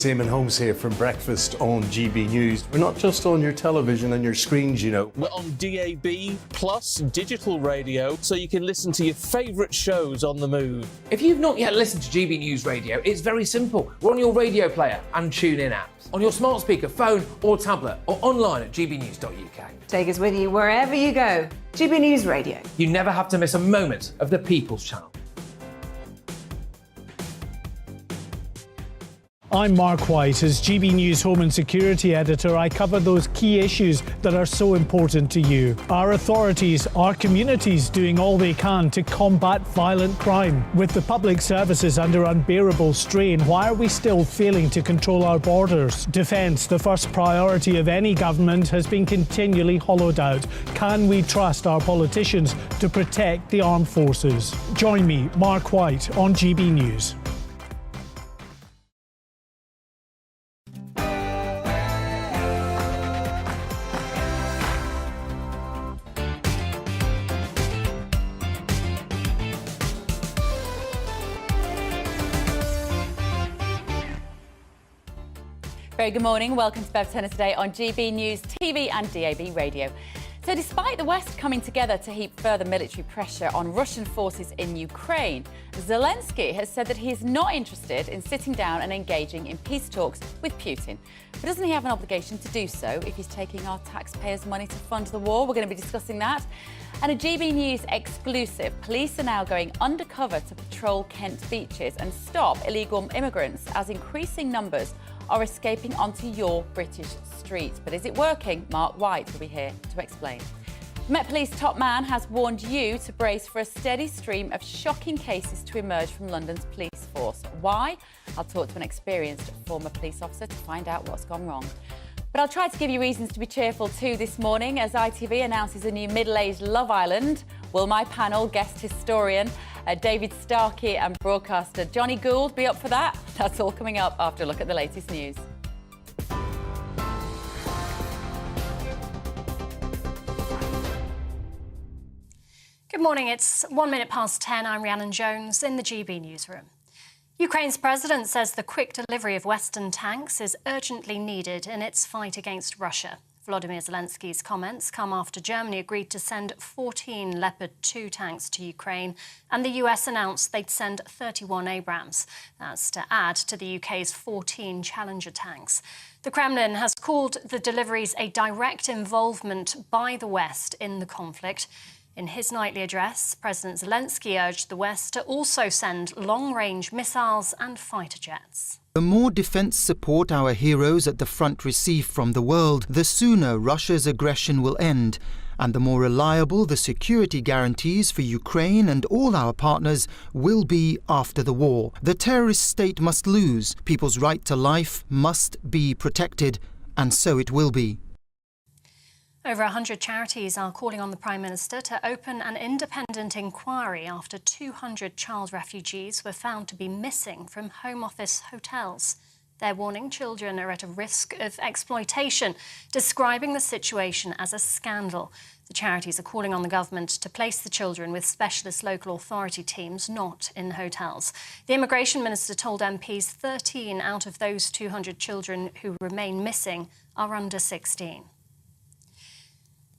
Damon Holmes here from Breakfast on GB News. We're not just on your television and your screens, you know. We're on DAB plus digital radio, so you can listen to your favourite shows on the move. If you've not yet listened to GB News Radio, it's very simple. We're on your radio player and TuneIn apps, on your smart speaker, phone or tablet, or online at gbnews.uk. Take us with you wherever you go. GB News Radio. You never have to miss a moment of the People's Channel. I'm Mark White. As GB News Home and Security Editor, I cover those key issues that are so important to you. Our authorities, our communities doing all they can to combat violent crime. With the public services under unbearable strain, why are we still failing to control our borders? Defence, the first priority of any government, has been continually hollowed out. Can we trust our politicians to protect the armed forces? Join me, Mark White, on GB News. Very good morning. Welcome to Bev Turner today on GB News TV and DAB radio. So despite the West coming together to heap further military pressure on Russian forces in Ukraine, Zelensky has said that he is not interested in sitting down and engaging in peace talks with Putin. But doesn't he have an obligation to do so if he's taking our taxpayers' money to fund the war? We're going to be discussing that. And a GB News exclusive, police are now going undercover to patrol Kent beaches and stop illegal immigrants as increasing numbers are escaping onto your British streets. But is it working? Mark White will be here to explain. Met Police top man has warned you to brace for a steady stream of shocking cases to emerge from London's police force. Why? I'll talk to an experienced former police officer to find out what's gone wrong. But I'll try to give you reasons to be cheerful too this morning as ITV announces a new middle-aged Love Island. Will my panel, guest historian David Starkey and broadcaster Johnny Gould be up for that? That's all coming up after a look at the latest news. Good morning, it's 1 minute past 10. I'm Rhiannon Jones in the GB newsroom. Ukraine's president says the quick delivery of Western tanks is urgently needed in its fight against Russia. Volodymyr Zelensky's comments come after Germany agreed to send 14 Leopard 2 tanks to Ukraine, and the US announced they'd send 31 Abrams. That's to add to the UK's 14 Challenger tanks. The Kremlin has called the deliveries a direct involvement by the West in the conflict. In his nightly address, President Zelensky urged the West to also send long-range missiles and fighter jets. The more defence support our heroes at the front receive from the world, the sooner Russia's aggression will end, and the more reliable the security guarantees for Ukraine and all our partners will be after the war. The terrorist state must lose, people's right to life must be protected, and so it will be. Over 100 charities are calling on the Prime Minister to open an independent inquiry after 200 child refugees were found to be missing from Home Office hotels. They're warning children are at a risk of exploitation, describing the situation as a scandal. The charities are calling on the government to place the children with specialist local authority teams, not in hotels. The Immigration Minister told MPs 13 out of those 200 children who remain missing are under 16.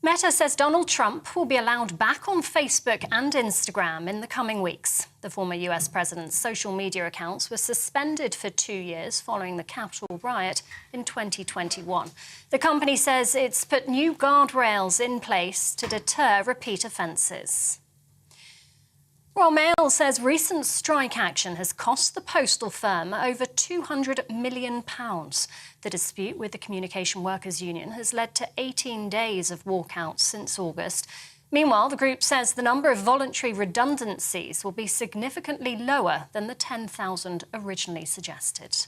Meta says Donald Trump will be allowed back on Facebook and Instagram in the coming weeks. The former US president's social media accounts were suspended for 2 years following the Capitol riot in 2021. The company says it's put new guardrails in place to deter repeat offences. Royal Mail says recent strike action has cost the postal firm over £200 million. The dispute with the Communication Workers Union has led to 18 days of walkouts since August. Meanwhile, the group says the number of voluntary redundancies will be significantly lower than the 10,000 originally suggested.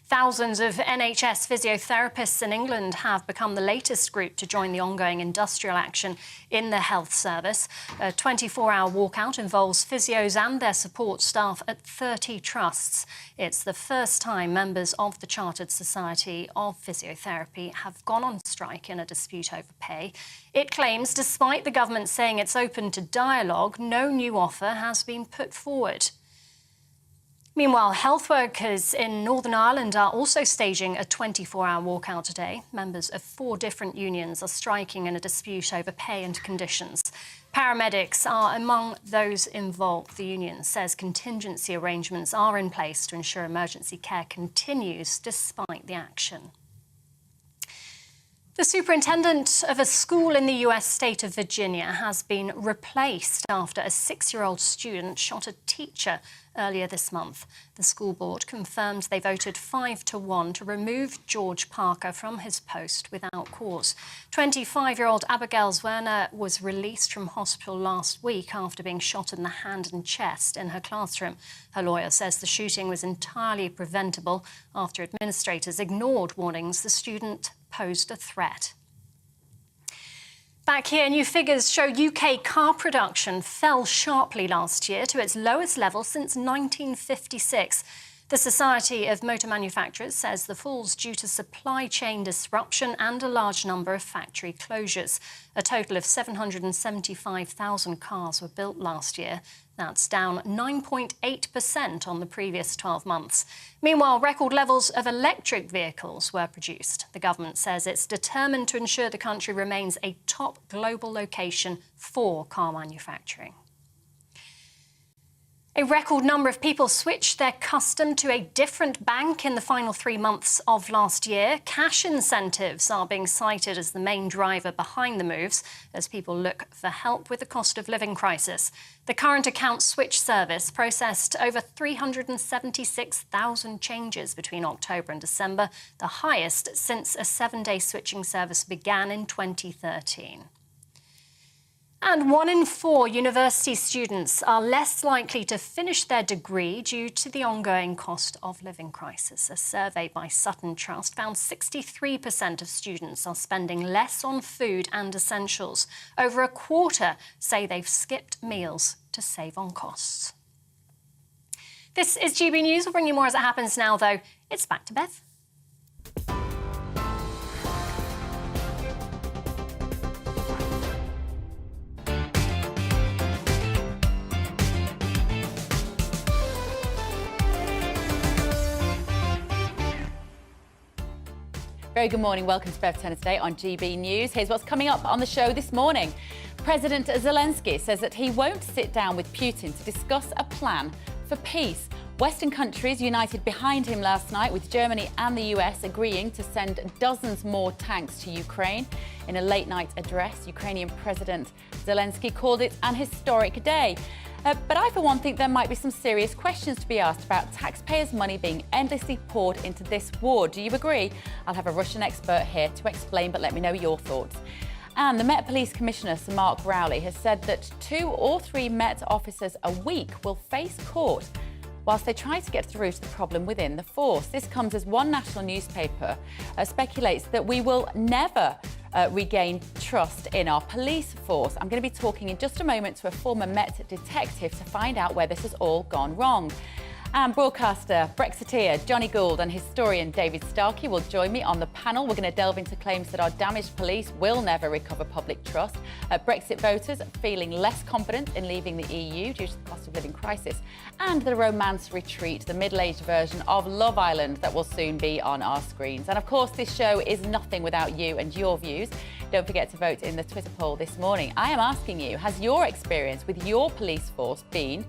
Thousands of NHS physiotherapists in England have become the latest group to join the ongoing industrial action in the health service. A 24-hour walkout involves physios and their support staff at 30 trusts. It's the first time members of the Chartered Society of Physiotherapy have gone on strike in a dispute over pay. It claims, despite the government saying it's open to dialogue, no new offer has been put forward. Meanwhile, health workers in Northern Ireland are also staging a 24-hour walkout today. Members of 4 different unions are striking in a dispute over pay and conditions. Paramedics are among those involved. The union says contingency arrangements are in place to ensure emergency care continues despite the action. The superintendent of a school in the US state of Virginia has been replaced after a 6-year-old student shot a teacher earlier this month. The school board confirmed they voted 5-1 to remove George Parker from his post without cause. 25-year-old Abigail Zwerner was released from hospital last week after being shot in the hand and chest in her classroom. Her lawyer says the shooting was entirely preventable after administrators ignored warnings the student posed a threat. Back here, new figures show UK car production fell sharply last year to its lowest level since 1956. The Society of Motor Manufacturers says the fall's due to supply chain disruption and a large number of factory closures. A total of 775,000 cars were built last year. That's down 9.8% on the previous 12 months. Meanwhile, record levels of electric vehicles were produced. The government says it's determined to ensure the country remains a top global location for car manufacturing. A record number of people switched their custom to a different bank in the final 3 months of last year. Cash incentives are being cited as the main driver behind the moves as people look for help with the cost of living crisis. The current account switch service processed over 376,000 changes between October and December, the highest since a 7-day switching service began in 2013. And 1 in 4 university students are less likely to finish their degree due to the ongoing cost of living crisis. A survey by Sutton Trust found 63% of students are spending less on food and essentials. Over a quarter say they've skipped meals to save on costs. This is GB News. We'll bring you more as it happens now, though. It's back to Bev. Very good morning. Welcome to Bev Turner today on GB News. Here's what's coming up on the show this morning. President Zelensky says that he won't sit down with Putin to discuss a plan for peace. Western countries united behind him last night, with Germany and the US agreeing to send dozens more tanks to Ukraine. In a late-night address, Ukrainian President Zelensky called it an historic day. But I, for one, think there might be some serious questions to be asked about taxpayers' money being endlessly poured into this war. Do you agree? I'll have a Russian expert here to explain, but let me know your thoughts. And the Met Police Commissioner, Sir Mark Rowley, has said that 2 or 3 Met officers a week will face court whilst they try to get to the root of the problem within the force. This comes as one national newspaper speculates that we will never regain trust in our police force. I'm going to be talking in just a moment to a former Met detective to find out where this has all gone wrong. And broadcaster, Brexiteer Johnny Gould and historian David Starkey will join me on the panel. We're going to delve into claims that our damaged police will never recover public trust, Brexit voters feeling less confident in leaving the EU due to the cost of living crisis, and the romance retreat, the middle-aged version of Love Island that will soon be on our screens. And of course, this show is nothing without you and your views. Don't forget to vote in the Twitter poll this morning. I am asking you, has your experience with your police force been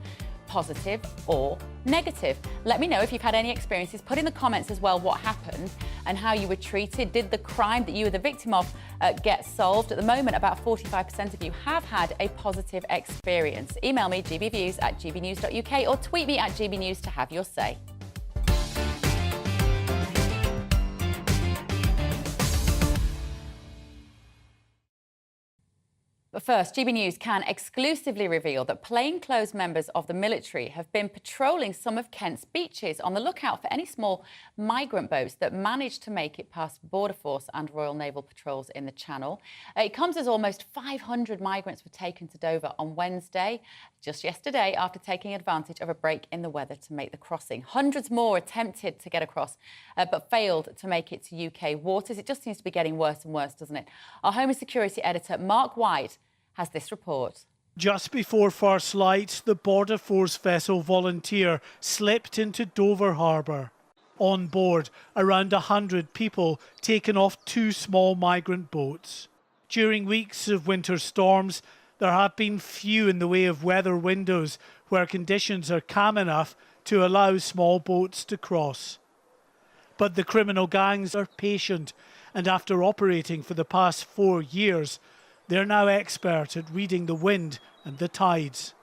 positive or negative? Let me know if you've had any experiences. Put in the comments as well what happened and how you were treated. Did the crime that you were the victim of get solved? At the moment, about 45% of you have had a positive experience. Email me gbviews@gbnews.uk or tweet me at gbnews to have your say. But first, GB News can exclusively reveal that plainclothes members of the military have been patrolling some of Kent's beaches on the lookout for any small migrant boats that manage to make it past Border Force and Royal Naval patrols in the Channel. It comes as almost 500 migrants were taken to Dover on Wednesday, just yesterday, after taking advantage of a break in the weather to make the crossing. Hundreds more attempted to get across, but failed to make it to UK waters. It just seems to be getting worse and worse, doesn't it? Our Home and Security editor, Mark White, has this report. Just before first light, the Border Force vessel Volunteer slipped into Dover Harbour. On board, around 100 people taken off 2 small migrant boats. During weeks of winter storms, there have been few in the way of weather windows where conditions are calm enough to allow small boats to cross. But the criminal gangs are patient, and after operating for the past 4 years, they're now expert at reading the wind and the tides.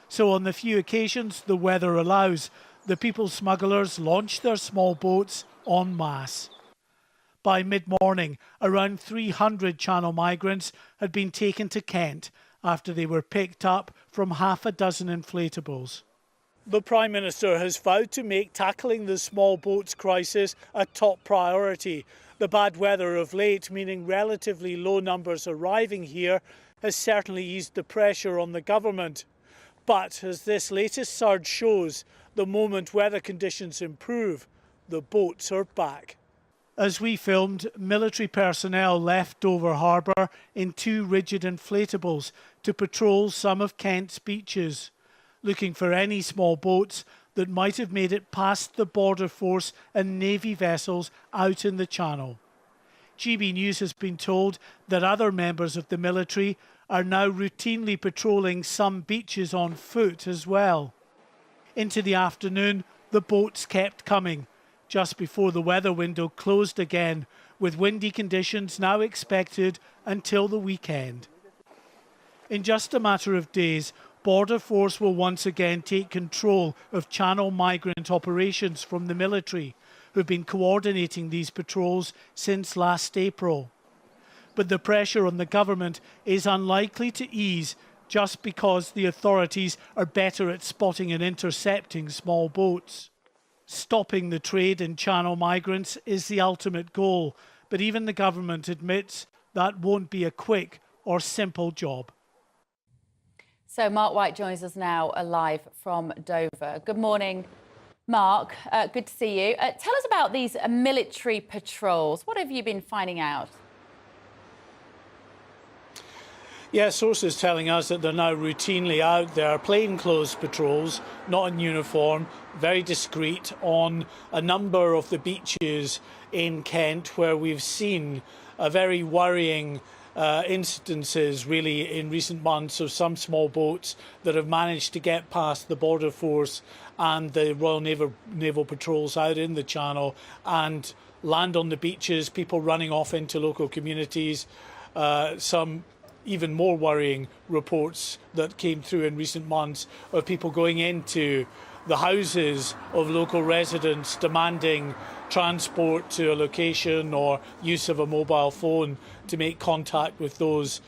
So on the few occasions the weather allows, the people smugglers launch their small boats en masse. By mid-morning, around 300 Channel migrants had been taken to Kent after they were picked up from half a dozen inflatables. The Prime Minister has vowed to make tackling the small boats crisis a top priority. The bad weather of late, meaning relatively low numbers arriving here, has certainly eased the pressure on the government. But as this latest surge shows, the moment weather conditions improve, the boats are back. As we filmed, military personnel left Dover Harbour in 2 rigid inflatables to patrol some of Kent's beaches, looking for any small boats that might have made it past the Border Force and Navy vessels out in the Channel. GB News has been told that other members of the military are now routinely patrolling some beaches on foot as well. Into the afternoon, the boats kept coming, just before the weather window closed again, with windy conditions now expected until the weekend. In just a matter of days, Border Force will once again take control of Channel migrant operations from the military, who've been coordinating these patrols since last April. But the pressure on the government is unlikely to ease just because the authorities are better at spotting and intercepting small boats. Stopping the trade in Channel migrants is the ultimate goal, but even the government admits that won't be a quick or simple job. So Mark White joins us now live from Dover. Good morning, Mark. Good to see you. Tell us about these military patrols. What have you been finding out? Yeah, sources telling us that they're now routinely out there, plainclothes patrols, not in uniform, very discreet on a number of the beaches in Kent where we've seen a very worrying incidences really in recent months of some small boats that have managed to get past the Border Force and the Royal Naval Patrols out in the Channel and land on the beaches, people running off into local communities. Some even more worrying reports that came through in recent months of people going into the houses of local residents demanding transport to a location or use of a mobile phone to make contact with those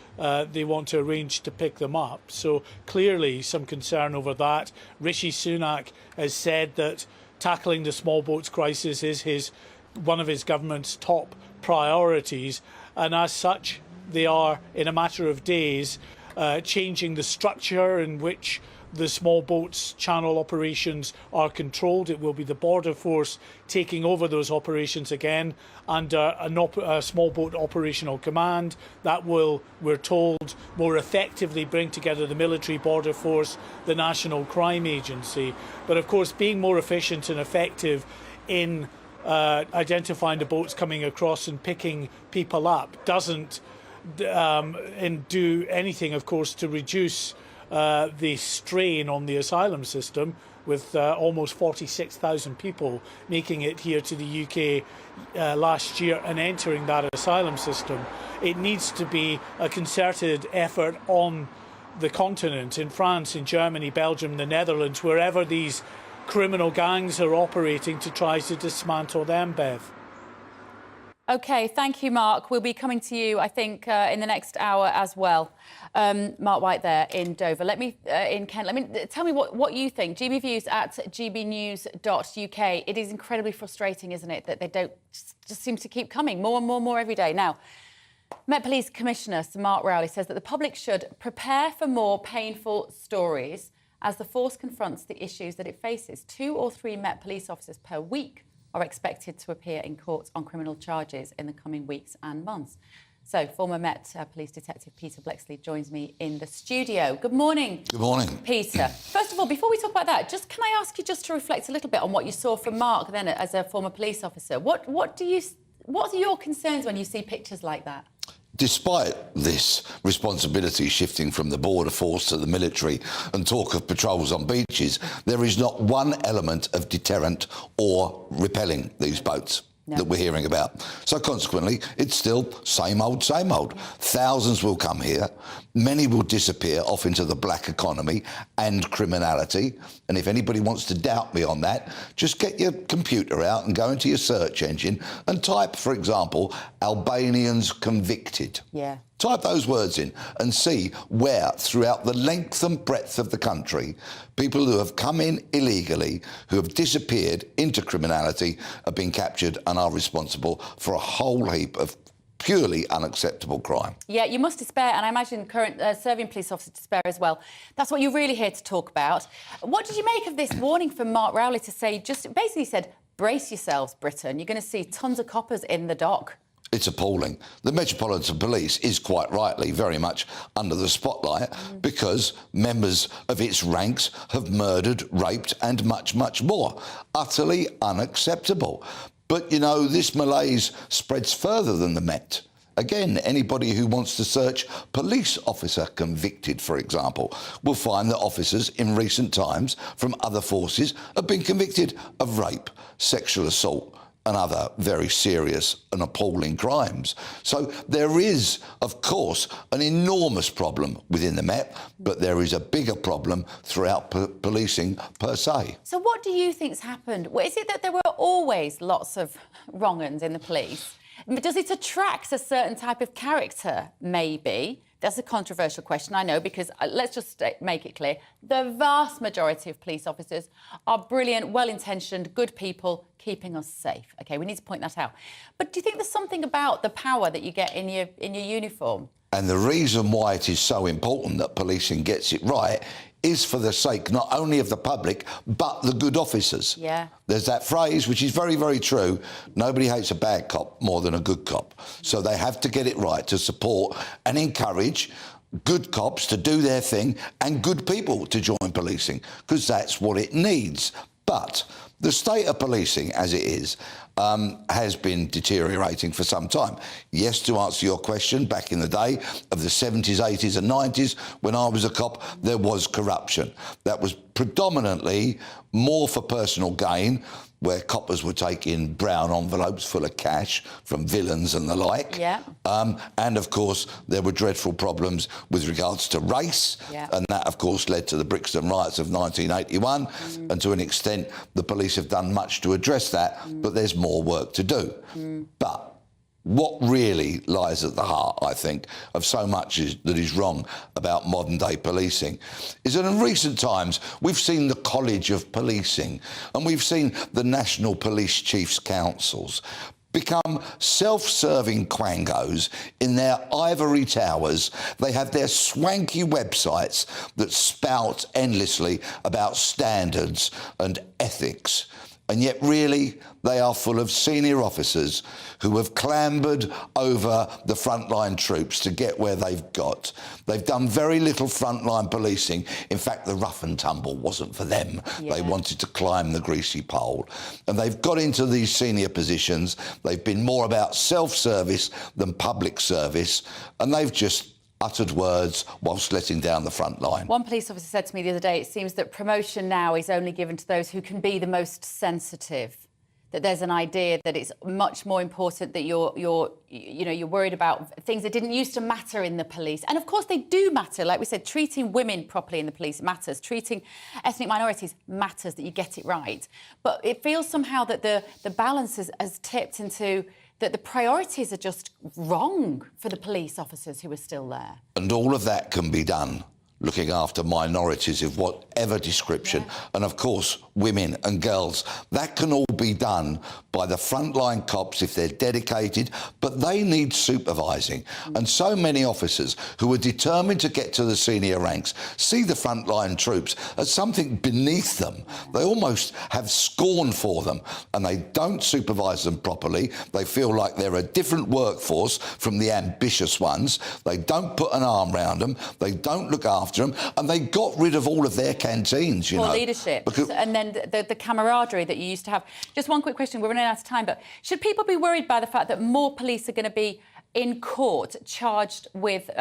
they want to arrange to pick them up. So clearly some concern over that. Rishi Sunak has said that tackling the small boats crisis is one of his government's top priorities, and as such they are, in a matter of days, changing the structure in which the small boats Channel operations are controlled. It will be the Border Force taking over those operations again under a small boat operational command that will, we're told, more effectively bring together the military Border Force, the National Crime Agency. But of course, being more efficient and effective in identifying the boats coming across and picking people up doesn't do anything, of course, to reduce the strain on the asylum system, with almost 46,000 people making it here to the UK last year and entering that asylum system. It needs to be a concerted effort on the continent, in France, in Germany, Belgium, the Netherlands, wherever these criminal gangs are operating, to try to dismantle them, Bev. OK, thank you, Mark. We'll be coming to you, I think, in the next hour as well. Mark White there in Dover. In Kent. Tell me what you think. GB Views at gbnews.uk. It is incredibly frustrating, isn't it, that they don't just seem to keep coming more and more every day. Now, Met Police Commissioner Sir Mark Rowley says that the public should prepare for more painful stories as the force confronts the issues that it faces. 2 or 3 Met Police officers per week are expected to appear in court on criminal charges in the coming weeks and months. So, former Met Police Detective Peter Blexley joins me in the studio. Good morning. Good morning. Peter. First of all, before we talk about that, can I ask you just to reflect a little bit on what you saw from Mark then as a former police officer? What are your concerns when you see pictures like that? Despite this responsibility shifting from the border force to the military and talk of patrols on beaches, there is not one element of deterrent or repelling these boats that we're hearing about. So consequently, it's still same old, same old. Thousands will come here. Many will disappear off into the black economy and criminality. And if anybody wants to doubt me on that, just get your computer out and go into your search engine and type, for example, Albanians convicted. Yeah. Type those words in and see where, throughout the length and breadth of the country, people who have come in illegally, who have disappeared into criminality, have been captured and are responsible for a whole heap of purely unacceptable crime. Yeah, you must despair, and I imagine current serving police officers despair as well. That's what you're really here to talk about. What did you make of this warning from Mark Rowley to say, just basically said, brace yourselves, Britain, you're going to see tons of coppers in the dock? It's appalling. The Metropolitan Police is quite rightly very much under the spotlight because members of its ranks have murdered, raped and much, much more. Utterly unacceptable. But, you know, this malaise spreads further than the Met. Again, anybody who wants to search police officer convicted, for example, will find that officers in recent times from other forces have been convicted of rape, sexual assault, and other very serious and appalling crimes. So there is, of course, an enormous problem within the Met, but there is a bigger problem throughout policing per se. So what do you think's happened? Is it that there were always lots of wrong-uns in the police? Does it attract a certain type of character, maybe? That's a controversial question, I know, because let's just make it clear. The vast majority of police officers are brilliant, well-intentioned, good people keeping us safe. OK, we need to point that out. But do you think there's something about the power that you get in your uniform? And the reason why it is so important that policing gets it right is for the sake not only of the public, but the good officers. Yeah. There's that phrase, which is very, very true. Nobody hates a bad cop more than a good cop. So they have to get it right to support and encourage good cops to do their thing and good people to join policing, because that's what it needs. But the state of policing, as it is, has been deteriorating for some time. Yes, to answer your question, back in the day of the 70s, 80s and 90s, when I was a cop, there was corruption. That was predominantly more for personal gain, where coppers were taking brown envelopes full of cash from villains and the like. Yeah. And, of course, there were dreadful problems with regards to race. Yeah. And that, of course, led to the Brixton riots of 1981. And to an extent, the police have done much to address that, but there's more work to do. But what really lies at the heart, I think, of so much that is wrong about modern-day policing is that in recent times we've seen the College of Policing and we've seen the National Police Chiefs Councils become self-serving quangos in their ivory towers. They have their swanky websites that spout endlessly about standards and ethics. And yet, really, they are full of senior officers who have clambered over the frontline troops to get where they've got. They've done very little frontline policing. In fact, the rough and tumble wasn't for them. Yeah. They wanted to climb the greasy pole. And they've got into these senior positions. They've been more about self-service than public service. And they've just uttered words whilst letting down the front line. One police officer said to me the other day, it seems that promotion now is only given to those who can be the most sensitive. That there's an idea that it's much more important that you're worried about things that didn't used to matter in the police. And of course they do matter. Like we said, treating women properly in the police matters. Treating ethnic minorities matters, that you get it right. But it feels somehow that the balance has tipped into that the priorities are just wrong for the police officers who are still there. And all of that can be done looking after minorities of whatever description, and of course women and girls. That can all be done by the frontline cops if they're dedicated, but they need supervising. And so many officers who are determined to get to the senior ranks see the frontline troops as something beneath them. They almost have scorn for them, and they don't supervise them properly. They feel like they're a different workforce from the ambitious ones. They don't put an arm around them. They don't look after them, and they got rid of all of their canteens, you know. Leadership, and then the camaraderie that you used to have. Just one quick question, we're running out of time, but should people be worried by the fact that more police are going to be in court charged with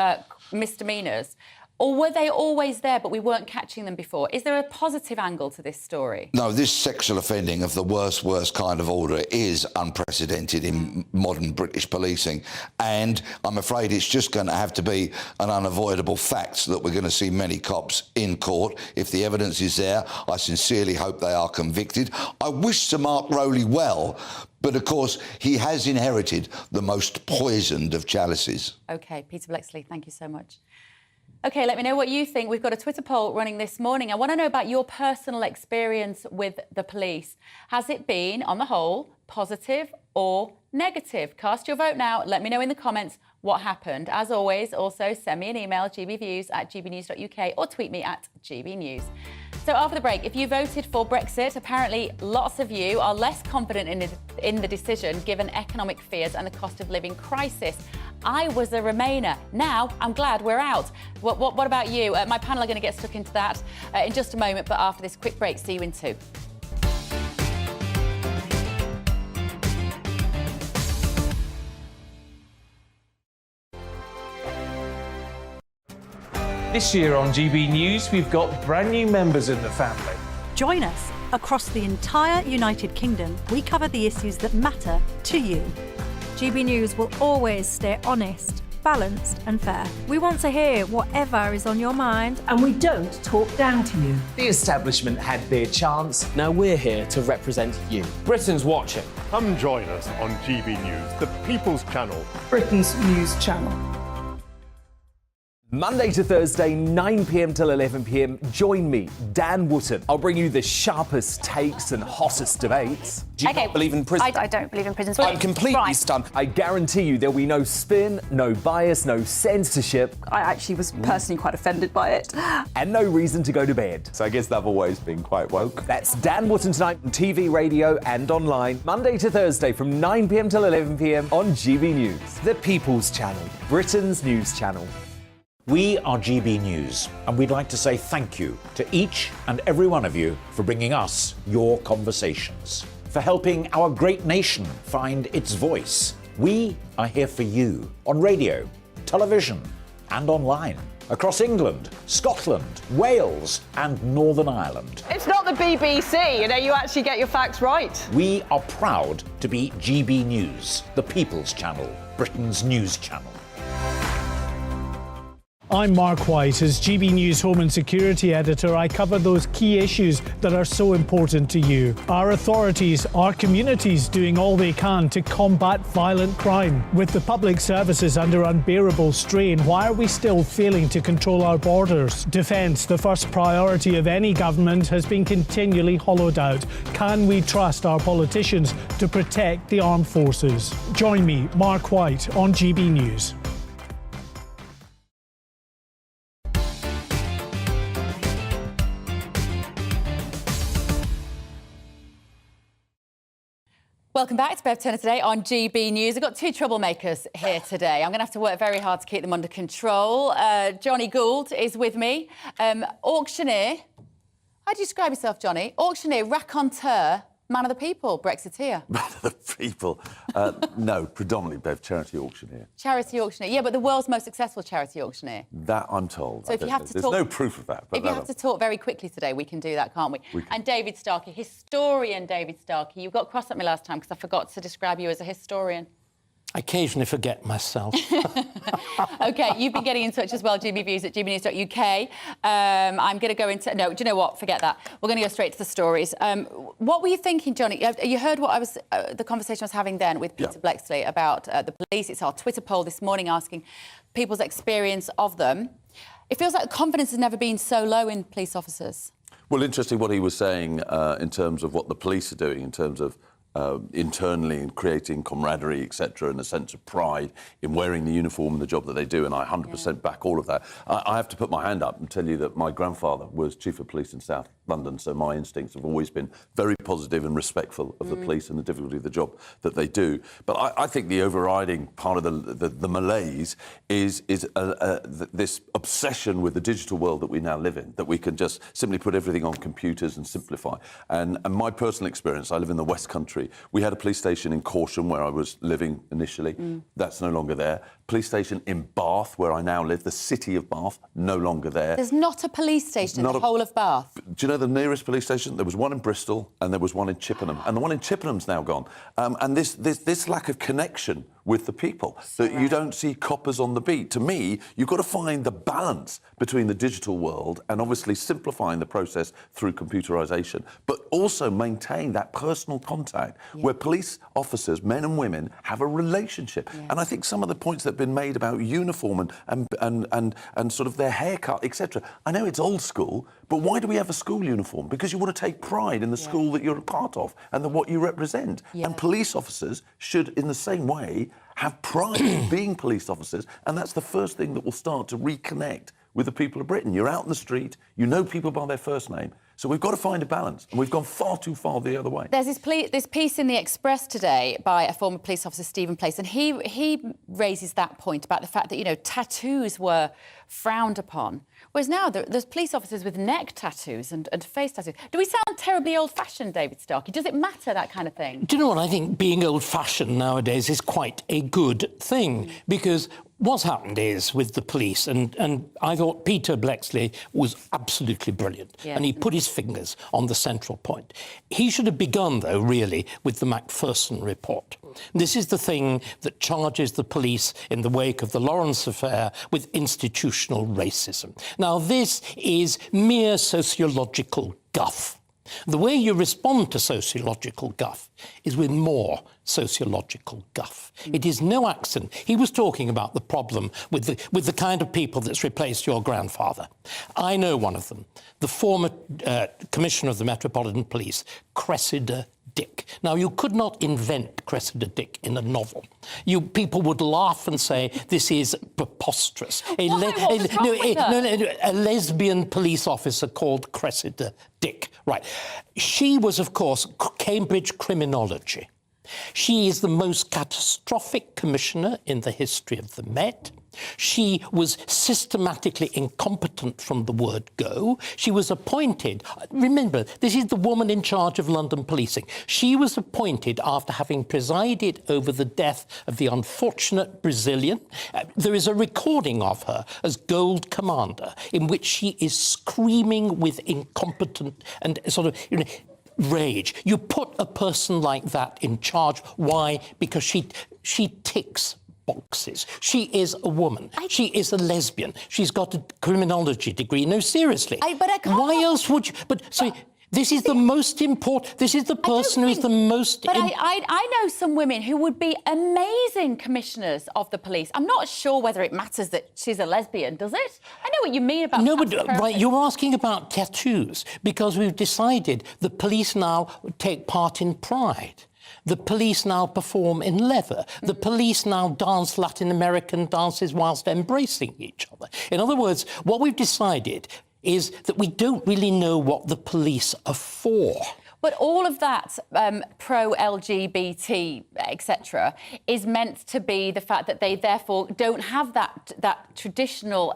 misdemeanours? Or were they always there, but we weren't catching them before? Is there a positive angle to this story? No, this sexual offending of the worst kind of order is unprecedented in modern British policing. And I'm afraid it's just going to have to be an unavoidable fact that we're going to see many cops in court. If the evidence is there, I sincerely hope they are convicted. I wish Sir Mark Rowley well, but of course, he has inherited the most poisoned of chalices. OK, Peter Blexley, thank you so much. OK, let me know what you think. We've got a Twitter poll running this morning. I want to know about your personal experience with the police. Has it been, on the whole, positive or negative? Cast your vote now. Let me know in the comments what happened. As always, also send me an email, gbviews@gbnews.uk, or tweet me at gbnews. So after the break, if you voted for Brexit, apparently lots of you are less confident in the decision given economic fears and the cost of living crisis. I was a Remainer. Now I'm glad we're out. What about you? My panel are going to get stuck into that in just a moment, but after this quick break, see you in 2. This year on GB News, we've got brand new members in the family. Join us. Across the entire United Kingdom, we cover the issues that matter to you. GB News will always stay honest, balanced and fair. We want to hear whatever is on your mind. And we don't talk down to you. The establishment had their chance. Now we're here to represent you. Britain's watching. Come join us on GB News, the People's Channel. Britain's news channel. Monday to Thursday, 9 p.m. till 11 p.m. Join me, Dan Wootton. I'll bring you the sharpest takes and hottest debates. Do you not believe in prisons? I don't believe in prisons. I'm completely stunned. I guarantee you there'll be no spin, no bias, no censorship. I actually was personally quite offended by it. And no reason to go to bed. So I guess they've always been quite woke. That's Dan Wootton tonight on TV, radio and online. Monday to Thursday from 9 p.m. till 11 p.m. on GB News. The People's Channel, Britain's news channel. We are GB News, and we'd like to say thank you to each and every one of you for bringing us your conversations, for helping our great nation find its voice. We are here for you on radio, television, and online, across England, Scotland, Wales, and Northern Ireland. It's not the BBC, you know, you actually get your facts right. We are proud to be GB News, the People's Channel, Britain's news channel. I'm Mark White. As GB News Home and Security Editor, I cover those key issues that are so important to you. Our authorities, our communities doing all they can to combat violent crime. With the public services under unbearable strain, why are we still failing to control our borders? Defence, the first priority of any government, has been continually hollowed out. Can we trust our politicians to protect the armed forces? Join me, Mark White, on GB News. Welcome back to Bev Turner today on GB News. I've got 2 troublemakers here today. I'm going to have to work very hard to keep them under control. Johnny Gould is with me. Auctioneer. How do you describe yourself, Johnny? Auctioneer, raconteur, man of the people, Brexiteer. Man of the people? No, predominantly Bev, charity auctioneer. Charity auctioneer. Yeah, but the world's most successful charity auctioneer. That I'm told. So if you have to There's talk... no proof of that. But if you have to talk very quickly today, we can do that, can't we? And David Starkey, historian David Starkey. You got cross at me last time because I forgot to describe you as a historian. I occasionally forget myself. OK, you've been getting in touch as well, gbviews@gbnews.uk. I'm going to go into... No, do you know what? Forget that. We're going to go straight to the stories. What were you thinking, Johnny? You heard what I was... the conversation I was having then with Peter Blexley about the police. It's our Twitter poll this morning asking people's experience of them. It feels like confidence has never been so low in police officers. Well, interesting what he was saying in terms of what the police are doing, in terms of internally and creating camaraderie, etc., and a sense of pride in wearing the uniform and the job that they do, and I 100% back all of that. I have to put my hand up and tell you that my grandfather was Chief of Police in South London, so my instincts have always been very positive and respectful of the police and the difficulty of the job that they do. But I think the overriding part of the malaise is this obsession with the digital world that we now live in, that we can just simply put everything on computers and simplify. And my personal experience, I live in the West Country. We had a police station in Corsham, where I was living initially. That's no longer there. Police station in Bath, where I now live, the city of Bath, no longer there. There's not a police station in the whole of Bath. Do you know the nearest police station? There was one in Bristol and there was one in Chippenham. And the one in Chippenham's now gone. And this lack of connection with the people, that you don't see coppers on the beat. To me, you've got to find the balance between the digital world and obviously simplifying the process through computerisation, but also maintain that personal contact where police officers, men and women, have a relationship. And I think some of the points that have been made about uniform and sort of their haircut, etc. I know it's old school, but why do we have a school uniform? Because you want to take pride in the school that you're a part of and what you represent. And police officers should, in the same way, have pride in being police officers, and that's the first thing that will start to reconnect with the people of Britain. You're out in the street, you know people by their first name, so we've got to find a balance, and we've gone far too far the other way. There's this piece in The Express today by a former police officer, Stephen Place, and he raises that point about the fact that, you know, tattoos were frowned upon, whereas now there's police officers with neck tattoos and face tattoos. Do we sound terribly old-fashioned, David Starkey? Does it matter, that kind of thing? Do you know what? I think being old-fashioned nowadays is quite a good thing, because what's happened is with the police, and I thought Peter Bleksley was absolutely brilliant, and he put his fingers on the central point. He should have begun, though, really, with the Macpherson report. This is the thing that charges the police in the wake of the Lawrence affair with institutional racism. Now, this is mere sociological guff. The way you respond to sociological guff is with more sociological guff. It is no accident. He was talking about the problem with the kind of people that's replaced your grandfather. I know one of them, the former Commissioner of the Metropolitan Police, Cressida Dick. Now, you could not invent Cressida Dick in a novel. People would laugh and say, this is preposterous. A lesbian police officer called Cressida Dick. Right. She was, of course, Cambridge criminology. She is the most catastrophic commissioner in the history of the Met. She was systematically incompetent from the word go. She was appointed, remember, this is the woman in charge of London policing. She was appointed after having presided over the death of the unfortunate Brazilian. There is a recording of her as Gold Commander in which she is screaming with incompetent and sort of, you know, rage. You put a person like that in charge. Why? Because she ticks boxes. She is a woman. She is a lesbian. She's got a criminology degree. No, seriously. Why else would you? This is the most important. This is the person who is the most. But I know some women who would be amazing commissioners of the police. I'm not sure whether it matters that she's a lesbian, does it? I know what you mean about. No, but right, you're asking about tattoos because we've decided the police now take part in Pride. The police now perform in leather. The police now dance Latin American dances whilst embracing each other. In other words, what we've decided is that we don't really know what the police are for. But all of that pro-LGBT, etc., is meant to be the fact that they therefore don't have that traditional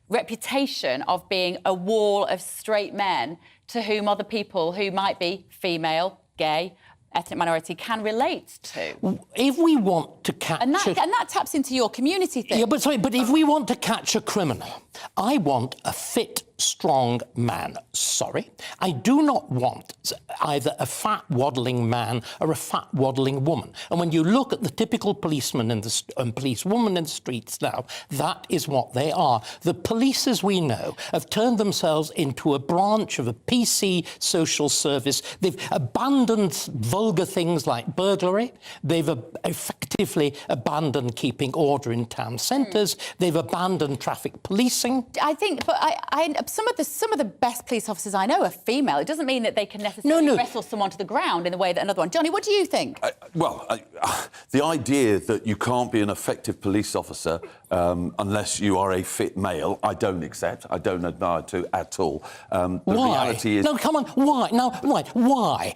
reputation of being a wall of straight men to whom other people who might be female, gay, ethnic minority can relate to. If we want to catch... And that taps into your community thing. Yeah, but if we want to catch a criminal, I want a fit, strong man. Sorry. I do not want either a fat, waddling man or a fat, waddling woman. And when you look at the typical policeman and policewoman in the streets now, that is what they are. The police, as we know, have turned themselves into a branch of a PC social service. They've abandoned vulgar things like burglary. They've effectively abandoned keeping order in town centres. They've abandoned traffic policing. embarrassing? I think, but some of the best police officers I know are female. It doesn't mean that they can necessarily wrestle someone to the ground in the way that another one. Johnny, what do you think? The idea that you can't be an effective police officer unless you are a fit male, I don't accept. I don't admire to at all. The reality is... No, come on. Why? No, right. Why?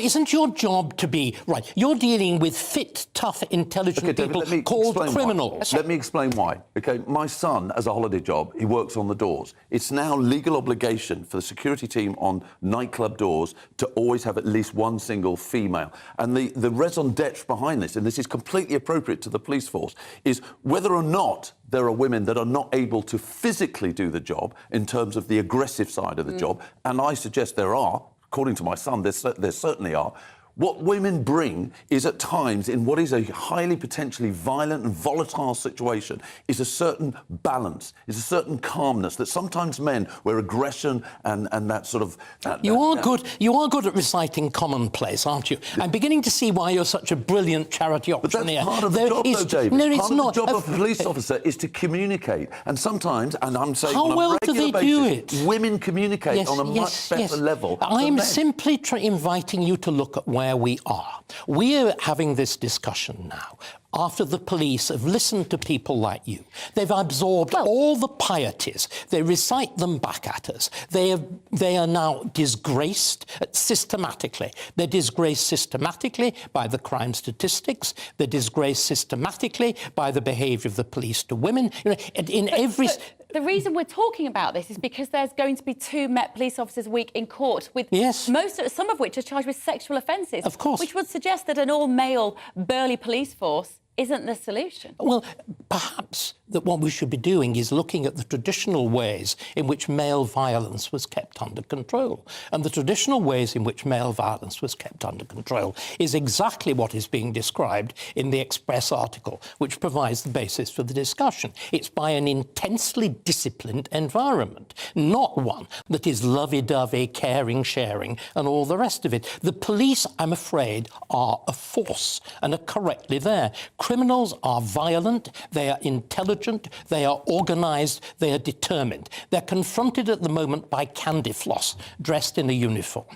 Isn't your job to be... Right, you're dealing with fit, tough, intelligent people called criminals. Let me explain why. OK, my son has a holiday job. He works on the doors. It's now legal obligation for the security team on nightclub doors to always have at least one single female. And the raison d'etre behind this, and this is completely appropriate to the police force, is whether or not there are women that are not able to physically do the job in terms of the aggressive side of the job, and I suggest there are, according to my son, there certainly are. What women bring is at times, in what is a highly potentially violent and volatile situation, is a certain balance, is a certain calmness that sometimes men, where aggression and that sort of... You are good at reciting commonplace, aren't you? I'm beginning to see why you're such a brilliant charity auctioneer. But that's part of the job, though, David. No, it's not. The job of a police officer is to communicate. And sometimes, and I'm saying how well do they do it? Women communicate on a much better level. I'm simply inviting you to look at where we are. We're having this discussion now after the police have listened to people like you. They've absorbed all the pieties. They recite them back at us. They are now disgraced systematically. They're disgraced systematically by the crime statistics. They're disgraced systematically by the behaviour of the police to women. You know, in every... The reason we're talking about this is because there's going to be 2 Met Police Officers a week in court, with some of which are charged with sexual offences. Of course. Which would suggest that an all-male, burly police force isn't the solution. Well, perhaps that what we should be doing is looking at the traditional ways in which male violence was kept under control. And the traditional ways in which male violence was kept under control is exactly what is being described in the Express article, which provides the basis for the discussion. It's by an intensely disciplined environment, not one that is lovey-dovey, caring, sharing, and all the rest of it. The police, I'm afraid, are a force and are correctly there. Criminals are violent, they are intelligent, they are organised, they are determined. They're confronted at the moment by candy floss dressed in a uniform.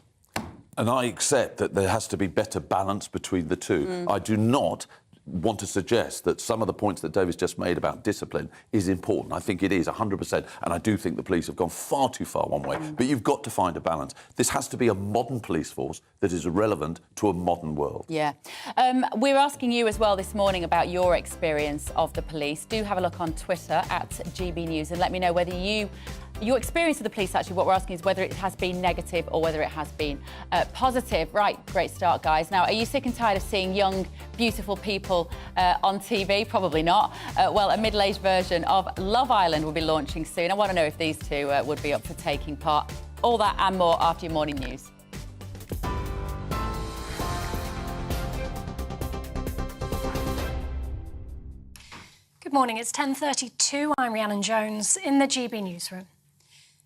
And I accept that there has to be better balance between the two. I do not want to suggest that some of the points that David's just made about discipline is important. I think it is 100%, and I do think the police have gone far too far one way. But you've got to find a balance. This has to be a modern police force that is relevant to a modern world. Yeah. We're asking you as well this morning about your experience of the police. Do have a look on Twitter at GBNews and let me know whether your experience of the police, actually, what we're asking is whether it has been negative or whether it has been positive. Right, great start, guys. Now, are you sick and tired of seeing young, beautiful people on TV? Probably not. Well, a middle-aged version of Love Island will be launching soon. I want to know if these two would be up for taking part. All that and more after your morning news. Good morning, it's 10:32. I'm Rhiannon Jones in the GB newsroom.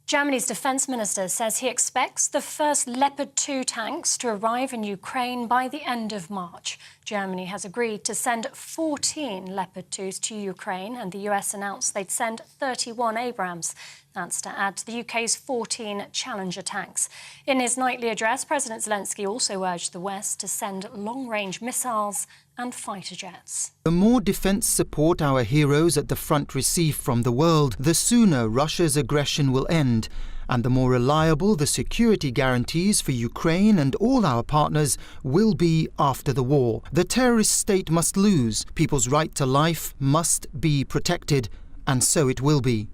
Germany's defence minister says he expects the first Leopard 2 tanks to arrive in Ukraine by the end of March. Germany has agreed to send 14 Leopard 2s to Ukraine, and the US announced they'd send 31 Abrams. That's to add to the UK's 14 Challenger tanks. In his nightly address, President Zelensky also urged the West to send long-range missiles and fighter jets. The more defence support our heroes at the front receive from the world, the sooner Russia's aggression will end, and the more reliable the security guarantees for Ukraine and all our partners will be after the war. The terrorist state must lose, people's right to life must be protected, and so it will be.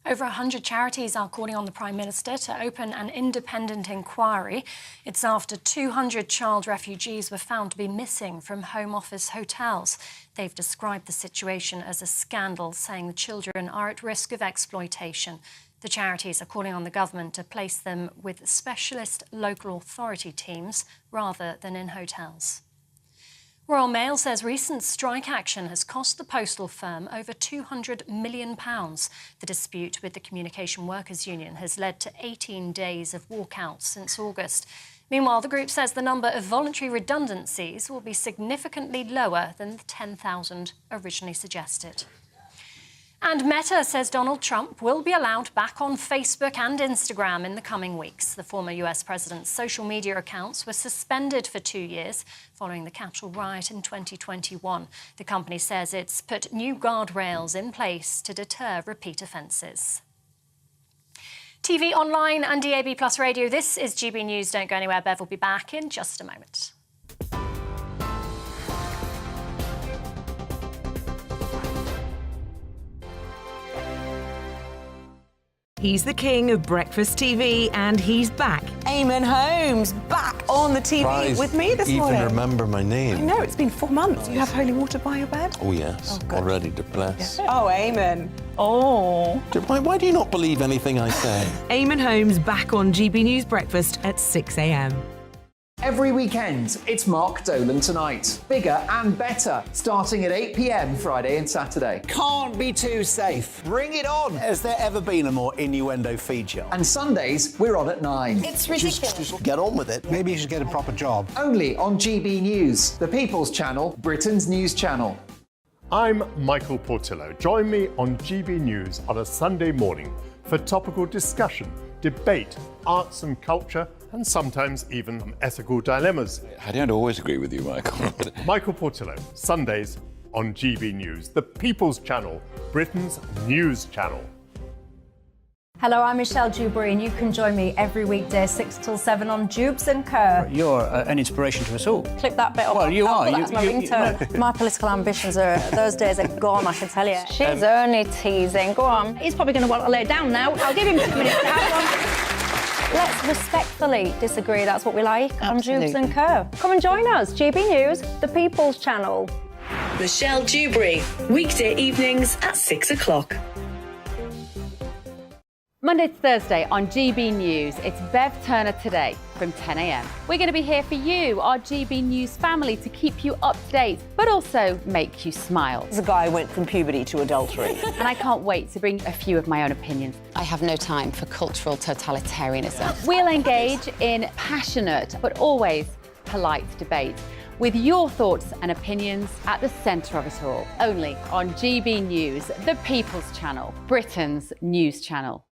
Over 100 charities are calling on the Prime Minister to open an independent inquiry. It's after 200 child refugees were found to be missing from Home Office hotels. They've described the situation as a scandal, saying the children are at risk of exploitation. The charities are calling on the government to place them with specialist local authority teams rather than in hotels. Royal Mail says recent strike action has cost the postal firm over £200 million. The dispute with the Communication Workers Union has led to 18 days of walkouts since August. Meanwhile, the group says the number of voluntary redundancies will be significantly lower than the 10,000 originally suggested. And Meta says Donald Trump will be allowed back on Facebook and Instagram in the coming weeks. The former US president's social media accounts were suspended for 2 years following the Capitol riot in 2021. The company says it's put new guardrails in place to deter repeat offences. TV, online and DAB Plus radio, this is GB News. Don't go anywhere. Bev will be back in just a moment. He's the king of breakfast TV, and he's back. Eamon Holmes, back on the TV with me this morning. Even remember my name. I know, it's been 4 months. You have holy water by your bed? Oh, yes. Already to bless. Yeah. Oh, Eamon. Oh. Why do you not believe anything I say? Eamon Holmes back on GB News Breakfast at 6 a.m. Every weekend, it's Mark Dolan Tonight. Bigger and better, starting at 8 p.m. Friday and Saturday. Can't be too safe. Bring it on. Has there ever been a more innuendo feature? And Sundays, we're on at 9. It's ridiculous. Just get on with it. Maybe you should get a proper job. Only on GB News, the People's Channel, Britain's news channel. I'm Michael Portillo. Join me on GB News on a Sunday morning for topical discussion, debate, arts and culture, and sometimes even ethical dilemmas. I don't always agree with you, Michael. Michael Portillo, Sundays on GB News, the People's Channel, Britain's news channel. Hello, I'm Michelle Dewberry, and you can join me every weekday 6 till 7 on Dubes and Kerr. You're an inspiration to us all. Clip that bit off. Well, you are. That's my ringtone. My political ambitions those days are gone, I can tell you. She's only teasing. Go on. He's probably going to want to lay down now. I'll give him 2 minutes to have one. Let's respectfully disagree. That's what we like on Dubes and Kerr. Come and join us. GB News, the People's Channel. Michelle Dewberry, weekday evenings at 6 o'clock. Monday to Thursday on GB News, it's Bev Turner Today from 10 a.m. We're going to be here for you, our GB News family, to keep you up to date, but also make you smile. The guy went from puberty to adultery. And I can't wait to bring a few of my own opinions. I have no time for cultural totalitarianism. We'll engage in passionate, but always polite debate, with your thoughts and opinions at the centre of it all. Only on GB News, the People's Channel, Britain's news channel.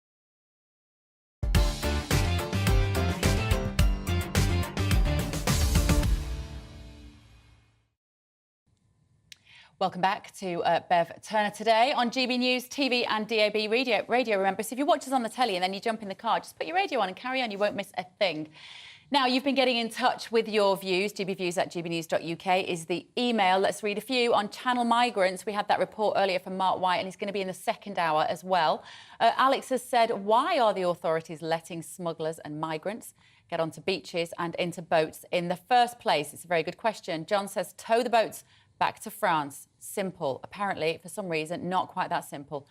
Welcome back to Bev Turner Today on GB News, TV and DAB radio. Remember, so if you watch us on the telly and then you jump in the car, just put your radio on and carry on. You won't miss a thing. Now, you've been getting in touch with your views. gbviews@gbnews.uk is the email. Let's read a few. On Channel Migrants, we had that report earlier from Mark White, and he's going to be in the second hour as well. Alex has said, why are the authorities letting smugglers and migrants get onto beaches and into boats in the first place? It's a very good question. John says, tow the boats back to France. Simple. Apparently, for some reason, not quite that simple.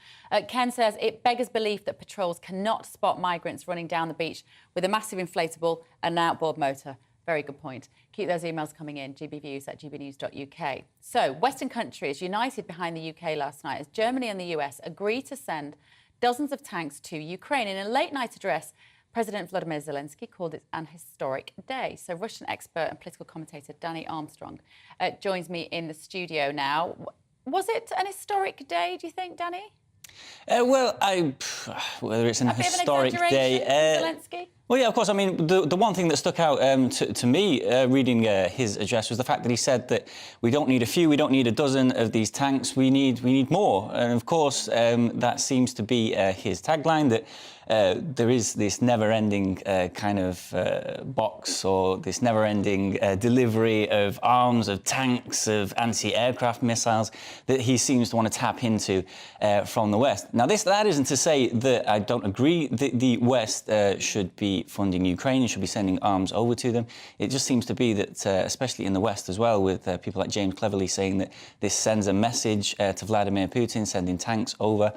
Ken says it beggars belief that patrols cannot spot migrants running down the beach with a massive inflatable and an outboard motor. Very good point. Keep those emails coming in, gbviews@gbnews.uk. So, Western countries united behind the UK last night as Germany and the US agreed to send dozens of tanks to Ukraine. In a late-night address, President Volodymyr Zelensky called it an historic day. So Russian expert and political commentator Danny Armstrong joins me in the studio now. Was it an historic day, do you think, Danny? Whether it's an historic day... Zelensky? Well, yeah, of course. I mean, the one thing that stuck out to me reading his address was the fact that he said that we don't need a few, we don't need a dozen of these tanks, we need more. And of course, that seems to be his tagline, that there is this never-ending kind of box, or this never-ending delivery of arms, of tanks, of anti-aircraft missiles that he seems to want to tap into from the West. Now, that isn't to say that I don't agree that the West should be funding Ukraine and should be sending arms over to them. It just seems to be that, especially in the West as well, with people like James Cleverly saying that this sends a message to Vladimir Putin, sending tanks over.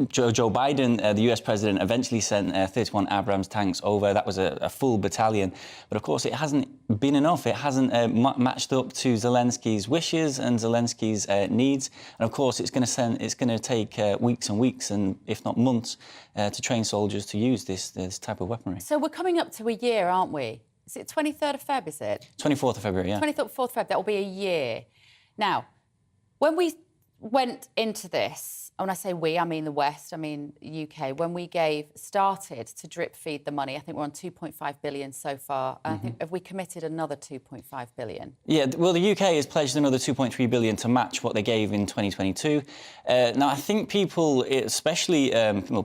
Joe Biden, the US president, eventually sent 31 Abrams tanks over. That was a full battalion. But of course, it hasn't been enough. It hasn't matched up to Zelensky's wishes and Zelensky's needs. And of course, it's going to take weeks and weeks, and if not months, to train soldiers to use this type of weaponry. So we're coming up to a year, aren't we? Is it 23rd of Feb, is it? 24th of February, yeah. 24th of Feb, that will be a year. Now, when we went into this, when I say we, I mean the West, I mean UK, when we started to drip feed the money, I think we're on 2.5 billion so far. I think, have we committed another 2.5 billion? Yeah, well, the UK has pledged another 2.3 billion to match what they gave in 2022. Now, I think people, especially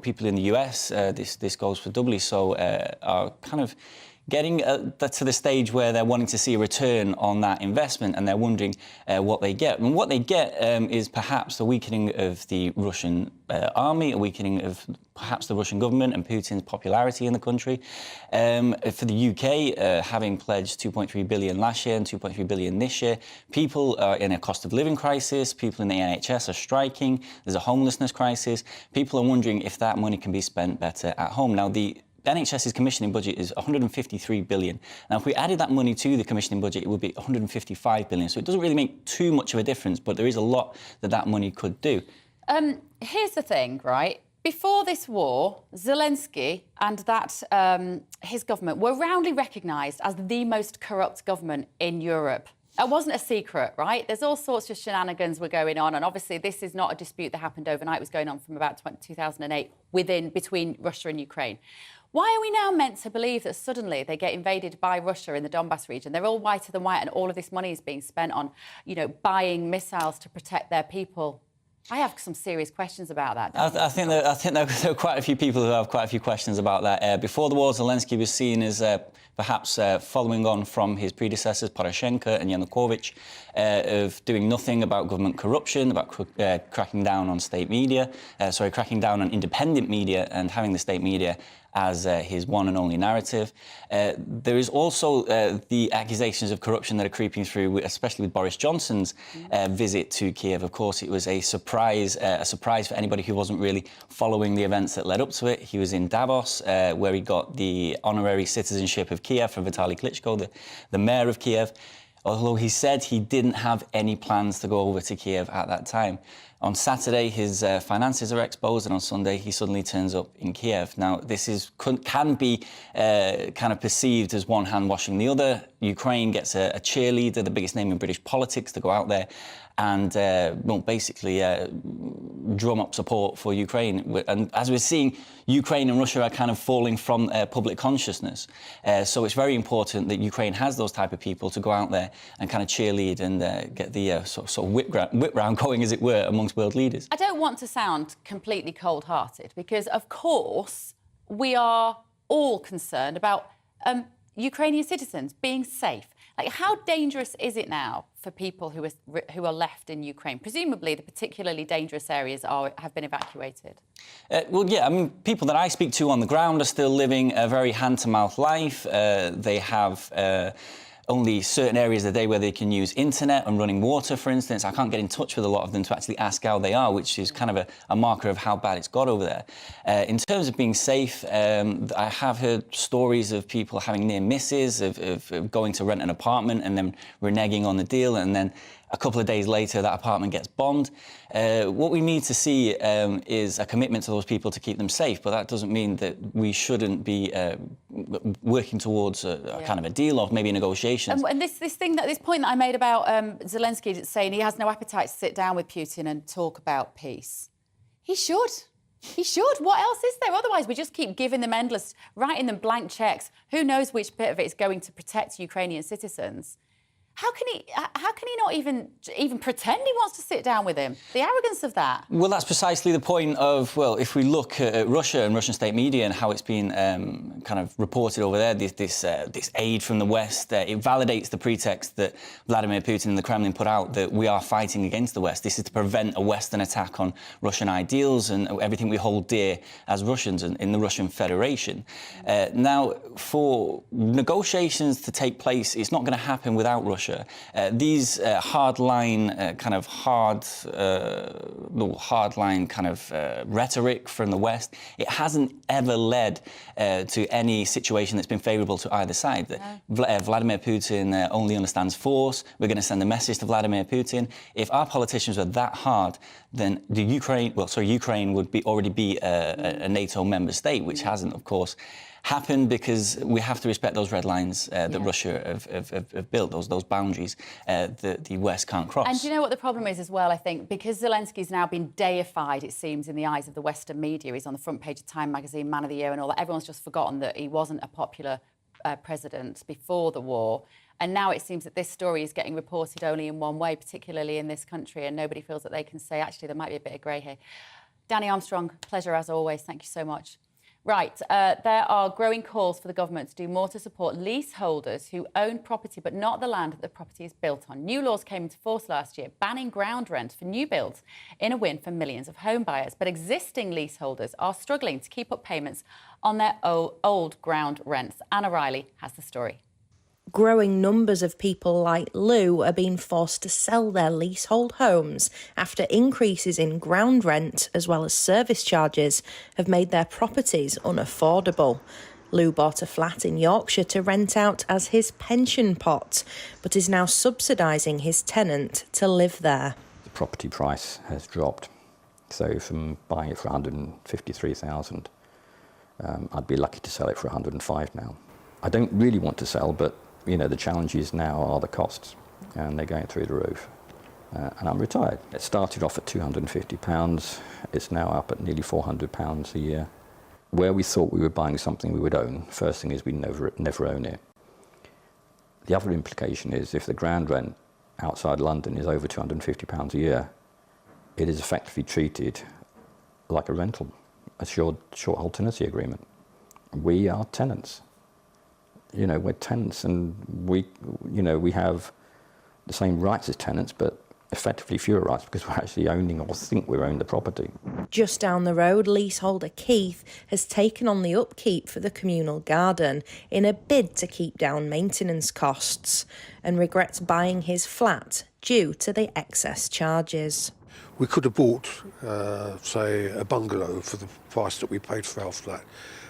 people in the US, this goes for doubly so, are kind of getting to the stage where they're wanting to see a return on that investment, and they're wondering what they get. And what they get is perhaps the weakening of the Russian army, a weakening of perhaps the Russian government and Putin's popularity in the country. For the UK, having pledged 2.3 billion last year and 2.3 billion this year, people are in a cost of living crisis, people in the NHS are striking, there's a homelessness crisis. People are wondering if that money can be spent better at home. Now, the NHS's commissioning budget is 153 billion. Now, if we added that money to the commissioning budget, it would be 155 billion. So it doesn't really make too much of a difference, but there is a lot that money could do. Here's the thing, right? Before this war, Zelensky and his government were roundly recognised as the most corrupt government in Europe. It wasn't a secret, right? There's all sorts of shenanigans were going on, and obviously this is not a dispute that happened overnight. It was going on from about 2008 between Russia and Ukraine. Why are we now meant to believe that suddenly they get invaded by Russia in the Donbass region? They're all whiter than white, and all of this money is being spent on, buying missiles to protect their people. I have some serious questions about that. I think there are quite a few people who have quite a few questions about that. Before the war, Zelensky was seen as perhaps following on from his predecessors, Poroshenko and Yanukovych, of doing nothing about government corruption, about cracking down on cracking down on independent media and having the state media as his one and only narrative. There is also the accusations of corruption that are creeping through, especially with Boris Johnson's visit to Kiev. Of course, it was a surprise for anybody who wasn't really following the events that led up to it. He was in Davos, where he got the honorary citizenship of Kiev from Vitaly Klitschko, the mayor of Kiev, although he said he didn't have any plans to go over to Kiev at that time. On Saturday, his finances are exposed, and on Sunday, he suddenly turns up in Kiev. Now, this can be kind of perceived as one hand washing the other. Ukraine gets a cheerleader, the biggest name in British politics, to go out there and basically drum up support for Ukraine. And as we're seeing, Ukraine and Russia are kind of falling from public consciousness. So it's very important that Ukraine has those type of people to go out there and kind of cheerlead and get the sort of whip round going, as it were, amongst world leaders. I don't want to sound completely cold-hearted, because, of course, we are all concerned about Ukrainian citizens being safe. Like, how dangerous is it now for people who are left in Ukraine? Presumably, the particularly dangerous areas have been evacuated. Well, yeah, I mean, people that I speak to on the ground are still living a very hand-to-mouth life. They have only certain areas of the day where they can use internet and running water, for instance. I can't get in touch with a lot of them to actually ask how they are, which is kind of a marker of how bad it's got over there. In terms of being safe, I have heard stories of people having near misses, of going to rent an apartment and then reneging on the deal, and then a couple of days later, that apartment gets bombed. What we need to see is a commitment to those people to keep them safe, but that doesn't mean that we shouldn't be working towards a kind of a deal or maybe negotiations. And this point that I made about Zelensky saying he has no appetite to sit down with Putin and talk about peace. He should. He should. What else is there? Otherwise, we just keep giving them writing them blank cheques. Who knows which bit of it is going to protect Ukrainian citizens? How can he not even pretend he wants to sit down with him? The arrogance of that. Well, that's precisely the point of, well, if we look at Russia and Russian state media and how it's been kind of reported over there, this aid from the West, it validates the pretext that Vladimir Putin and the Kremlin put out that we are fighting against the West. This is to prevent a Western attack on Russian ideals and everything we hold dear as Russians in the Russian Federation. Now, for negotiations to take place, it's not going to happen without Russia. These hardline rhetoric from the West, it hasn't ever led to any situation that's been favourable to either side. No. Vladimir Putin only understands force. We're going to send a message to Vladimir Putin. If our politicians were that hard, then Ukraine would already be a NATO member state, which hasn't, of course, happened because we have to respect those red lines that Russia have built, those boundaries that the West can't cross. And do you know what the problem is as well, I think? Because Zelensky's now been deified, it seems, in the eyes of the Western media. He's on the front page of Time magazine, Man of the Year and all that. Everyone's just forgotten that he wasn't a popular president before the war. And now it seems that this story is getting reported only in one way, particularly in this country, and nobody feels that they can say, actually, there might be a bit of grey here. Danny Armstrong, pleasure as always. Thank you so much. Right, there are growing calls for the government to do more to support leaseholders who own property but not the land that the property is built on. New laws came into force last year, banning ground rent for new builds in a win for millions of home buyers. But existing leaseholders are struggling to keep up payments on their old ground rents. Anna Riley has the story. Growing numbers of people like Lou are being forced to sell their leasehold homes after increases in ground rent as well as service charges have made their properties unaffordable. Lou bought a flat in Yorkshire to rent out as his pension pot, but is now subsidising his tenant to live there. The property price has dropped, so from buying it for $153,000, I'd be lucky to sell it for $105,000 now. I don't really want to sell, but you know, the challenges now are the costs, and they're going through the roof. And I'm retired. It started off at £250. It's now up at nearly £400 a year. Where we thought we were buying something we would own, first thing is we never own it. The other implication is if the ground rent outside London is over £250 a year, it is effectively treated like a rental, a short-hold tenancy agreement. We are tenants. You know, we're tenants, and we have the same rights as tenants, but effectively fewer rights because we're actually owning or think we own the property. Just down the road, leaseholder Keith has taken on the upkeep for the communal garden in a bid to keep down maintenance costs and regrets buying his flat due to the excess charges. We could have bought, say, a bungalow for the price that we paid for our flat,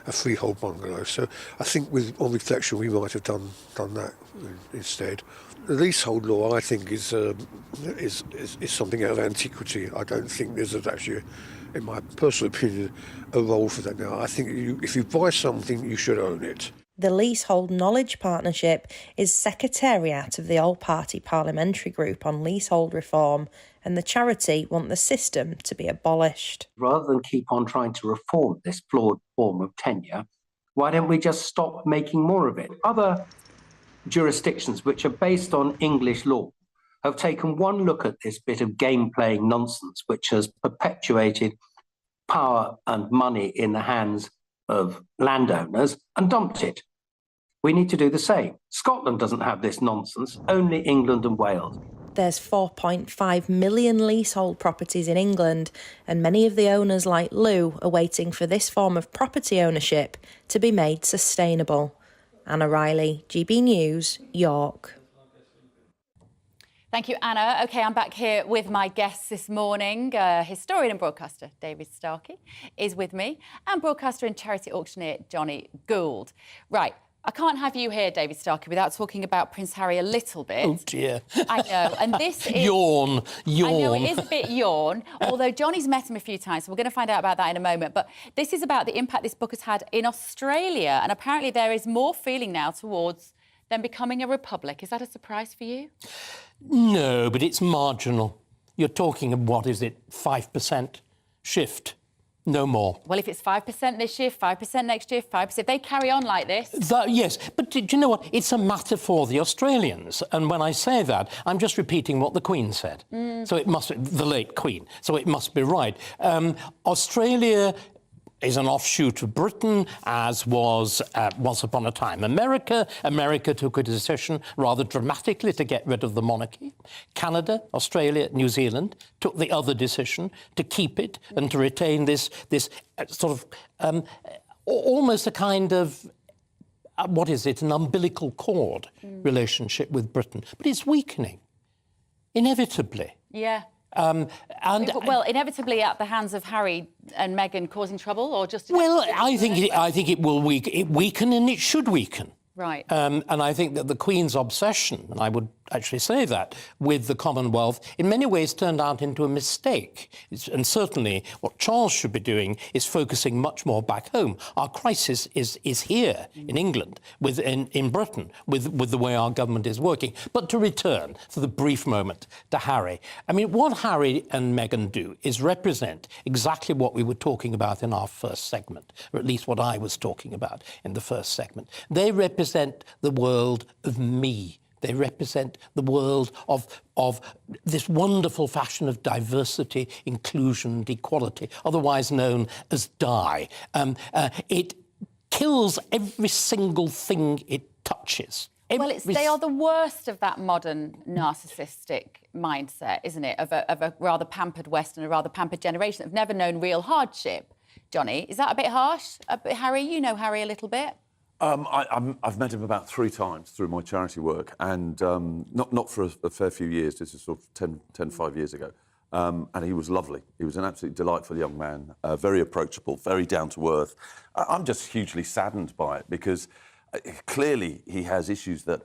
a freehold bungalow. So I think on reflection, we might have done that instead. The leasehold law, I think, is something out of antiquity. I don't think there's actually, in my personal opinion, a role for that now. I think if you buy something, you should own it. The Leasehold Knowledge Partnership is secretariat of the All-Party Parliamentary Group on Leasehold Reform, and the charity want the system to be abolished. Rather than keep on trying to reform this flawed form of tenure, why don't we just stop making more of it? Other jurisdictions which are based on English law have taken one look at this bit of game-playing nonsense which has perpetuated power and money in the hands of landowners and dumped it. We need to do the same. Scotland doesn't have this nonsense, only England and Wales. There's 4.5 million leasehold properties in England, and many of the owners like Lou are waiting for this form of property ownership to be made sustainable. Anna Riley, GB News, York. Thank you, Anna. OK, I'm back here with my guests this morning. Historian and broadcaster David Starkey is with me, and broadcaster and charity auctioneer Johnny Gould. Right, I can't have you here, David Starkey, without talking about Prince Harry a little bit. Oh, dear. I know, and this is... Yawn. I know it is a bit yawn, although Johnny's met him a few times, so we're going to find out about that in a moment. But this is about the impact this book has had in Australia, and apparently there is more feeling now towards them becoming a republic. Is that a surprise for you? No, but it's marginal. You're talking of, what is it, 5% shift? No more. Well, if it's 5% this year, 5% next year, 5%, if they carry on like this... Yes, but do you know what? It's a matter for the Australians. And when I say that, I'm just repeating what the Queen said. So it must be, the late Queen, so it must be right. Australia is an offshoot of Britain, as was once upon a time America. America took a decision rather dramatically to get rid of the monarchy. Canada, Australia, New Zealand took the other decision to keep it and to retain this sort of almost a kind of what is it, an umbilical cord relationship with Britain. But it's weakening, inevitably. Yeah. Well, inevitably at the hands of Harry and Meghan causing trouble, or just... Well, I think it will weaken, and it should weaken. Right. And I think that the Queen's obsession, and I would actually say that, with the Commonwealth, in many ways turned out into a mistake. And certainly what Charles should be doing is focusing much more back home. Our crisis is here in England, in Britain, with the way our government is working. But to return for the brief moment to Harry. I mean, what Harry and Meghan do is represent exactly what we were talking about in our first segment, or at least what I was talking about in the first segment. They represent the world of me. They represent the world of this wonderful fashion of diversity, inclusion and equality, otherwise known as DIE. It kills every single thing it touches. They are the worst of that modern narcissistic mindset, isn't it, of a rather pampered West and a rather pampered generation that have never known real hardship. Johnny, is that a bit harsh? Harry, you know Harry a little bit. I've met him about 3 times through my charity work, and not for a fair few years. This is sort of 5 years ago. And he was lovely. He was an absolutely delightful young man, very approachable, very down to earth. I'm just hugely saddened by it because clearly he has issues that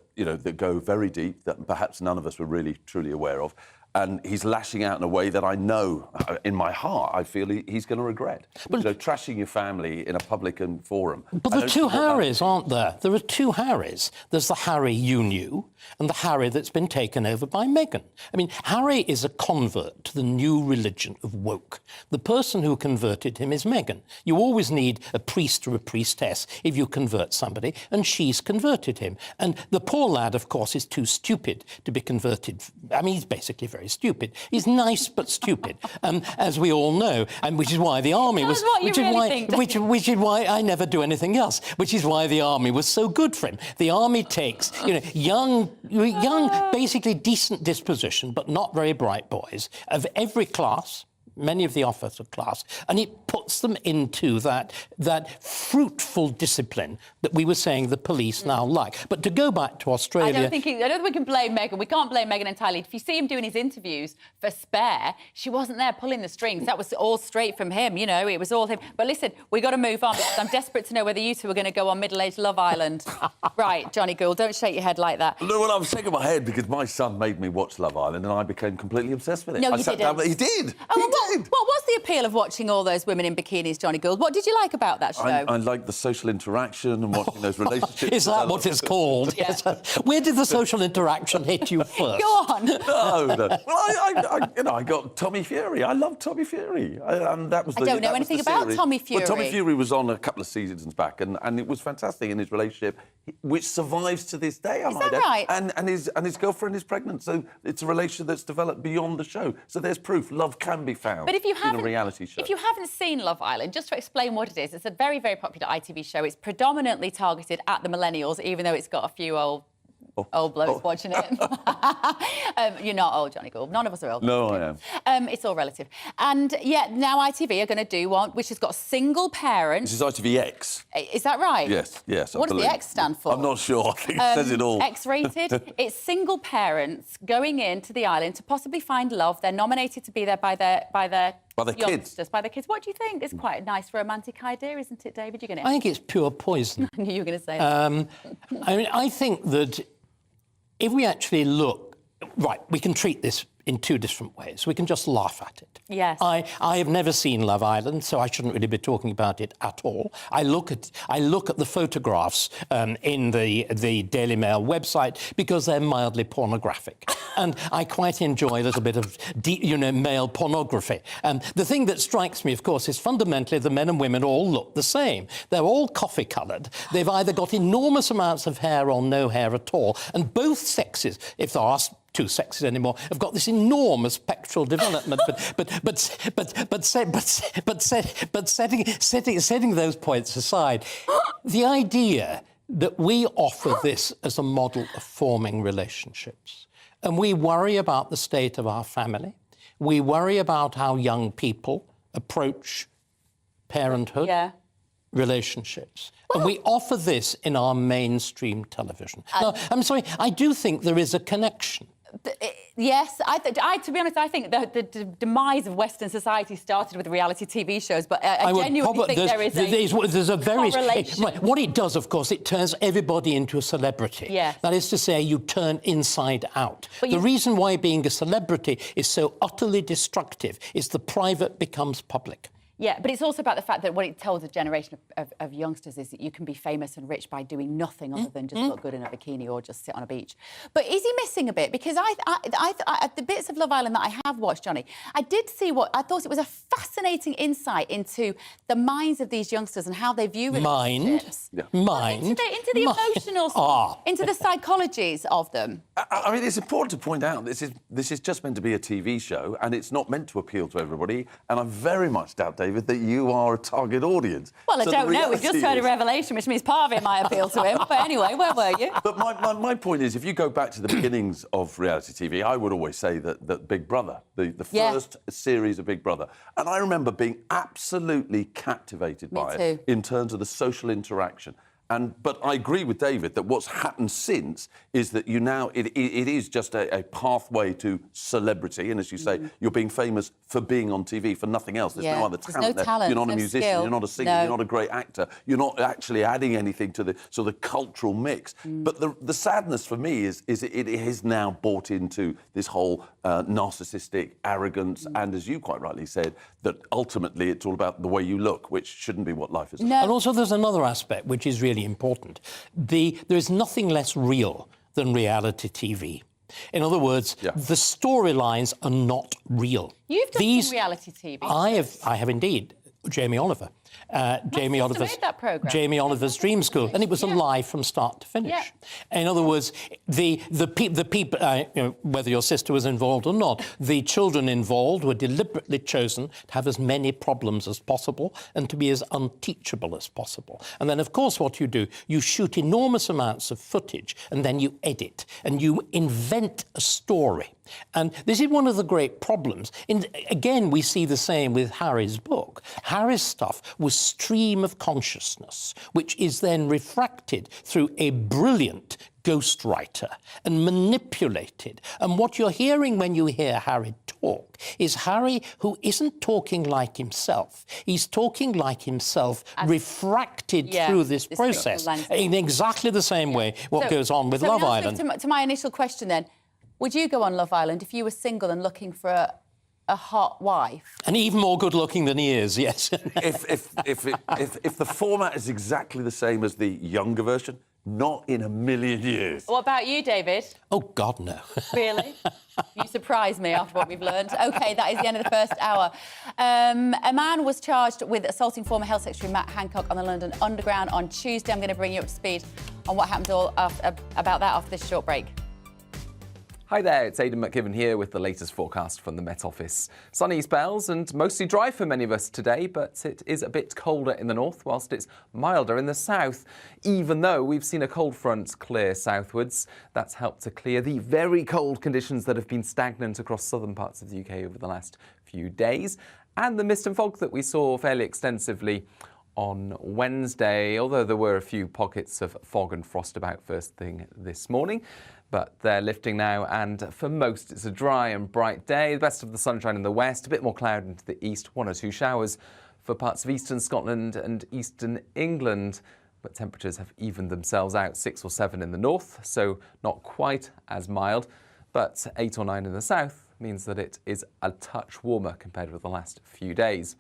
go very deep that perhaps none of us were really truly aware of. And he's lashing out in a way that I know, in my heart, I feel he's going to regret. But, trashing your family in a public forum. But there are 2 Harrys, aren't there? There are 2 Harrys. There's the Harry you knew and the Harry that's been taken over by Meghan. I mean, Harry is a convert to the new religion of woke. The person who converted him is Meghan. You always need a priest or a priestess if you convert somebody, and she's converted him. And the poor lad, of course, is too stupid to be converted. I mean, he's basically very stupid. He's nice but stupid, as we all know, and which is why the army was. Which is why I never do anything else. Which is why the army was so good for him. The army takes, young, basically decent disposition, but not very bright boys of every class. Many of the officer class, and it puts them into that fruitful discipline that we were saying the police now like. But to go back to Australia... I don't think we can blame Meghan. We can't blame Meghan entirely. If you see him doing his interviews for Spare, she wasn't there pulling the strings. That was all straight from him, it was all him. But listen, we got to move on because I'm desperate to know whether you two are going to go on middle-aged Love Island. Right, Johnny Gould, don't shake your head like that. No, well, I'm shaking my head because my son made me watch Love Island and I became completely obsessed with it. No, you didn't. He did. What was the appeal of watching all those women in bikinis, Johnny Gould? What did you like about that show? I like the social interaction and watching those relationships. Is that what it's called? Yes. Where did the social interaction hit you first? Go on. No. Well, I got Tommy Fury. I love Tommy Fury. I don't know anything about Tommy Fury. Well, Tommy Fury was on a couple of seasons back, and it was fantastic in his relationship, which survives to this day. Is that right? And his girlfriend is pregnant, so it's a relationship that's developed beyond the show. So there's proof love can be found. But if you in a reality show. If you haven't seen Love Island, just to explain what it is, it's a very, very popular ITV show. It's predominantly targeted at the millennials, even though it's got a few old blokes watching it. You're not old, Johnny Gould. None of us are old. No, I am. It's all relative. And, now ITV are going to do one which has got single parents. This is ITVX. Is that right? Yes. What does the X stand for? I'm not sure. I think it says it all. X-rated. It's single parents going into the island to possibly find love. They're nominated to be there by their youngsters, by the kids. What do you think? It's quite a nice romantic idea, isn't it, David? I think it's pure poison. I knew you were going to say that. I think that if we actually look... Right, we can treat this in 2 different ways. We can just laugh at it. Yes. I have never seen Love Island, so I shouldn't really be talking about it at all. I look at the photographs in the Daily Mail website because they're mildly pornographic, and I quite enjoy a little bit of male pornography. The thing that strikes me, of course, is fundamentally the men and women all look the same. They're all coffee-coloured. They've either got enormous amounts of hair or no hair at all, and both sexes, if there are 2 sexes anymore, have got this enormous pectoral development, but setting those points aside, the idea that we offer this as a model of forming relationships, and we worry about the state of our family, we worry about how young people approach parenthood, relationships. And we offer this in our mainstream television. Now, I'm sorry, I do think there is a connection. Yes, to be honest, I think the demise of Western society started with reality TV shows, but I genuinely think there's a very correlation. Right, what it does, of course, it turns everybody into a celebrity. Yes. That is to say, you turn inside out. The reason why being a celebrity is so utterly destructive is the private becomes public. Yeah, but it's also about the fact that what it tells a generation of youngsters is that you can be famous and rich by doing nothing other than just look good in a bikini or just sit on a beach. But is he missing a bit? Because the bits of Love Island that I have watched, Johnny, I did see what I thought it was a fascinating insight into the minds of these youngsters and how they view relationships. Into the emotional, into the psychologies of them. I mean, it's important to point out this is just meant to be a TV show, and it's not meant to appeal to everybody. And I very much doubt, David, that you are a target audience. Well, I don't know. We've just heard a revelation, which means part of it might appeal to him. But anyway, where were you? But my point is, if you go back to the beginnings of reality TV, I would always say that Big Brother, the first series of Big Brother, and I remember being absolutely captivated by it in terms of the social interaction. But I agree with David that what's happened since is that it is just a pathway to celebrity. And as you say, you're being famous for being on TV, for nothing else. There's no other talent there. You're not a musician, you're not a singer, you're not a great actor. You're not actually adding anything to the sort of cultural mix. But the sadness for me is it has now bought into this whole narcissistic arrogance. And as you quite rightly said, that ultimately it's all about the way you look, which shouldn't be what life is about. And also there's another aspect which is really important. There is nothing less real than reality TV. In other words, the storylines are not real. You've done some reality TV. I have indeed. Jamie Oliver. Jamie Oliver's Dream School, and it was alive from start to finish. In other words, the people, whether your sister was involved or not, the children involved were deliberately chosen to have as many problems as possible and to be as unteachable as possible. And then, of course, what you do, you shoot enormous amounts of footage, and then you edit, and you invent a story. And this is one of the great problems. Again, we see the same with Harry's book. Harry's stuff was stream of consciousness, which is then refracted through a brilliant ghostwriter and manipulated. And what you're hearing when you hear Harry talk is Harry who isn't talking like himself. He's talking like himself, refracted through this process in exactly the same way what goes on with Love Island. To my initial question then, would you go on Love Island if you were single and looking for a hot wife? And even more good-looking than he is, yes. if the format is exactly the same as the younger version, not in a million years. What about you, David? Oh, God, no. Really? You surprise me after what we've learned. OK, that is the end of the first hour. A man was charged with assaulting former Health Secretary Matt Hancock on the London Underground on Tuesday. I'm going to bring you up to speed on what happened about that after this short break. Hi there, it's Aidan McKibben here with the latest forecast from the Met Office. Sunny spells and mostly dry for many of us today, but it is a bit colder in the north whilst it's milder in the south. Even though we've seen a cold front clear southwards, that's helped to clear the very cold conditions that have been stagnant across southern parts of the UK over the last few days. And the mist and fog that we saw fairly extensively on Wednesday, although there were a few pockets of fog and frost about first thing this morning. But they're lifting now, and for most it's a dry and bright day. The best of the sunshine in the west, a bit more cloud into the east, 1 or 2 showers for parts of eastern Scotland and eastern England. But temperatures have evened themselves out, 6 or 7 in the north, so not quite as mild. But 8 or 9 in the south means that it is a touch warmer compared with the last few days.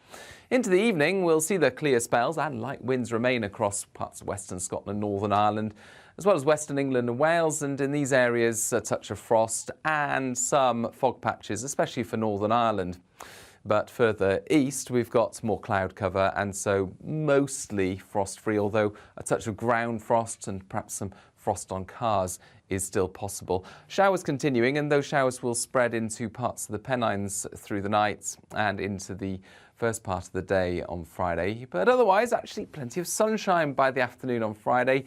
Into the evening, we'll see the clear spells and light winds remain across parts of western Scotland, Northern Ireland, as well as western England and Wales, and in these areas a touch of frost and some fog patches, especially for Northern Ireland. But further east we've got more cloud cover and so mostly frost-free, although a touch of ground frost and perhaps some frost on cars is still possible. Showers continuing, and those showers will spread into parts of the Pennines through the night and into the first part of the day on Friday. But otherwise, actually plenty of sunshine by the afternoon on Friday.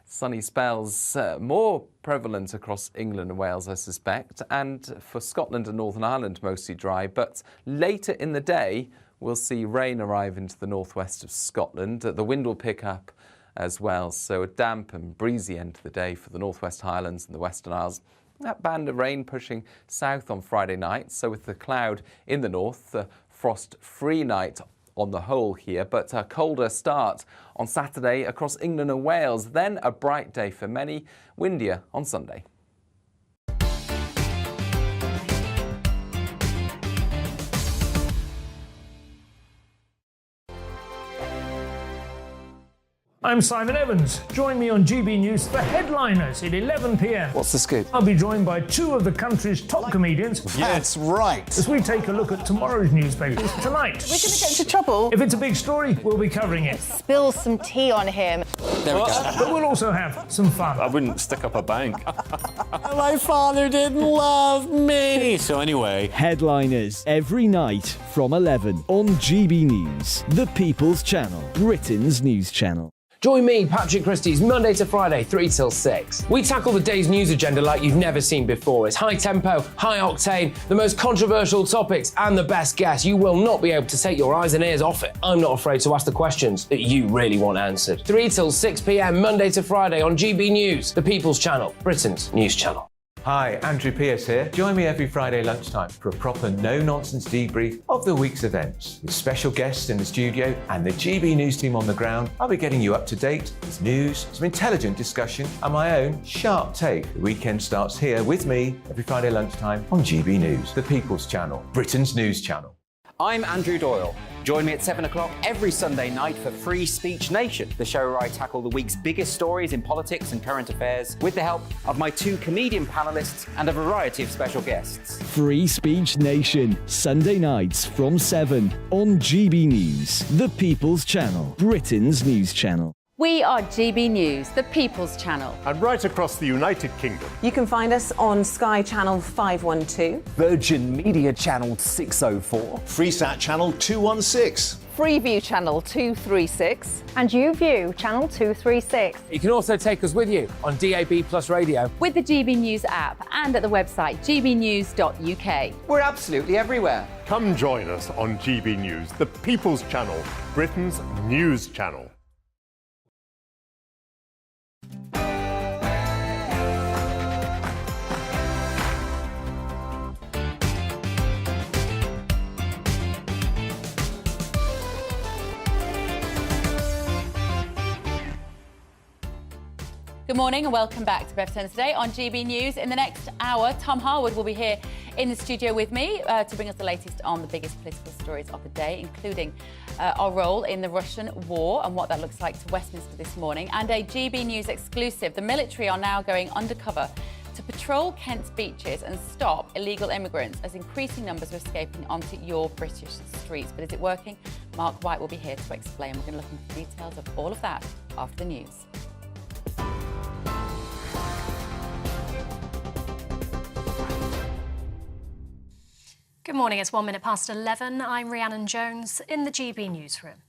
Sunny spells more prevalent across England and Wales, I suspect, and for Scotland and Northern Ireland mostly dry. But later in the day, we'll see rain arrive into the northwest of Scotland. The wind will pick up as well. So a damp and breezy end to the day for the Northwest Highlands and the Western Isles. That band of rain pushing south on Friday night. So with the cloud in the north, the frost-free night on the whole here, but a colder start on Saturday across England and Wales. Then a bright day for many, windier on Sunday. I'm Simon Evans. Join me on GB News for Headliners at 11 p.m. What's the scoop? I'll be joined by two of the country's top comedians. That's right. As we take a look at tomorrow's newspapers tonight. We're going to get into trouble. If it's a big story, we'll be covering it. Spill some tea on him. There we go. But we'll also have some fun. I wouldn't stick up a bank. My father didn't love me. So anyway. Headliners every night from 11 on GB News, the People's Channel, Britain's news channel. Join me, Patrick Christie's Monday to Friday, 3 till 6. We tackle the day's news agenda like you've never seen before. It's high tempo, high octane, the most controversial topics, and the best guests. You will not be able to take your eyes and ears off it. I'm not afraid to ask the questions that you really want answered. 3 till 6 p.m, Monday to Friday on GB News, the People's Channel, Britain's news channel. Hi, Andrew Pierce here. Join me every Friday lunchtime for a proper no-nonsense debrief of the week's events. With special guests in the studio and the GB News team on the ground, I'll be getting you up to date with news, some intelligent discussion, and my own sharp take. The weekend starts here with me every Friday lunchtime on GB News, the People's Channel, Britain's news channel. I'm Andrew Doyle. Join me at 7 o'clock every Sunday night for Free Speech Nation, the show where I tackle the week's biggest stories in politics and current affairs with the help of my two comedian panellists and a variety of special guests. Free Speech Nation, Sunday nights from 7 on GB News, the People's Channel, Britain's news channel. We are GB News, the People's Channel. And right across the United Kingdom. You can find us on Sky Channel 512. Virgin Media Channel 604. Freesat Channel 216. Freeview Channel 236. And YouView Channel 236. You can also take us with you on DAB Plus Radio. With the GB News app and at the website gbnews.uk. We're absolutely everywhere. Come join us on GB News, the People's Channel, Britain's news channel. Good morning and welcome back to Bev Turner Today on GB News. In the next hour, Tom Harwood will be here in the studio with me to bring us the latest on the biggest political stories of the day, including our role in the Russian war and what that looks like to Westminster this morning, and a GB News exclusive. The military are now going undercover to patrol Kent's beaches and stop illegal immigrants as increasing numbers are escaping onto your British streets. But is it working? Mark White will be here to explain. We're going to look into the details of all of that after the news. Good morning, it's 1 minute past 11. I'm Rhiannon Jones in the GB newsroom.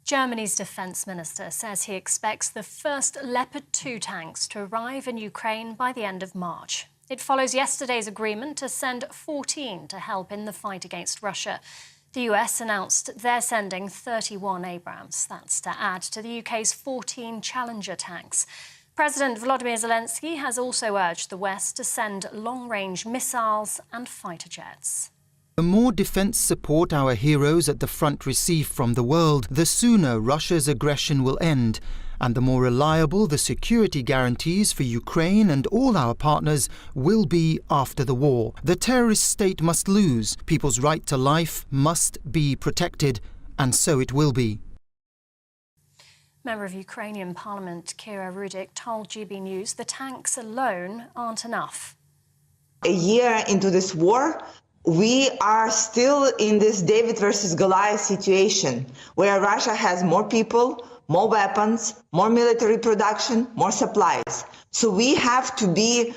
Germany's defence minister says he expects the first Leopard 2 tanks to arrive in Ukraine by the end of March. It follows yesterday's agreement to send 14 to help in the fight against Russia. The US announced they're sending 31 Abrams. That's to add to the UK's 14 Challenger tanks. President Volodymyr Zelensky has also urged the West to send long-range missiles and fighter jets. The more defence support our heroes at the front receive from the world, the sooner Russia's aggression will end, and the more reliable the security guarantees for Ukraine and all our partners will be after the war. The terrorist state must lose, people's right to life must be protected, and so it will be. Member of Ukrainian Parliament Kira Rudik told GB News the tanks alone aren't enough. A year into this war, we are still in this David versus Goliath situation where Russia has more people, more weapons, more military production, more supplies. So we have to be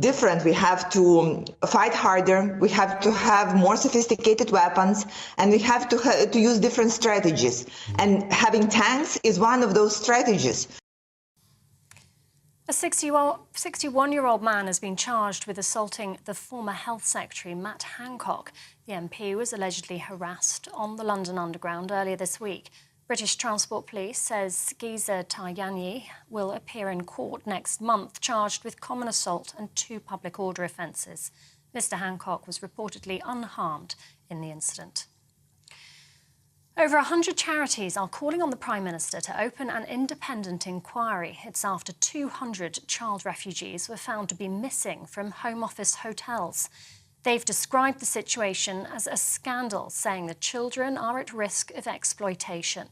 different. We have to fight harder. We have to have more sophisticated weapons, and we have to use different strategies. And having tanks is one of those strategies. A 61-year-old man has been charged with assaulting the former Health Secretary, Matt Hancock. The MP was allegedly harassed on the London Underground earlier this week. British Transport Police says Giza Tayanyi will appear in court next month, charged with common assault and 2 public order offences. Mr Hancock was reportedly unharmed in the incident. Over 100 charities are calling on the Prime Minister to open an independent inquiry. It's after 200 child refugees were found to be missing from Home Office hotels. They've described the situation as a scandal, saying the children are at risk of exploitation.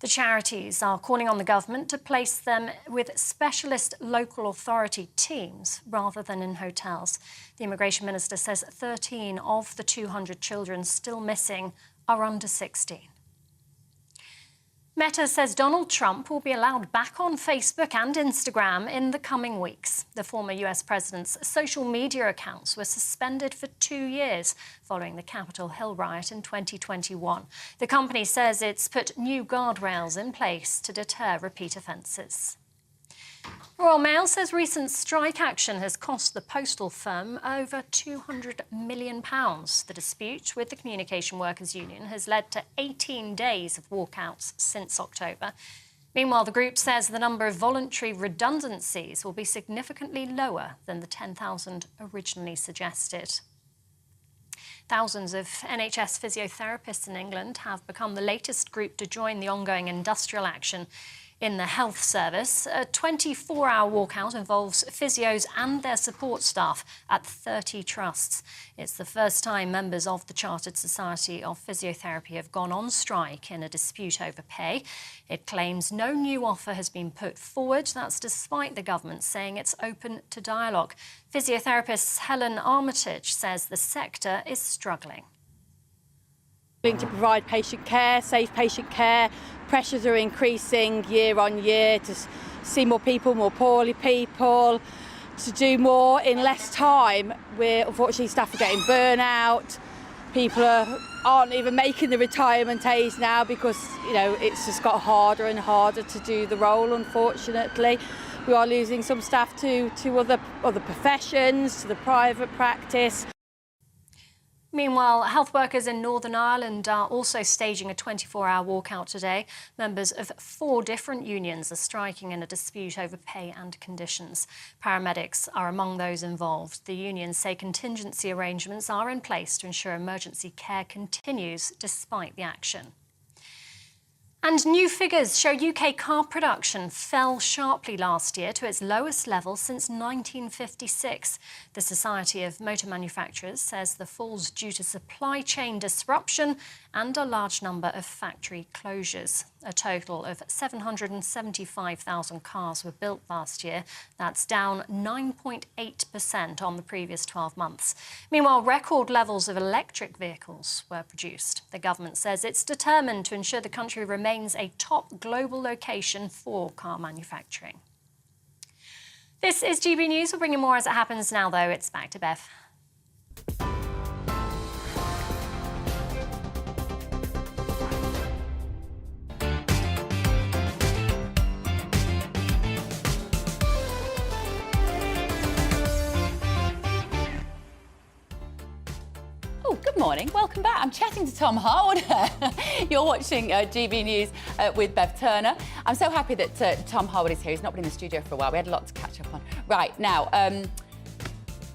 The charities are calling on the government to place them with specialist local authority teams rather than in hotels. The Immigration Minister says 13 of the 200 children still missing are under 16. Meta says Donald Trump will be allowed back on Facebook and Instagram in the coming weeks. The former US president's social media accounts were suspended for 2 years following the Capitol Hill riot in 2021. The company says it's put new guardrails in place to deter repeat offences. Royal Mail says recent strike action has cost the postal firm over £200 million. The dispute with the Communication Workers Union has led to 18 days of walkouts since October. Meanwhile, the group says the number of voluntary redundancies will be significantly lower than the 10,000 originally suggested. Thousands of NHS physiotherapists in England have become the latest group to join the ongoing industrial action in the health service. A 24-hour walkout involves physios and their support staff at 30 trusts. It's the first time members of the Chartered Society of Physiotherapy have gone on strike in a dispute over pay. It claims no new offer has been put forward. That's despite the government saying it's open to dialogue. Physiotherapist Helen Armitage says the sector is struggling. To provide patient care, safe patient care. Pressures are increasing year on year to see more people, more poorly people, to do more in less time. Unfortunately, staff are getting burnout. People aren't even making the retirement age now because, it's just got harder and harder to do the role, unfortunately. We are losing some staff to other professions, to the private practice. Meanwhile, health workers in Northern Ireland are also staging a 24-hour walkout today. Members of 4 different unions are striking in a dispute over pay and conditions. Paramedics are among those involved. The unions say contingency arrangements are in place to ensure emergency care continues despite the action. And new figures show UK car production fell sharply last year to its lowest level since 1956. The Society of Motor Manufacturers says the fall's due to supply chain disruption and a large number of factory closures. A total of 775,000 cars were built last year. That's down 9.8% on the previous 12 months. Meanwhile, record levels of electric vehicles were produced. The government says it's determined to ensure the country remains a top global location for car manufacturing. This is GB News. We'll bring you more as it happens now, though. It's back to Bev. Good morning, welcome back. I'm chatting to Tom Harwood. You're watching GB News with Bev Turner. I'm so happy that Tom Harwood is here. He's not been in the studio for a while. We had a lot to catch up on. Right, now,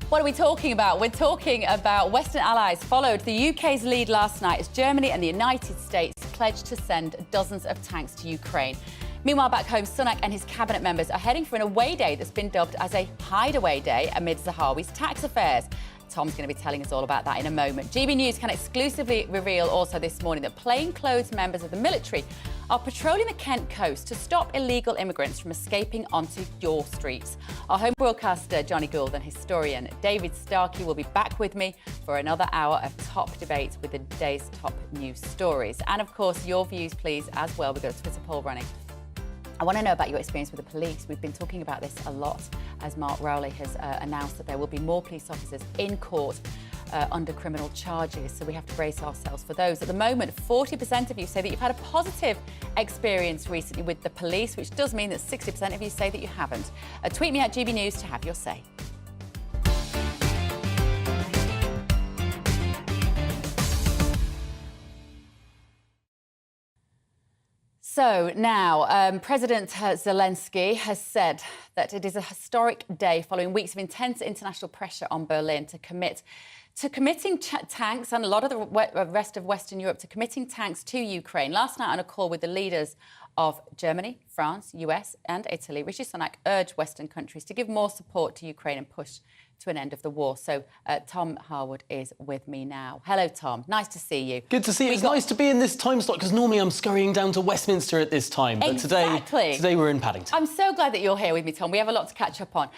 what are we talking about? We're talking about Western allies followed the UK's lead last night as Germany and the United States pledged to send dozens of tanks to Ukraine. Meanwhile, back home, Sunak and his cabinet members are heading for an away day that's been dubbed as a hideaway day amid Zahawi's tax affairs. Tom's going to be telling us all about that in a moment. GB News can exclusively reveal also this morning that plainclothes members of the military are patrolling the Kent coast to stop illegal immigrants from escaping onto your streets. Our home broadcaster, Johnny Gould, and historian David Starkey will be back with me for another hour of top debates with the day's top news stories. And, of course, your views, please, as well. We've got a Twitter poll running. I want to know about your experience with the police. We've been talking about this a lot as Mark Rowley has announced that there will be more police officers in court under criminal charges, so we have to brace ourselves for those. At the moment, 40% of you say that you've had a positive experience recently with the police, which does mean that 60% of you say that you haven't. Tweet me at GB News to have your say. So now, President Zelensky has said that it is a historic day following weeks of intense international pressure on Berlin to committing tanks and a lot of the rest of Western Europe to committing tanks to Ukraine. Last night on a call with the leaders of Germany, France, US and Italy, Rishi Sunak urged Western countries to give more support to Ukraine and push to an end of the war. So Tom Harwood is with me now. Hello, Tom. Nice to see you. Good to see you. It's nice to be in this time slot because normally I'm scurrying down to Westminster at this time. But today we're in Paddington. I'm so glad that you're here with me, Tom. We have a lot to catch up on.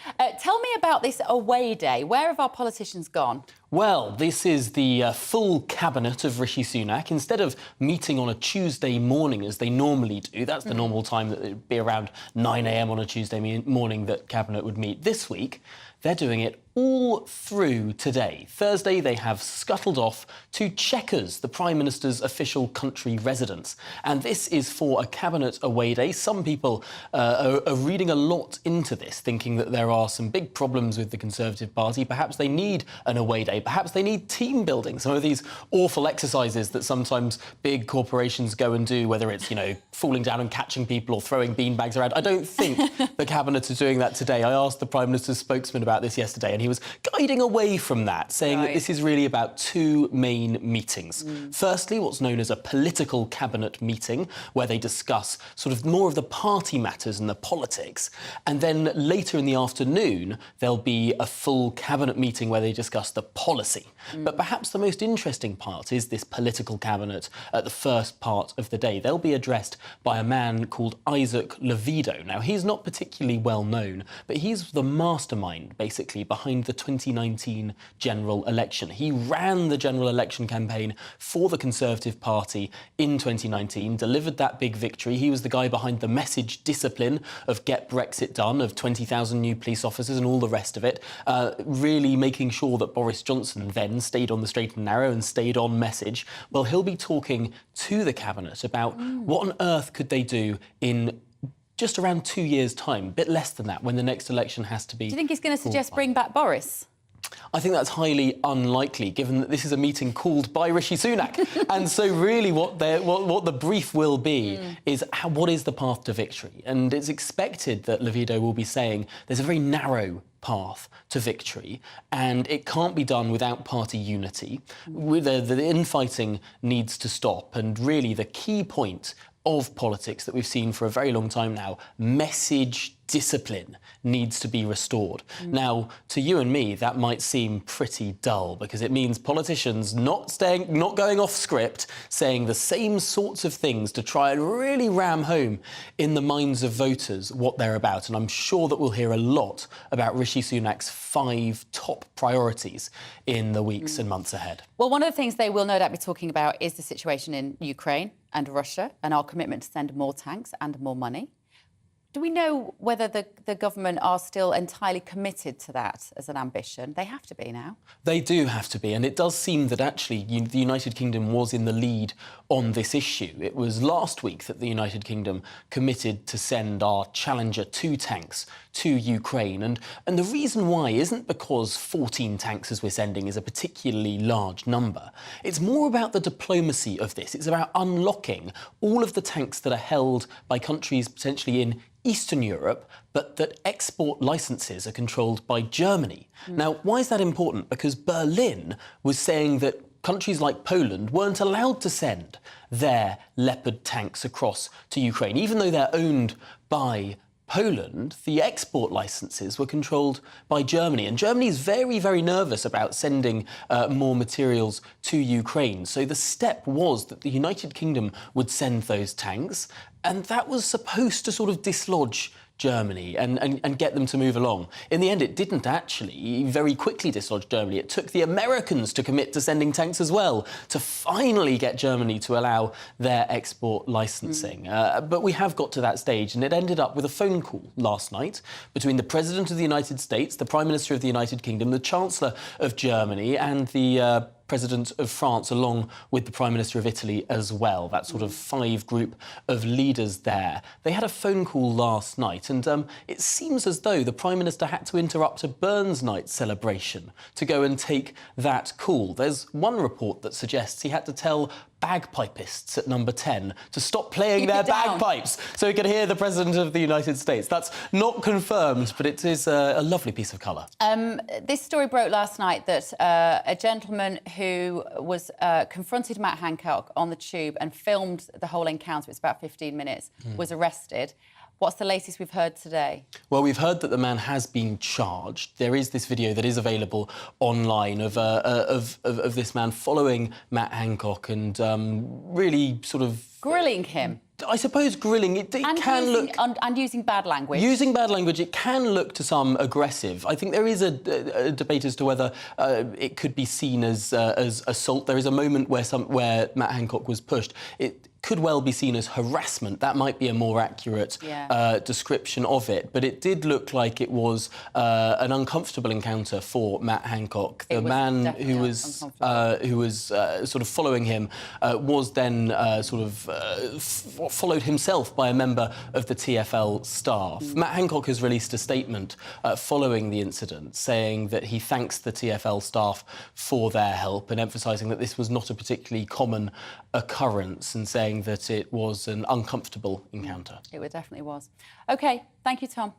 Tell me about this away day. Where have our politicians gone? Well, this is the full cabinet of Rishi Sunak. Instead of meeting on a Tuesday morning as they normally do, that's the normal time that it'd be around 9 a.m. on a Tuesday morning that cabinet would meet. This week, they're doing it all through today. Thursday, they have scuttled off to Chequers, the Prime Minister's official country residence. And this is for a cabinet away day. Some people are reading a lot into this, thinking that there are some big problems with the Conservative Party. Perhaps they need an away day. Perhaps they need team building. Some of these awful exercises that sometimes big corporations go and do, whether it's, falling down and catching people or throwing beanbags around. I don't think the cabinet are doing that today. I asked the Prime Minister's spokesman about this yesterday, and he was guiding away from that, saying that this is really about two main meetings. Firstly, what's known as a political cabinet meeting, where they discuss sort of more of the party matters and the politics. And then later in the afternoon, there'll be a full cabinet meeting where they discuss the policy. But perhaps the most interesting part is this political cabinet at the first part of the day. They'll be addressed by a man called Isaac Levido. Now, he's not particularly well known, but he's the mastermind, basically, behind the 2019 general election. He ran the general election campaign for the Conservative Party in 2019, delivered that big victory. He was the guy behind the message discipline of Get Brexit Done, of 20,000 new police officers and all the rest of it, really making sure that Boris Johnson then stayed on the straight and narrow and stayed on message. Well, he'll be talking to the cabinet about what on earth could they do in just around 2 years' time, a bit less than that, when the next election has to be... Do you think he's going to suggest bring back Boris? I think that's highly unlikely, given that this is a meeting called by Rishi Sunak. And so really what the brief will be is what is the path to victory? And it's expected that Levido will be saying there's a very narrow path to victory, and it can't be done without party unity. The infighting needs to stop, and really the key point of politics that we've seen for a very long time now, message discipline, needs to be restored. Now, to you and me, that might seem pretty dull because it means politicians not going off script, saying the same sorts of things to try and really ram home in the minds of voters what they're about. And I'm sure that we'll hear a lot about Rishi Sunak's 5 top priorities in the weeks and months ahead. Well, one of the things they will no doubt be talking about is the situation in Ukraine and Russia and our commitment to send more tanks and more money. Do we know whether the government are still entirely committed to that as an ambition? They have to be now. They do have to be, and it does seem that actually the United Kingdom was in the lead on this issue. It was last week that the United Kingdom committed to send our Challenger 2 tanks to Ukraine, and the reason why isn't because 14 tanks as we're sending is a particularly large number. It's more about the diplomacy of this. It's about unlocking all of the tanks that are held by countries potentially in Eastern Europe, but that export licences are controlled by Germany. Now, why is that important? Because Berlin was saying that countries like Poland weren't allowed to send their Leopard tanks across to Ukraine. Even though they're owned by Poland, the export licences were controlled by Germany. And Germany is very, very nervous about sending more materials to Ukraine. So the step was that the United Kingdom would send those tanks, and that was supposed to sort of dislodge Germany and get them to move along. In the end, it didn't actually very quickly dislodge Germany. It took the Americans to commit to sending tanks as well to finally get Germany to allow their export licensing. But we have got to that stage, and it ended up with a phone call last night between the President of the United States, the Prime Minister of the United Kingdom, the Chancellor of Germany and the President of France, along with the Prime Minister of Italy as well, that sort of 5 group of leaders there. They had a phone call last night, and it seems as though the Prime Minister had to interrupt a Burns Night celebration to go and take that call. There's one report that suggests he had to tell bagpipists at number 10 to stop playing Keep their it down. bagpipes so he could hear the President of the United States. That's not confirmed, but it is a lovely piece of colour. This story broke last night that a gentleman who was confronted Matt Hancock on the tube and filmed the whole encounter, it's about 15 minutes, was arrested. What's the latest we've heard today? Well, we've heard that the man has been charged. There is this video that is available online of this man following Matt Hancock and really sort of... Grilling him. I suppose grilling, it can look... And using bad language. Using bad language, it can look to some aggressive. I think there is a debate as to whether it could be seen as assault. There is a moment where Matt Hancock was pushed. It could well be seen as harassment. That might be a more accurate description of it. But it did look like it was an uncomfortable encounter for Matt Hancock. The man who was sort of following him was then followed himself by a member of the TfL staff. Matt Hancock has released a statement following the incident saying that he thanks the TfL staff for their help and emphasising that this was not a particularly common occurrence and saying that it was an uncomfortable encounter. It definitely was. OK, thank you, Tom.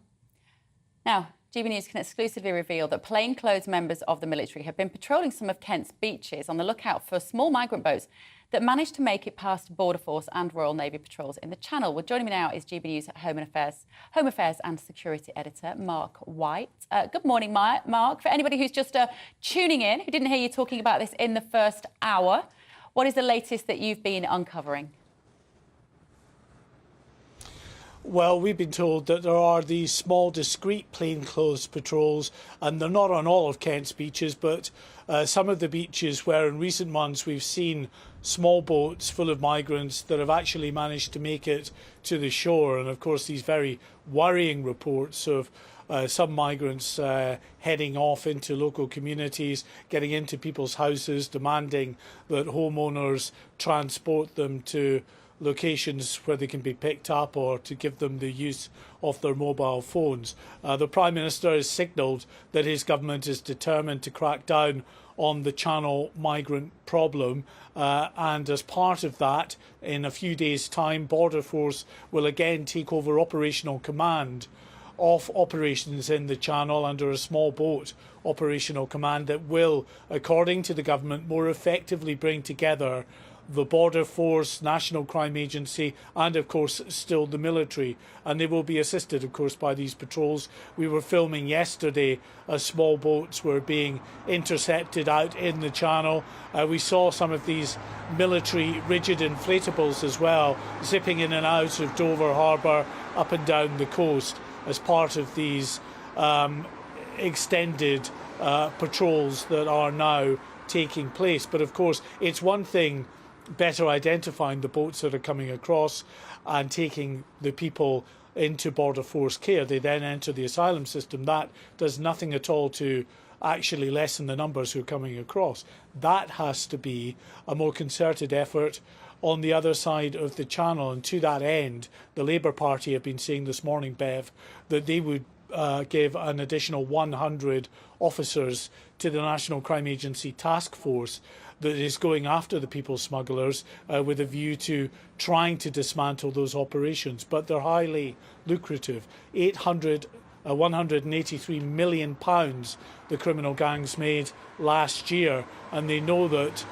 Now, GB News can exclusively reveal that plainclothes members of the military have been patrolling some of Kent's beaches on the lookout for small migrant boats that managed to make it past Border Force and Royal Navy patrols in the Channel. Well, joining me now is GB News Home Affairs and Security Editor Mark White. Good morning, Mark. For anybody who's just tuning in, who didn't hear you talking about this in the first hour, what is the latest that you've been uncovering? Well, we've been told that there are these small, discreet plainclothes patrols, and they're not on all of Kent's beaches, but some of the beaches where in recent months we've seen small boats full of migrants that have actually managed to make it to the shore. And, of course, these very worrying reports of some migrants heading off into local communities, getting into people's houses, demanding that homeowners transport them to locations where they can be picked up or to give them the use of their mobile phones. The Prime Minister has signalled that his government is determined to crack down on the Channel migrant problem, and as part of that, in a few days' time, Border Force will again take over operational command of operations in the Channel under a small boat operational command that will, according to the government, more effectively bring together the Border Force, National Crime Agency and, of course, still the military. And they will be assisted, of course, by these patrols. We were filming yesterday as small boats were being intercepted out in the Channel. We saw some of these military rigid inflatables as well, zipping in and out of Dover Harbour, up and down the coast, as part of these extended patrols that are now taking place. But, of course, it's one thing better identifying the boats that are coming across and taking the people into Border Force care. They then enter the asylum system. That does nothing at all to actually lessen the numbers who are coming across. That has to be a more concerted effort on the other side of the Channel. And to that end, the Labour Party have been saying this morning, Bev, that they would give an additional 100 officers to the National Crime Agency task force that is going after the people smugglers with a view to trying to dismantle those operations. But they're highly lucrative. 183 million pounds the criminal gangs made last year, and they know that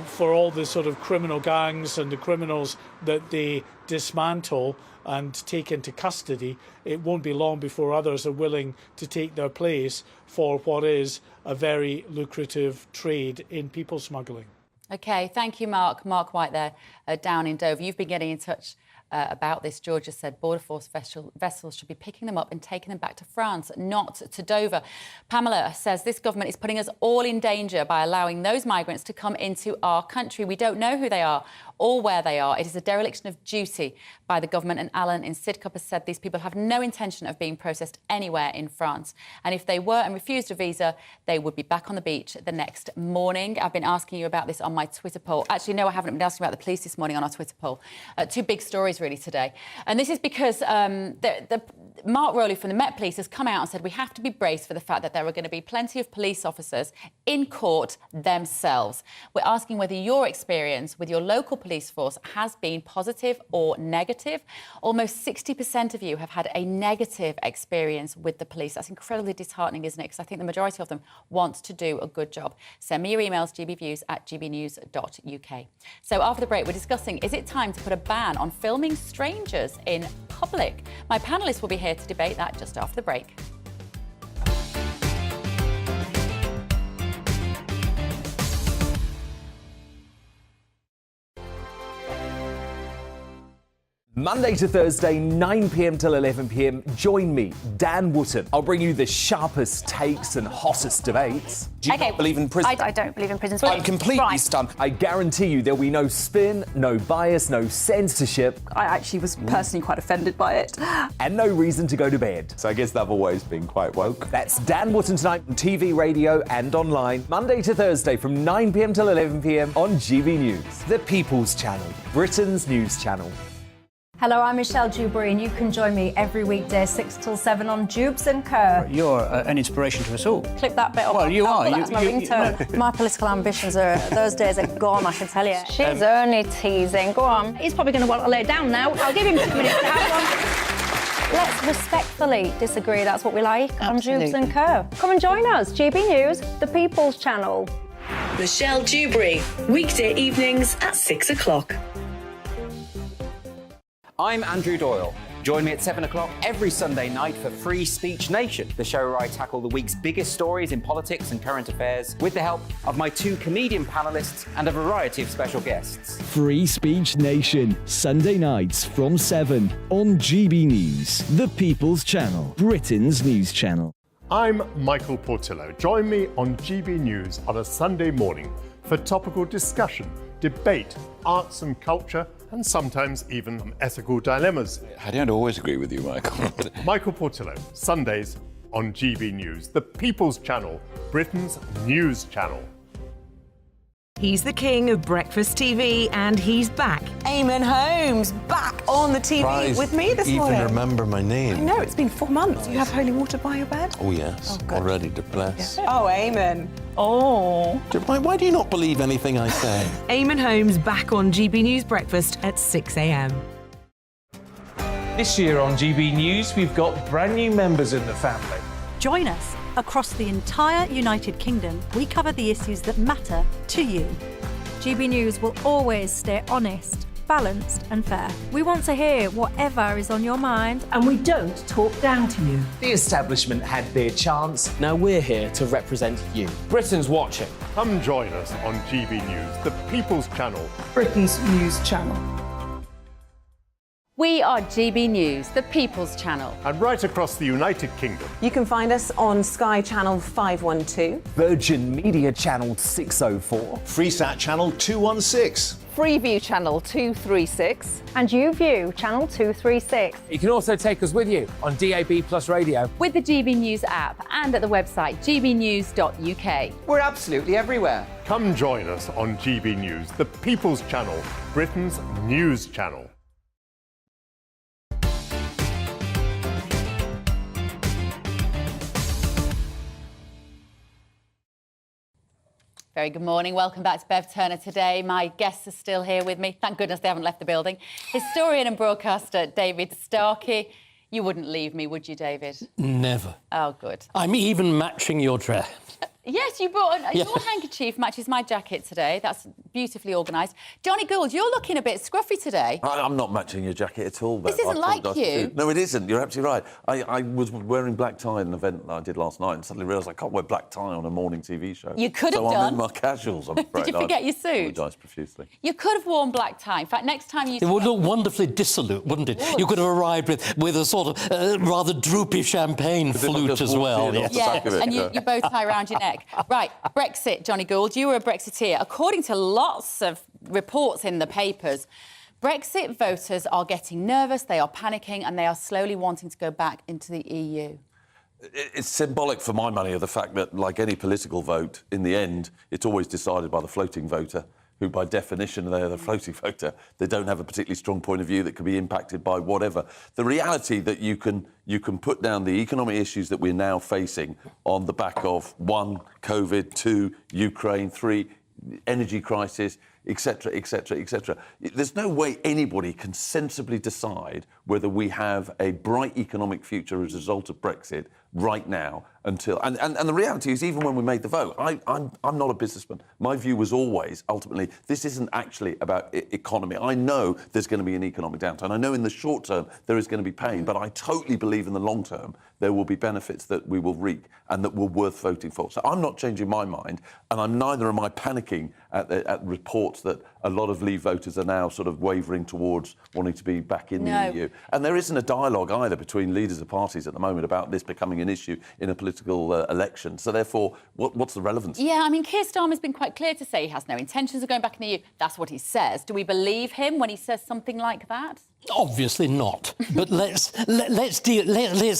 for all the sort of criminal gangs and the criminals that they dismantle and take into custody, it won't be long before others are willing to take their place for what is a very lucrative trade in people smuggling. OK, thank you, Mark. Mark White there, down in Dover. You've been getting in touch about this. Georgia said Border Force vessels should be picking them up and taking them back to France, not to Dover. Pamela says this government is putting us all in danger by allowing those migrants to come into our country. We don't know who they are or where they are. It is a dereliction of duty by the government. And Alan in Sidcup has said these people have no intention of being processed anywhere in France. And if they were and refused a visa, they would be back on the beach the next morning. I've been asking you about this on my Twitter poll. Actually, no, I haven't. I've been asking about the police this morning on our Twitter poll. Two big stories really today. And this is because Mark Rowley from the Met Police has come out and said we have to be braced for the fact that there are going to be plenty of police officers in court themselves. We're asking whether your experience with your local police force has been positive or negative. Almost 60% of you have had a negative experience with the police. That's incredibly disheartening, isn't it? Because I think the majority of them want to do a good job. Send me your emails, gbviews@gbnews.uk. So after the break, we're discussing, is it time to put a ban on filming strangers in public? My panellists will be here to debate that just after the break. Monday to Thursday, 9 p.m. till 11 p.m. Join me, Dan Wootton. I'll bring you the sharpest takes and hottest debates. Do you not believe in prisons? I don't believe in prisons. I'm completely stunned. I guarantee you there'll be no spin, no bias, no censorship. I actually was personally quite offended by it. And no reason to go to bed. So I guess they've always been quite woke. That's Dan Wootton tonight on TV, radio and online. Monday to Thursday from 9 p.m. till 11 p.m. on GB News. The People's Channel, Britain's news channel. Hello, I'm Michelle Dewberry, and you can join me every weekday 6 till 7 on Jubes and Kerr. You're an inspiration to us all. Clip that bit up. Well, you are. That's my ringtone. My political ambitions are, those days are gone, I can tell you. She's only teasing. Go on. He's probably going to want to lay down now. I'll give him 2 minutes to have one. Let's respectfully disagree, that's what we like Absolutely. on Jubes and Kerr. Come and join us, GB News, the People's Channel. Michelle Dewberry, weekday evenings at 6 o'clock. I'm Andrew Doyle. Join me at 7 o'clock every Sunday night for Free Speech Nation, the show where I tackle the week's biggest stories in politics and current affairs with the help of my 2 comedian panellists and a variety of special guests. Free Speech Nation, Sunday nights from 7 on GB News, the People's Channel, Britain's news channel. I'm Michael Portillo. Join me on GB News on a Sunday morning for topical discussion, debate, arts and culture, and sometimes even ethical dilemmas. I don't always agree with you, Michael. Michael Portillo, Sundays on GB News, the People's Channel, Britain's news channel. He's the king of breakfast TV, and he's back. Eamon Holmes, back on the TV with me this morning. Even remember my name. I know, it's been 4 months. You have holy water by your bed? Oh, yes. Oh, good. Already depressed. Oh, Eamon. Oh. Why do you not believe anything I say? Eamon Holmes back on GB News Breakfast at 6 a.m. This year on GB News, we've got brand new members in the family. Join us. Across the entire United Kingdom, we cover the issues that matter to you. GB News will always stay honest, balanced and fair. We want to hear whatever is on your mind. And we don't talk down to you. The establishment had their chance. Now we're here to represent you. Britain's watching. Come join us on GB News, the People's Channel, Britain's news channel. We are GB News, the People's Channel. and right across the United Kingdom. You can find us on Sky Channel 512. Virgin Media Channel 604. Freesat Channel 216. Freeview channel 236. And YouView, channel 236. You can also take us with you on DAB Plus Radio. With the GB News app and at the website gbnews.uk. We're absolutely everywhere. Come join us on GB News, the People's Channel, Britain's news channel. Very good morning. Welcome back to Bev Turner today. My guests are still here with me. Thank goodness they haven't left the building. Historian and broadcaster David Starkey. You wouldn't leave me, would you, David? Never. Oh, good. I'm even matching your dress. Yes, you brought your handkerchief matches my jacket today. That's beautifully organised. Johnny Gould, you're looking a bit scruffy today. I'm not matching your jacket at all. This isn't like you. No, it isn't. You're absolutely right. I was wearing black tie at an event that I did last night and suddenly realised I can't wear black tie on a morning TV show. You could have so done. I'm in my casuals, I'm afraid. Did you forget your suit? I apologise profusely. You could have worn black tie. In fact, next time you... It would look wonderfully dissolute, wouldn't it? You could have arrived with a sort of rather droopy champagne flute as well. Yeah, and your bow tie around your neck. Right, Brexit, Johnny Gould, you were a Brexiteer. According to lots of reports in the papers, Brexit voters are getting nervous, they are panicking, and they are slowly wanting to go back into the EU. It's symbolic for my money of the fact that, like any political vote, in the end, it's always decided by the floating voter who by definition they're the floating voter. They don't have a particularly strong point of view that can be impacted by whatever. The reality that you can put down the economic issues that we're now facing on the back of 1, COVID, 2, Ukraine, 3, energy crisis, etc., etc., etc. There's no way anybody can sensibly decide whether we have a bright economic future as a result of Brexit right now until... And the reality is, even when we made the vote, I'm not a businessman. My view was always, ultimately, this isn't actually about economy. I know there's going to be an economic downturn. I know in the short term there is going to be pain, but I totally believe in the long term there will be benefits that we will reap and that were worth voting for. So I'm not changing my mind, and neither am I panicking at reports that a lot of Leave voters are now sort of wavering towards wanting to be back in the EU. And there isn't a dialogue either between leaders of parties at the moment about this becoming an issue in a political election. So therefore, what's the relevance? Yeah, I mean, Keir Starmer's been quite clear to say he has no intentions of going back in the EU. That's what he says. Do we believe him when he says something like that? Obviously not. But let's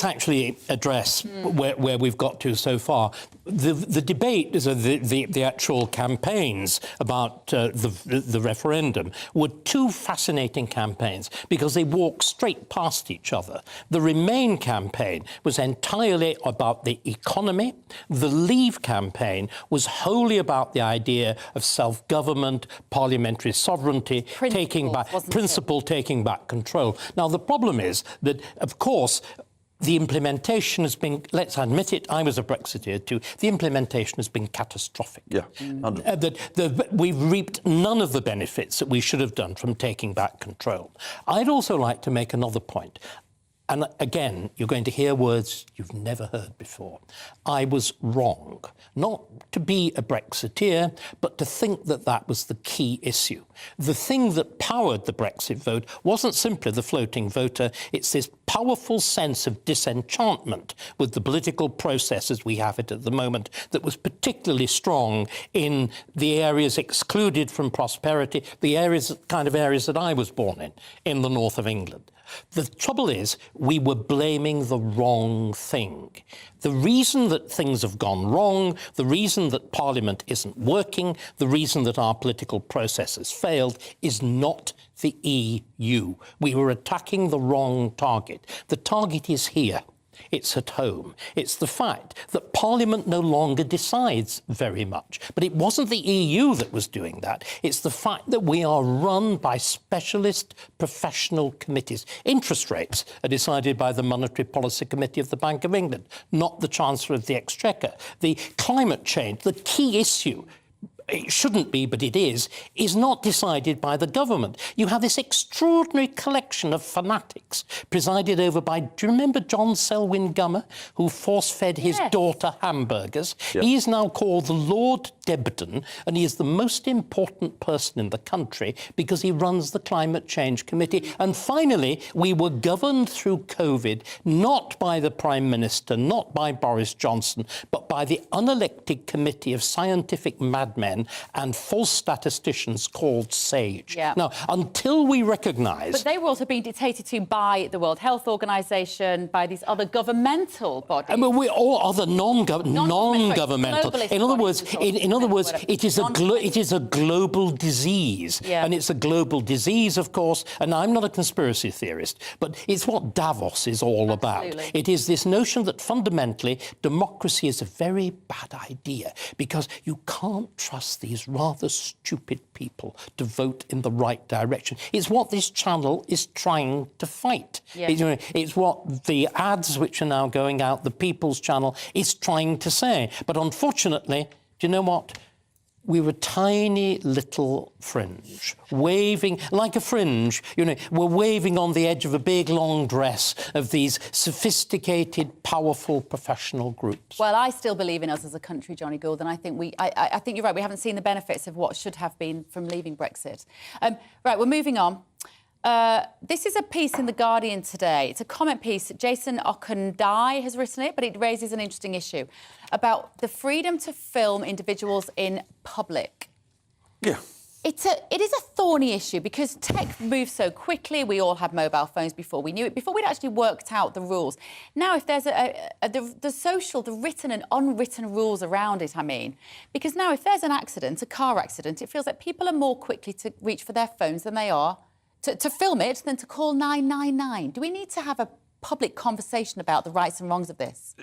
actually address where we've got to so far. The debate, the actual campaigns about the referendum were two fascinating campaigns because they walked straight past each other. The Remain campaign was entirely about the economy. The Leave campaign was wholly about the idea of self-government, parliamentary sovereignty, taking back control. Now, the problem is that, of course, the implementation has been, let's admit it, I was a Brexiteer too, the implementation has been catastrophic. Yeah, we've reaped none of the benefits that we should have done from taking back control. I'd also like to make another point. And again, you're going to hear words you've never heard before. I was wrong, not to be a Brexiteer, but to think that that was the key issue. The thing that powered the Brexit vote wasn't simply the floating voter, it's this powerful sense of disenchantment with the political process as we have it at the moment that was particularly strong in the areas excluded from prosperity, the kind of areas that I was born in the north of England. The trouble is, we were blaming the wrong thing. The reason that things have gone wrong, the reason that Parliament isn't working, the reason that our political process has failed is not the EU. We were attacking the wrong target. The target is here. It's at home. It's the fact that Parliament no longer decides very much. But it wasn't the EU that was doing that. It's the fact that we are run by specialist professional committees. Interest rates are decided by the Monetary Policy Committee of the Bank of England, not the Chancellor of the Exchequer. The climate change, the key issue, it shouldn't be, but it is not decided by the government. You have this extraordinary collection of fanatics presided over by, do you remember John Selwyn Gummer, who force-fed his daughter hamburgers? Yep. He is now called the Lord Debden, and he is the most important person in the country because he runs the Climate Change Committee. And finally, we were governed through COVID, not by the Prime Minister, not by Boris Johnson, but by the unelected committee of scientific madmen and false statisticians called SAGE. Yeah. Now, until we recognise... But they were also being dictated to by the World Health Organisation, by these other governmental bodies. I mean, all other non-governmental. In other words, it is a global disease. Yeah. And it's a global disease, of course, and I'm not a conspiracy theorist, but it's what Davos is all about. It is this notion that fundamentally democracy is a very bad idea because you can't trust these rather stupid people to vote in the right direction. It's what this channel is trying to fight. Yeah. It's what the ads which are now going out, the People's Channel, is trying to say. But unfortunately, do you know what? We were tiny little fringe, waving like a fringe. We're waving on the edge of a big, long dress of these sophisticated, powerful professional groups. Well, I still believe in us as a country, Johnny Gould, and I think I think you're right. We haven't seen the benefits of what should have been from leaving Brexit. Right, we're moving on. This is a piece in The Guardian today. It's a comment piece. Jason Okundai has written it, but it raises an interesting issue about the freedom to film individuals in public. Yeah. It is a thorny issue because tech moves so quickly. We all had mobile phones before we knew it, before we'd actually worked out the rules. Now, if there's the written and unwritten rules around it, I mean, because now if there's an accident, a car accident, it feels like people are more quickly to reach for their phones than they are to film it than to call 999. Do we need to have a public conversation about the rights and wrongs of this?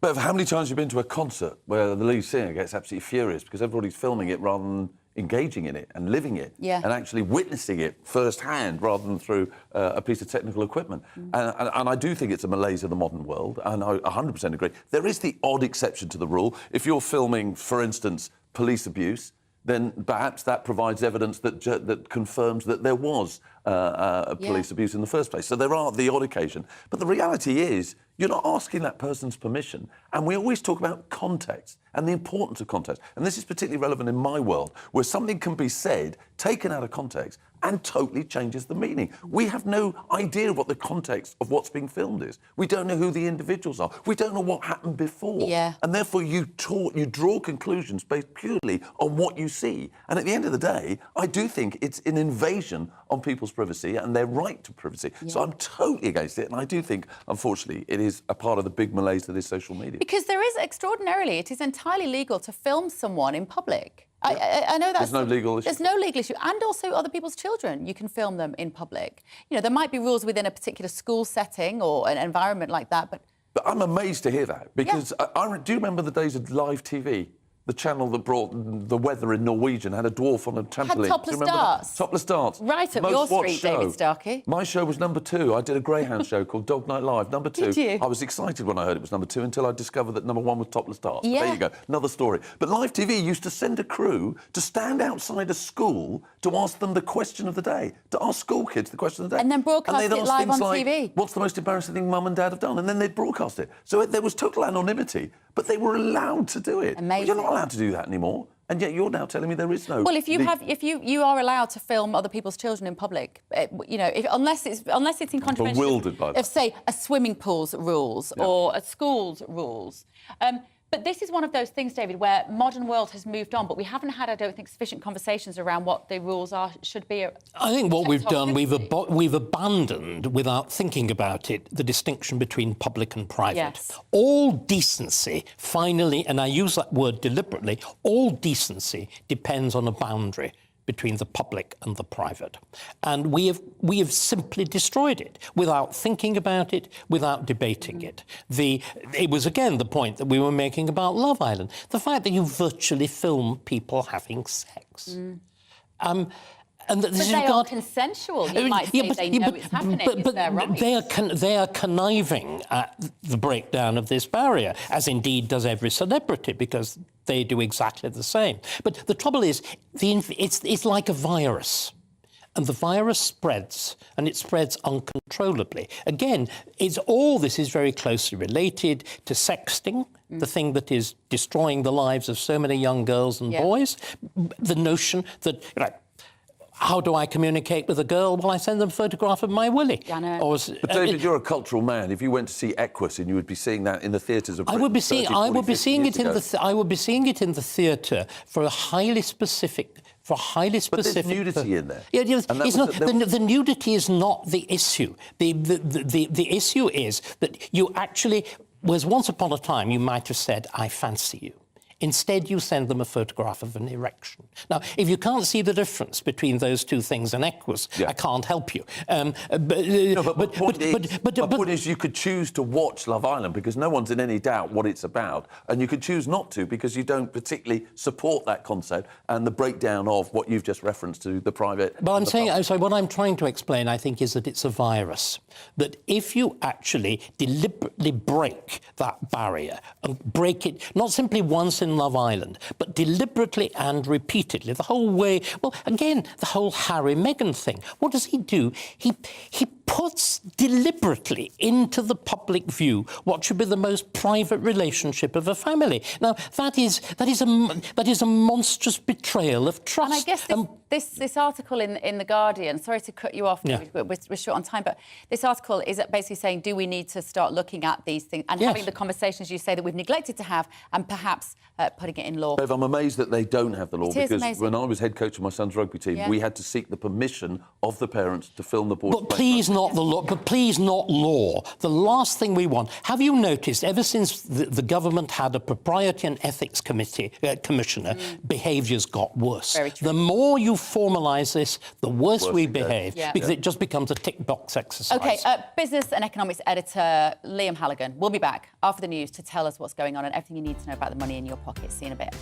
Bev, how many times have you been to a concert where the lead singer gets absolutely furious because everybody's filming it rather than engaging in it and living it and actually witnessing it firsthand rather than through a piece of technical equipment? And I do think it's a malaise of the modern world, and I 100% agree. There is the odd exception to the rule. If you're filming, for instance, police abuse, then perhaps that provides evidence that confirms that there was police abuse in the first place. So there are the odd occasion. But the reality is, you're not asking that person's permission. And we always talk about context and the importance of context. And this is particularly relevant in my world, where something can be said, taken out of context, and totally changes the meaning. We have no idea what the context of what's being filmed is. We don't know who the individuals are. We don't know what happened before. And therefore, you draw conclusions based purely on what you see. And at the end of the day, I do think it's an invasion on people's privacy and their right to privacy. So I'm totally against it. And I do think, unfortunately, it is a part of the big malaise that is social media. Because there is, extraordinarily, it is entirely legal to film someone in public. I know that's... There's no legal issue. There's no legal issue. And also other people's children, you can film them in public. You know, there might be rules within a particular school setting or an environment like that, but... But I'm amazed to hear that, because do you remember the days of live TV? The channel that brought the weather in Norwegian had a dwarf on a trampoline. Had topless darts. Topless darts. Right up your street, David Starkey. My show was number 2. I did a Greyhound show called Dog Night Live, number 2. Did you? I was excited when I heard it was number 2 until I discovered that number 1 was topless darts. There you go, another story. But live TV used to send a crew to stand outside a school to ask them the question of the day, to ask school kids the question of the day. And then broadcast it live on TV. What's the most embarrassing thing Mum and Dad have done? And then they'd broadcast it. So there was total anonymity, but they were allowed to do it. Amazing. You're not allowed to do that anymore. And yet you're now telling me there is no... Well, if you are allowed to film other people's children in public, you know, unless it's in contravention bewildered by that. of, say, a swimming pool's rules or a school's rules. But this is one of those things, David, where modern world has moved on, but we haven't had, I don't think, sufficient conversations around what the rules should be. I think what we've done, we've abandoned, without thinking about it, the distinction between public and private. Yes. All decency, finally, and I use that word deliberately, all decency depends on a boundary between the public and the private. And we have simply destroyed it without thinking about it, without debating it. It was, again, the point that we were making about Love Island. The fact that you virtually film people having sex. And that but they are consensual. You might say they know it's happening. It's their right. They are conniving at the breakdown of this barrier, as indeed does every celebrity, because they do exactly the same. But the trouble is, it's like a virus. And the virus spreads, and it spreads uncontrollably. Again, all this is very closely related to sexting, the thing that is destroying the lives of so many young girls and boys. The notion that, you know, how do I communicate with a girl? Well, I send them a photograph of my willy. But David, you're a cultural man. If you went to see Equus, and you would be seeing that in the theatres of Britain, I would be seeing it in the theatre for a highly specific. But there's nudity in there. The nudity is not the issue. The issue is that you actually, whereas once upon a time you might have said, "I fancy you." Instead, you send them a photograph of an erection. Now, if you can't see the difference between those two things in Equus, I can't help you. The point is you could choose to watch Love Island because no one's in any doubt what it's about, and you could choose not to because you don't particularly support that concept and the breakdown of what you've just referenced to the private... But what I'm trying to explain, I think, is that it's a virus. That if you actually deliberately break that barrier and break it, not simply once in Love Island, but deliberately and repeatedly, the whole way... Well, again, the whole Harry-Meghan thing. What does he do? He puts deliberately into the public view what should be the most private relationship of a family. Now, that is a monstrous betrayal of trust. And I guess this article in The Guardian, sorry to cut you off, we're short on time, but this article is basically saying, do we need to start looking at these things and having the conversations you say that we've neglected to have, and perhaps putting it in law? Bev, I'm amazed that they don't have the law, because amazing. when I was head coach of my son's rugby team, we had to seek the permission of the parents to film the board. But please not the law. But please not law. The last thing we want. Have you noticed, ever since the government had a Propriety and Ethics Commissioner, behaviour's got worse. Very true. The more you formalise this, the worse we behave, because it just becomes a tick-box exercise. OK, business and economics editor Liam Halligan will be back after the news to tell us what's going on and everything you need to know about the money in your pocket. See you in a bit.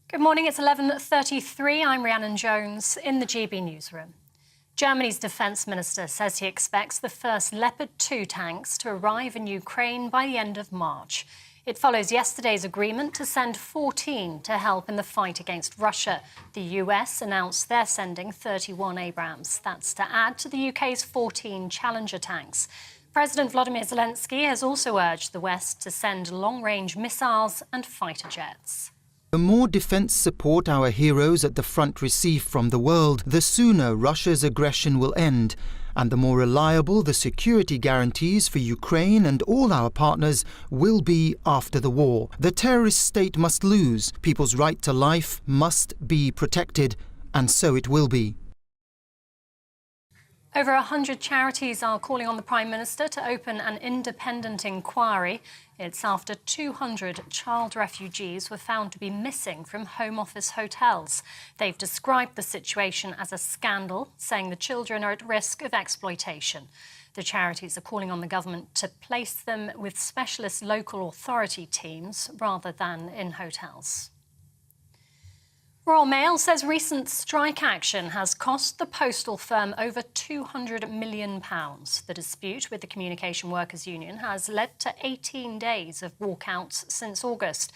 Good morning, it's 11:33. I'm Rhiannon Jones in the GB newsroom. Germany's defence minister says he expects the first Leopard 2 tanks to arrive in Ukraine by the end of March. It follows yesterday's agreement to send 14 to help in the fight against Russia. The US announced they're sending 31 Abrams. That's to add to the UK's 14 Challenger tanks. President Volodymyr Zelensky has also urged the West to send long-range missiles and fighter jets. The more defence support our heroes at the front receive from the world, the sooner Russia's aggression will end, and the more reliable the security guarantees for Ukraine and all our partners will be after the war. The terrorist state must lose, people's right to life must be protected, and so it will be. Over 100 charities are calling on the Prime Minister to open an independent inquiry. It's after 200 child refugees were found to be missing from Home Office hotels. They've described the situation as a scandal, saying the children are at risk of exploitation. The charities are calling on the government to place them with specialist local authority teams rather than in hotels. Royal Mail says recent strike action has cost the postal firm over £200 million. The dispute with the Communication Workers Union has led to 18 days of walkouts since August.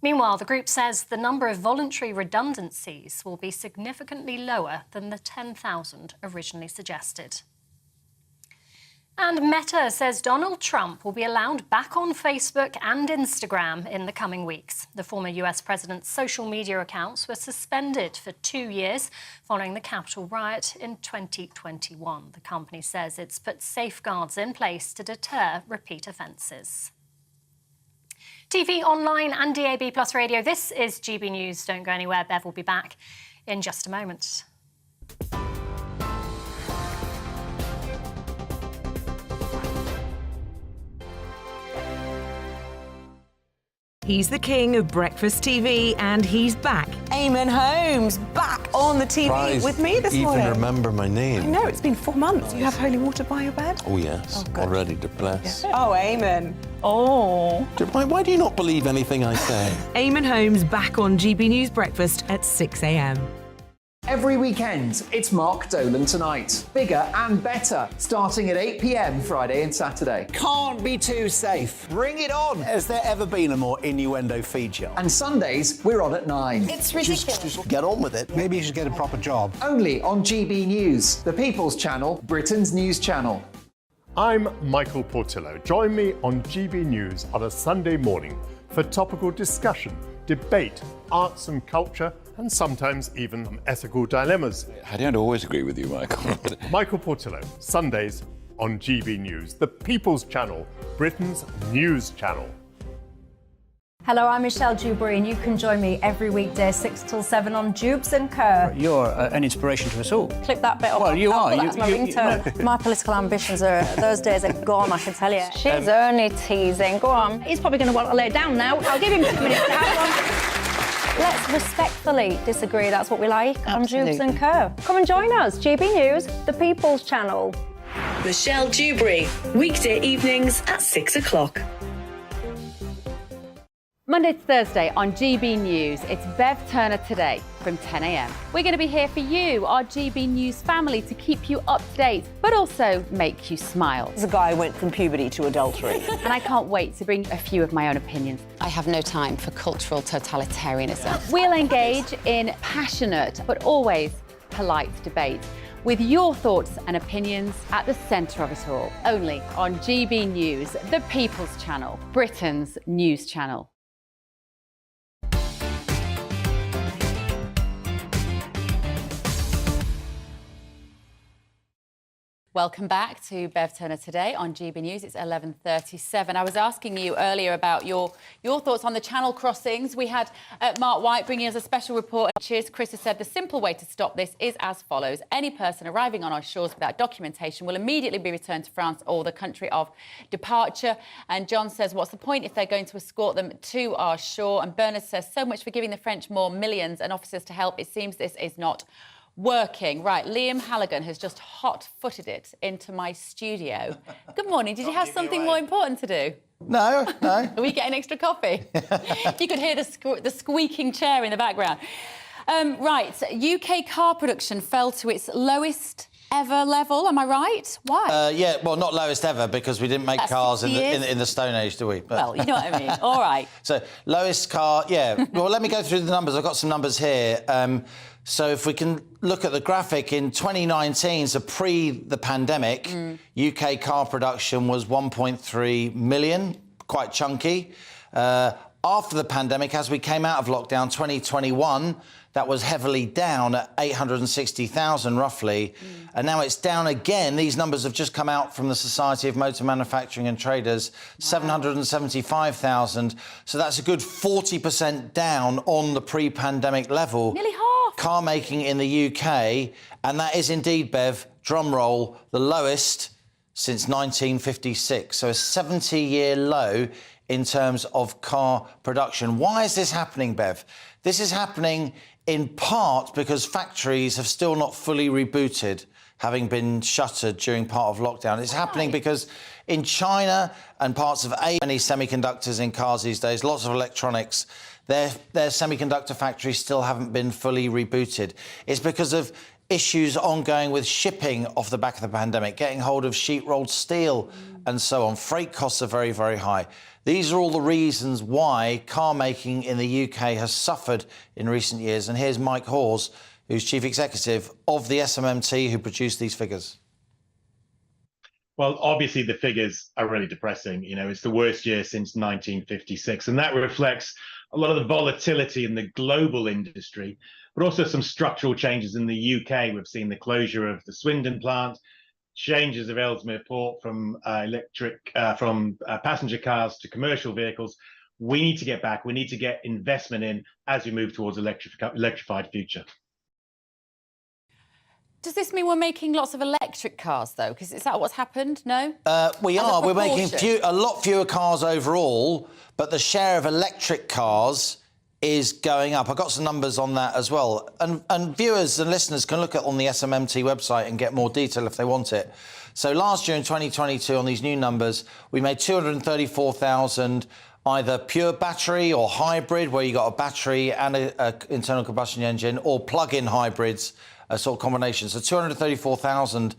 Meanwhile, the group says the number of voluntary redundancies will be significantly lower than the 10,000 originally suggested. And Meta says Donald Trump will be allowed back on Facebook and Instagram in the coming weeks. The former US president's social media accounts were suspended for 2 years following the Capitol riot in 2021. The company says it's put safeguards in place to deter repeat offences. TV, online and DAB+ radio, this is GB News. Don't go anywhere. Bev will be back in just a moment. He's the king of breakfast TV, and he's back. Eamon Holmes, back on the TV with me this morning. Even remember my name. I know, it's been 4 months. You have holy water by your bed? Oh, yes. Already to bless. Yeah. Oh, Eamon. Oh. Why do you not believe anything I say? Eamon Holmes back on GB News Breakfast at 6 a.m. Every weekend, it's Mark Dolan Tonight. Bigger and better, starting at 8 p.m. Friday and Saturday. Can't be too safe. Bring it on. Has there ever been a more innuendo feature? And Sundays, we're on at 9. It's ridiculous. Just get on with it. Maybe you should get a proper job. Only on GB News, the People's Channel, Britain's news channel. I'm Michael Portillo. Join me on GB News on a Sunday morning for topical discussion, debate, arts and culture, and sometimes even ethical dilemmas. I don't always agree with you, Michael. Michael Portillo, Sundays on GB News, the People's Channel, Britain's news channel. Hello, I'm Michelle Dewberry, and you can join me every weekday 6 till 7 on Jubes and Kerr. You're an inspiration to us all. Clip that bit up. Well, you are. That's my ringtone. My political ambitions those days are gone, I can tell you. She's only teasing. Go on. He's probably going to want to lay down now. I'll give him 2 minutes to have one. Let's respectfully disagree. That's what we like on Jubes and Kerr. Come and join us. GB News, the People's Channel. Michelle Dewberry, weekday evenings at 6 o'clock. Monday to Thursday on GB News, it's Bev Turner Today from 10 a.m. We're going to be here for you, our GB News family, to keep you up to date, but also make you smile. The guy went from puberty to adultery. And I can't wait to bring a few of my own opinions. I have no time for cultural totalitarianism. We'll engage in passionate, but always polite debate, with your thoughts and opinions at the centre of it all. Only on GB News, the People's Channel, Britain's news channel. Welcome back to Bev Turner Today on GB News. It's 11:37. I was asking you earlier about your thoughts on the channel crossings. We had Mark White bringing us a special report. Cheers. Chris has said the simple way to stop this is as follows. Any person arriving on our shores without documentation will immediately be returned to France or the country of departure. And John says, what's the point if they're going to escort them to our shore? And Bernard says, so much for giving the French more millions and officers to help. It seems this is not working. Right, Liam Halligan has just hot-footed it into my studio. Good morning. Did you have something more important to do? No. Are we getting extra coffee? You could hear the squeaking chair in the background. Right, UK car production fell to its lowest ever level, am I right? Why? Yeah, well, not lowest ever, because we didn't make cars in the Stone Age, do we? But... Well, you know what I mean. All right. So, lowest car, yeah. Well, let me go through the numbers. I've got some numbers here. So if we can look at the graphic, in 2019, so pre the pandemic, UK car production was 1.3 million, quite chunky. After the pandemic, as we came out of lockdown, 2021, that was heavily down at 860,000 roughly. And now it's down again. These numbers have just come out from the Society of Motor Manufacturing and Traders, 775,000. So that's a good 40% down on the pre-pandemic level. Nearly half. Car making in the UK, and that is indeed, Bev, drum roll, the lowest since 1956. So a 70-year low in terms of car production. Why is this happening, Bev? This is happening in part because factories have still not fully rebooted, having been shuttered during part of lockdown. It's happening because in China and parts of Asia, many semiconductors in cars these days, lots of electronics, their semiconductor factories still haven't been fully rebooted. It's because of issues ongoing with shipping off the back of the pandemic, getting hold of sheet-rolled steel and so on. Freight costs are very, very high. These are all the reasons why car making in the UK has suffered in recent years. And here's Mike Hawes, who's Chief Executive of the SMMT, who produced these figures. Well, obviously, the figures are really depressing. You know, it's the worst year since 1956, and that reflects a lot of the volatility in the global industry, but also some structural changes in the UK. We've seen the closure of the Swindon plant, changes of Ellesmere Port from passenger cars to commercial vehicles. We need to get back. We need to get investment in as we move towards electrified future. Does this mean we're making lots of electric cars, though? Because is that what's happened? No? We are. We're making a lot fewer cars overall, but the share of electric cars is going up. I've got some numbers on that as well. And viewers and listeners can look at on the SMMT website and get more detail if they want it. So last year in 2022, on these new numbers, we made 234,000 either pure battery or hybrid, where you got a battery and an internal combustion engine, or plug-in hybrids, a sort of combination. So 234,000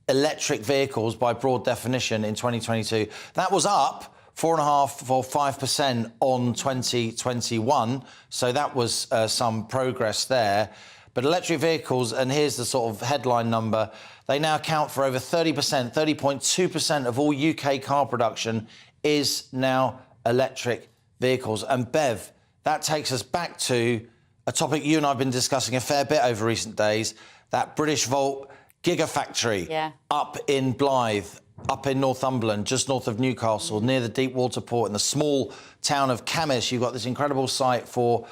electric vehicles by broad definition in 2022. That was up 4.5% or 5% on 2021. So that was some progress there. But electric vehicles, and here's the sort of headline number, they now account for over 30%, 30.2% of all UK car production is now electric vehicles. And Bev, that takes us back to a topic you and I have been discussing a fair bit over recent days, that British Volt gigafactory up in Blythe, up in Northumberland, just north of Newcastle, near the deep water port in the small town of Camas. You've got this incredible site for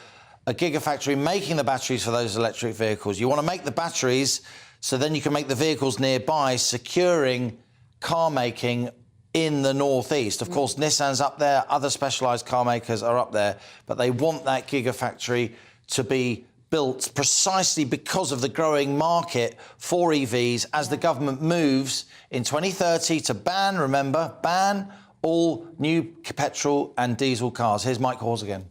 a gigafactory making the batteries for those electric vehicles. You want to make the batteries so then you can make the vehicles nearby, securing car making in the northeast. Of course, Nissan's up there, other specialised car makers are up there, but they want that gigafactory to be built precisely because of the growing market for EVs as the government moves in 2030 to ban, remember, ban all new petrol and diesel cars. Here's Mike Hawes again.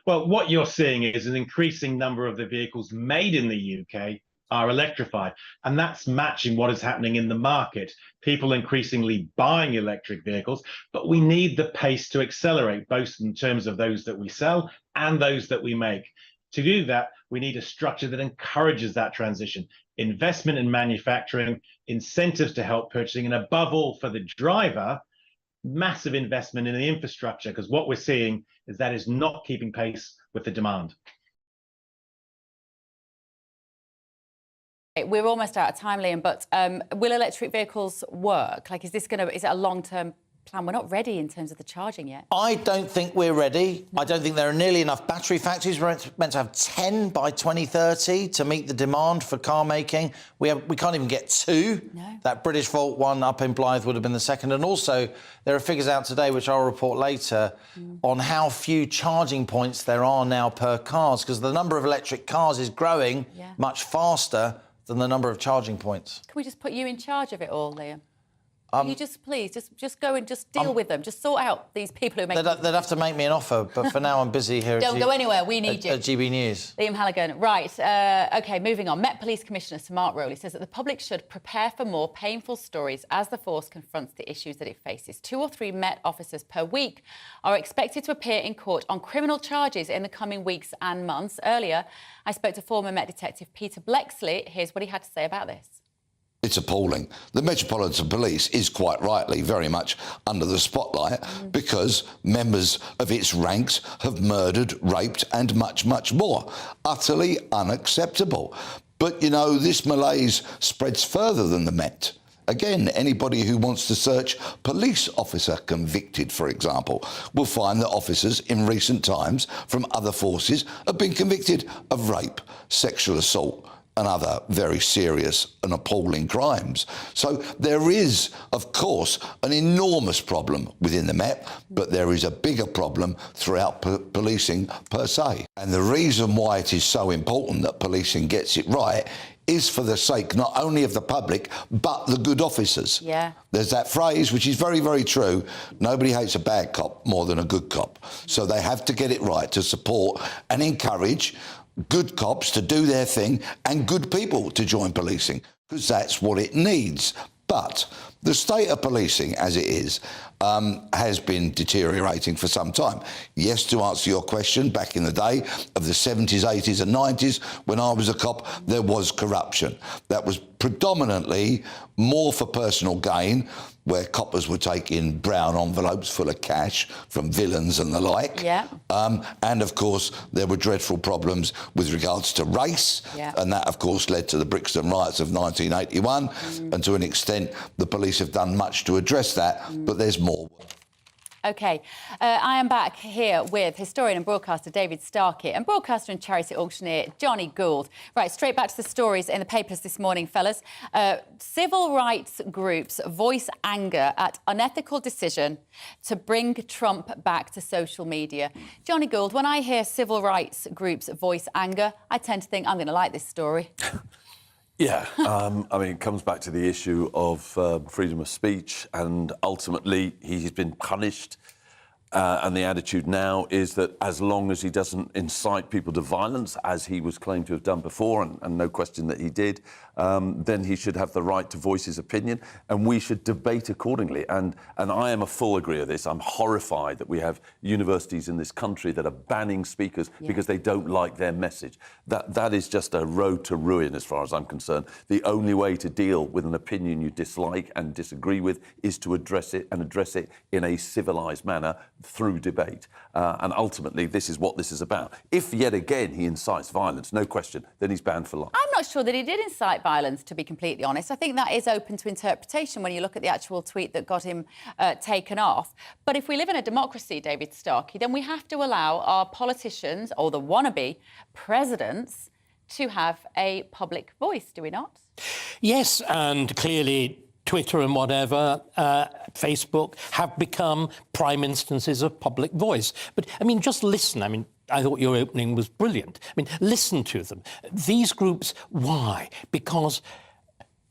Well, what you're seeing is an increasing number of the vehicles made in the UK are electrified, and that's matching what is happening in the market. People increasingly buying electric vehicles, but we need the pace to accelerate, both in terms of those that we sell and those that we make. To do that, we need a structure that encourages that transition, investment in manufacturing, incentives to help purchasing, and above all, for the driver, massive investment in the infrastructure, because what we're seeing is that is not keeping pace with the demand. We're almost out of time, Liam, but will electric vehicles work? Like, is it a long-term plan? We're not ready in terms of the charging yet. I don't think we're ready. I don't think there are nearly enough battery factories. We're meant to have 10 by 2030 to meet the demand for car making. We can't even get 2. No. That British Volt one up in Blythe would have been the second. And also, there are figures out today, which I'll report later, on how few charging points there are now per cars, because the number of electric cars is growing much faster than the number of charging points. Can we just put you in charge of it all, Liam? Can you just please just go and just deal with them, just sort out these people who make. They'd have to make me an offer, but for now I'm busy here. Don't go anywhere. We need you at GB News. Liam Halligan. Right. OK, moving on. Met Police Commissioner Sir Mark Rowley says that the public should prepare for more painful stories as the force confronts the issues that it faces. 2 or 3 Met officers per week are expected to appear in court on criminal charges in the coming weeks and months. Earlier, I spoke to former Met Detective Peter Blexley. Here's what he had to say about this. It's appalling. The Metropolitan Police is quite rightly very much under the spotlight because members of its ranks have murdered, raped and much, much more. Utterly unacceptable. But, you know, this malaise spreads further than the Met. Again, anybody who wants to search police officer convicted, for example, will find that officers in recent times from other forces have been convicted of rape, sexual assault, and other very serious and appalling crimes. So there is, of course, an enormous problem within the Met, but there is a bigger problem throughout policing per se. And the reason why it is so important that policing gets it right is for the sake not only of the public, but the good officers. Yeah. There's that phrase, which is very, very true. Nobody hates a bad cop more than a good cop. So they have to get it right to support and encourage good cops to do their thing and good people to join policing, because that's what it needs. But the state of policing, as it is, has been deteriorating for some time. Yes, to answer your question, back in the day of the 70s, 80s and 90s, when I was a cop, there was corruption. That was predominantly more for personal gain, where coppers were taking brown envelopes full of cash from villains and the like. Yeah. And, of course, there were dreadful problems with regards to race. Yeah. And that, of course, led to the Brixton riots of 1981. And to an extent, the police have done much to address that, but there's more. OK, I am back here with historian and broadcaster David Starkey and broadcaster and charity auctioneer Johnny Gould. Right, straight back to the stories in the papers this morning, fellas. Civil rights groups voice anger at unethical decision to bring Trump back to social media. Johnny Gould, when I hear civil rights groups voice anger, I tend to think I'm going to like this story. Yeah, I mean, it comes back to the issue of freedom of speech, and ultimately he's been punished. And the attitude now is that as long as he doesn't incite people to violence, as he was claimed to have done before, and no question that he did, then he should have the right to voice his opinion, and we should debate accordingly. And I am a full agreeer of this. I'm horrified that we have universities in this country that are banning speakers because they don't like their message. That is just a road to ruin as far as I'm concerned. The only way to deal with an opinion you dislike and disagree with is to address it, and address it in a civilised manner through debate. And ultimately, this is what this is about. If, yet again, he incites violence, no question, then he's banned for life. I'm not sure that he did incite violence, to be completely honest. I think that is open to interpretation when you look at the actual tweet that got him taken off. But if we live in a democracy, David Starkey, then we have to allow our politicians, or the wannabe presidents, to have a public voice, do we not? Yes, and clearly Twitter and whatever, Facebook, have become prime instances of public voice. But, I mean, just listen. I mean, I thought your opening was brilliant. I mean, listen to them. These groups, why? Because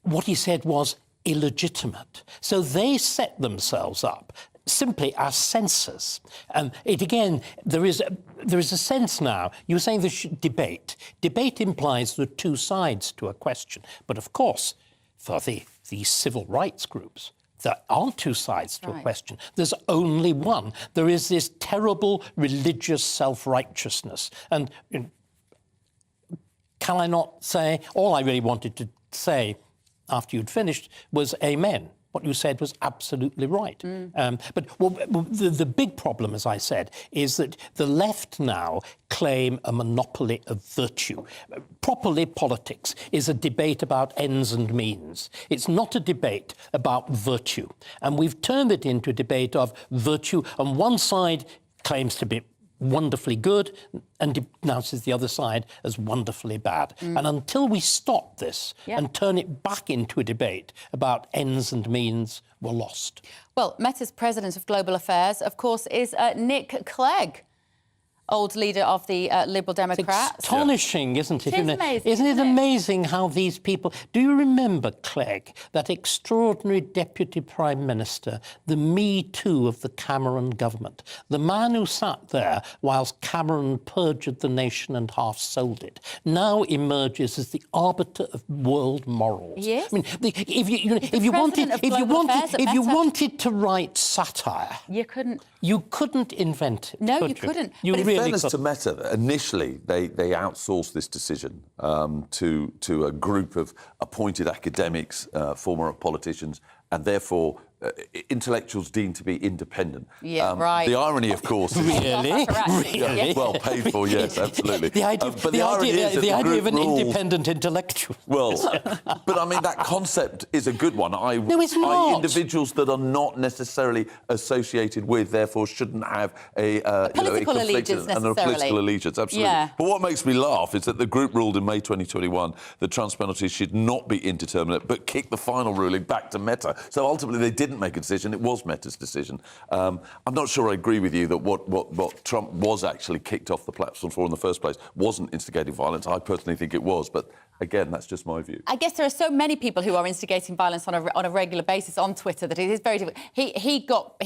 what he said was, illegitimate. So they set themselves up simply as censors. There is a sense now. You were saying there's debate. Debate implies there are two sides to a question. But of course, for the civil rights groups, there aren't two sides to a question. There's only one. There is this terrible religious self-righteousness. And can I not say, all I really wanted to say after you'd finished was amen. What you said was absolutely right. But the big problem, as I said, is that the left now claim a monopoly of virtue. Properly, politics is a debate about ends and means. It's not a debate about virtue. And we've turned it into a debate of virtue. On one side claims to be wonderfully good and denounces the other side as wonderfully bad. And until we stop this and turn it back into a debate about ends and means, we're lost. Well, Meta's President of Global Affairs, of course, is Nick Clegg, old leader of the Liberal Democrats. It's astonishing, isn't it? It is amazing, Isn't it amazing how these people... Do you remember Clegg, that extraordinary Deputy Prime Minister, the Me Too of the Cameron government, the man who sat there whilst Cameron perjured the nation and half-sold it, now emerges as the arbiter of world morals? Yes. I mean, if you wanted to write satire... You couldn't. You couldn't invent it. No, you couldn't. In fairness to Meta, initially they outsourced this decision to a group of appointed academics, former politicians, and therefore intellectuals deemed to be independent. Yeah, right. The irony, of course, is... Really? Yeah, well paid for, yes, absolutely. The idea, of an independent intellectual. Well, but I mean, that concept is a good one. No, it's not. Individuals that are not necessarily associated with, therefore, shouldn't have a political allegiance and a political allegiance, absolutely. Yeah. But what makes me laugh is that the group ruled in May 2021 that trans penalties should not be indeterminate, but kicked the final ruling back to Meta. So ultimately, they didn't make a decision. It was Meta's decision. I'm not sure I agree with you that what Trump was actually kicked off the platform for in the first place wasn't instigating violence. I personally think it was, but again, that's just my view. I guess there are so many people who are instigating violence on a regular basis on Twitter that it is very difficult. He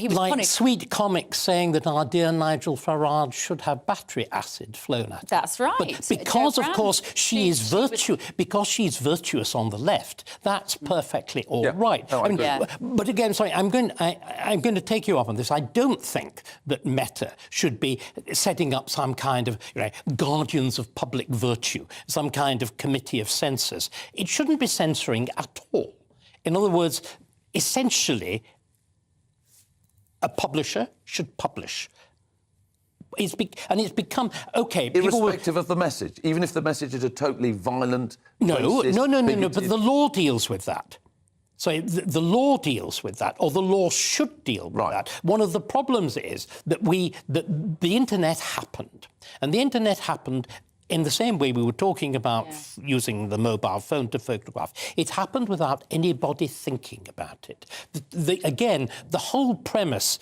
was like punished. sweet comics saying that our dear Nigel Farage should have battery acid flown at him. That's right. But because, of course, because she's virtuous on the left, that's perfectly all right. No, I agree. But again, sorry, I'm going to take you up on this. I don't think that Meta should be setting up some kind of guardians of public virtue, some kind of committee of censors. It shouldn't be censoring at all. In other words, essentially, a publisher should publish. It's become okay. Irrespective of the message, even if the message is a totally violent. No. But the law deals with that. So the law deals with that, or the law should deal with that. One of the problems is that the internet happened, and the internet happened in the same way we were talking about using the mobile phone to photograph. It happened without anybody thinking about it. Again, the whole premise,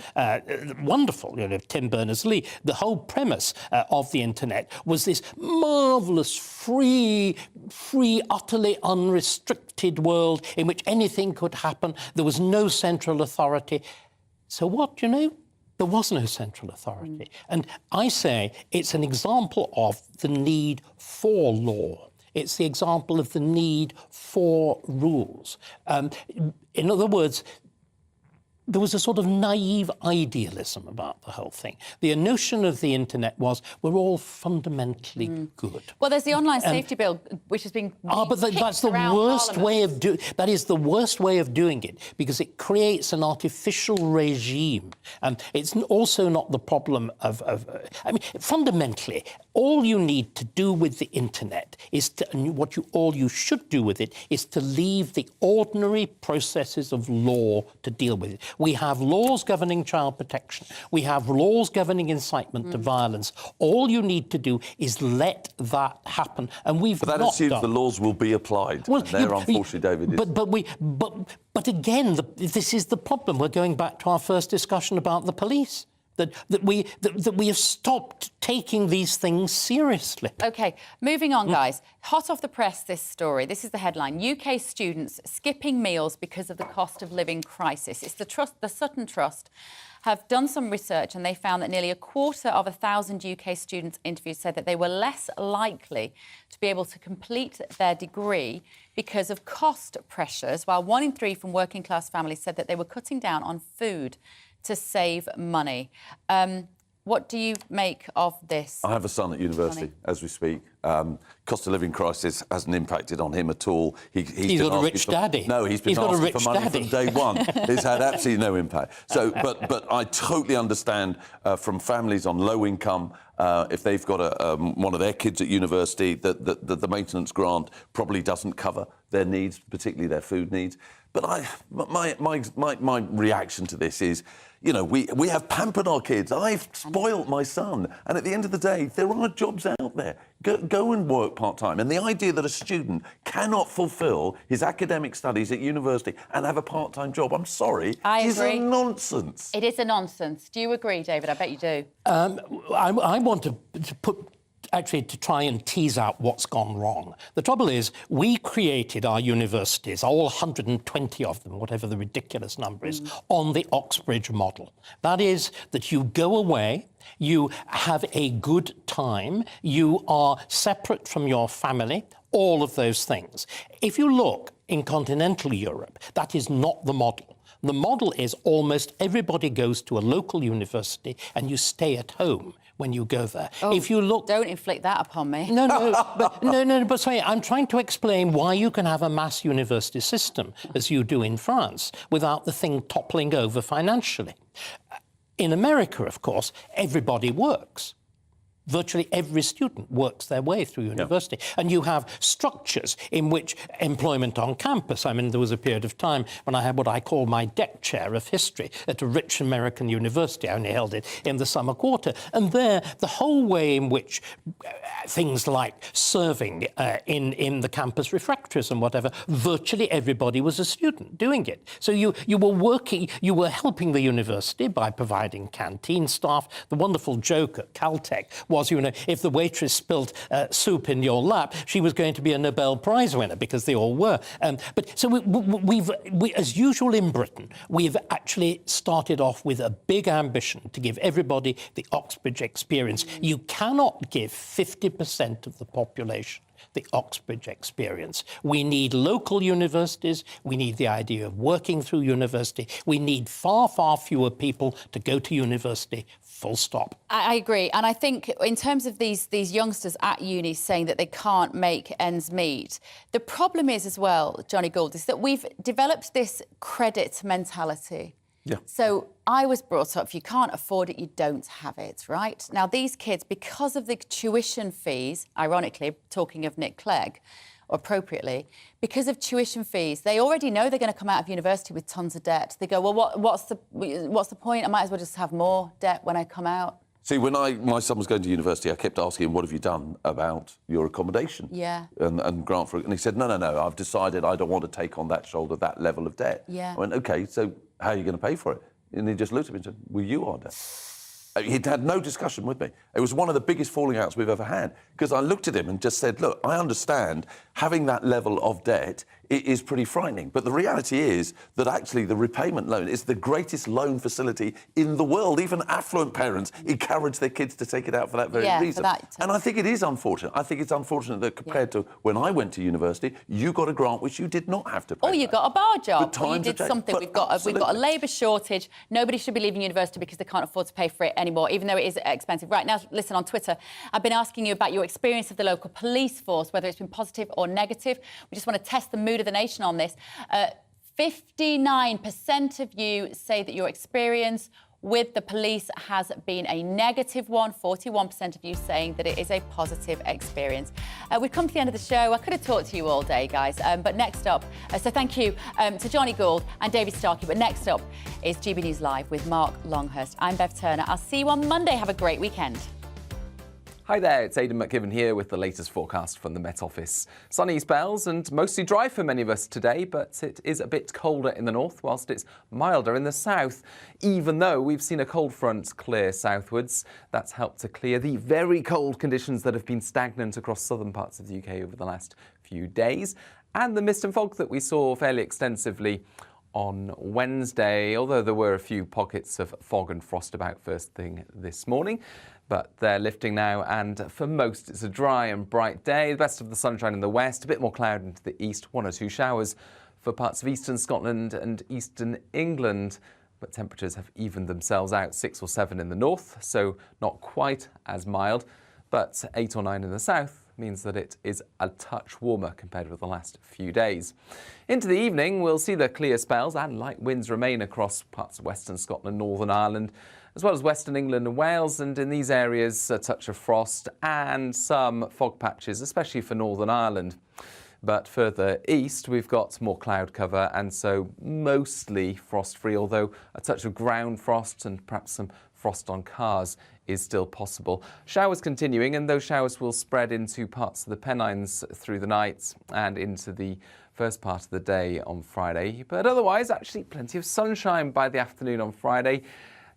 wonderful, Tim Berners-Lee, the whole premise of the internet was this marvellous, free, utterly unrestricted world in which anything could happen. There was no central authority. So what, there was no central authority. And I say it's an example of the need for law. It's the example of the need for rules. In other words, there was a sort of naive idealism about the whole thing. The notion of the internet was we're all fundamentally good. Well, there's the online safety bill, which has been but that's the worst way of doing. That is the worst way of doing it because it creates an artificial regime, and it's also not the problem of. I mean, fundamentally, all you need to do with the internet is all you should do with it is to leave the ordinary processes of law to deal with it. We have laws governing child protection. We have laws governing incitement to violence. All you need to do is let that happen, and we've But that not assumes done. the laws will be applied. Well, and there, unfortunately, David, is... But again, this is the problem. We're going back to our first discussion about the police. that we have stopped taking these things seriously. OK, moving on, guys. Hot off the press, this story. This is the headline. UK students skipping meals because of the cost of living crisis. It's the Sutton Trust have done some research and they found that nearly 250 UK students interviewed said that they were less likely to be able to complete their degree because of cost pressures, while 1 in 3 from working class families said that they were cutting down on food to save money. What do you make of this? I have a son at university as we speak. Cost of living crisis hasn't impacted on him at all. He's got a rich daddy. No, he's been asking for money from day one. It's had absolutely no impact. So, but I totally understand from families on low income, if they've got one of their kids at university, that the maintenance grant probably doesn't cover their needs, particularly their food needs. But my reaction to this is, you know, we have pampered our kids. I've spoilt my son. And at the end of the day, there are jobs out there. Go and work part-time. And the idea that a student cannot fulfil his academic studies at university and have a part-time job, I'm sorry, is a nonsense. It is a nonsense. Do you agree, David? I bet you do. I want to try and tease out what's gone wrong. The trouble is, we created our universities, all 120 of them, whatever the ridiculous number is, on the Oxbridge model. That is, that you go away, you have a good time, you are separate from your family, all of those things. If you look in continental Europe, that is not the model. The model is almost everybody goes to a local university and you stay at home when you go there. Oh, if you look, don't inflict that upon me. But sorry, I'm trying to explain why you can have a mass university system, as you do in France, without the thing toppling over financially. In America, of course, everybody works. Virtually every student works their way through university. And you have structures in which employment on campus, I mean, there was a period of time when I had what I call my deck chair of history at a rich American university. I only held it in the summer quarter. And there, the whole way in which things like serving in the campus refectories and whatever, virtually everybody was a student doing it. So you were working, you were helping the university by providing canteen staff. The wonderful joke at Caltech was, you know, if the waitress spilled soup in your lap, she was going to be a Nobel Prize winner, because they all were. But so we've, as usual in Britain, we've actually started off with a big ambition to give everybody the Oxbridge experience. You cannot give 50% of the population the Oxbridge experience. We need local universities. We need the idea of working through university. We need far, far fewer people to go to university, full stop. I agree. And I think in terms of these youngsters at uni saying that they can't make ends meet, the problem is as well, Johnny Gould, is that we've developed this credit mentality. Yeah. So I was brought up, if you can't afford it, you don't have it, right? Now, these kids, because of the tuition fees, ironically, talking of Nick Clegg, appropriately, because of tuition fees, they already know they're going to come out of university with tons of debt. They go, well, what's the point? I might as well just have more debt when I come out. See, when my son was going to university, I kept asking him, what have you done about your accommodation? Yeah. And grant for it. And he said, no, I've decided I don't want to take on that shoulder that level of debt. Yeah. I went, OK, so how are you going to pay for it? And he just looked at me and said, well, you are debt. He'd had no discussion with me. It was one of the biggest falling outs we've ever had, because I looked at him and just said, look, I understand having that level of debt is pretty frightening. But the reality is that actually the repayment loan is the greatest loan facility in the world. Even affluent parents encourage their kids to take it out for that very reason. And I think it is unfortunate. I think it's unfortunate that compared to when I went to university, you got a grant which you did not have to pay. Or you got a bar job. Or you did something. We've got a labour shortage. Nobody should be leaving university because they can't afford to pay for it anymore, even though it is expensive. Right now, listen, on Twitter, I've been asking you about your experience of the local police force, whether it's been positive or negative. We just want to test the mood of the nation on this. 59% of you say that your experience with the police has been a negative one. 41% of you saying that it is a positive experience. We've come to the end of the show. I could have talked to you all day, guys, but next up, so thank you to Johnny Gould and David Starkey, but next up is GB News Live with Mark Longhurst. I'm Bev Turner. I'll see you on Monday. Have a great weekend. Hi there, it's Aidan McKibben here with the latest forecast from the Met Office. Sunny spells and mostly dry for many of us today, but it is a bit colder in the north whilst it's milder in the south. Even though we've seen a cold front clear southwards, that's helped to clear the very cold conditions that have been stagnant across southern parts of the UK over the last few days. And the mist and fog that we saw fairly extensively on Wednesday, although there were a few pockets of fog and frost about first thing this morning. But they're lifting now, and for most it's a dry and bright day. The best of the sunshine in the west, a bit more cloud into the east, 1 or 2 showers for parts of eastern Scotland and eastern England. But temperatures have evened themselves out, 6 or 7 in the north, so not quite as mild. But 8 or 9 in the south means that it is a touch warmer compared with the last few days. Into the evening, we'll see the clear spells and light winds remain across parts of western Scotland, Northern Ireland, as well as western England and Wales, and in these areas a touch of frost and some fog patches, especially for Northern Ireland. But further east we've got more cloud cover and so mostly frost-free, although a touch of ground frost and perhaps some frost on cars is still possible. Showers continuing, and those showers will spread into parts of the Pennines through the night and into the first part of the day on Friday. But otherwise, actually plenty of sunshine by the afternoon on Friday.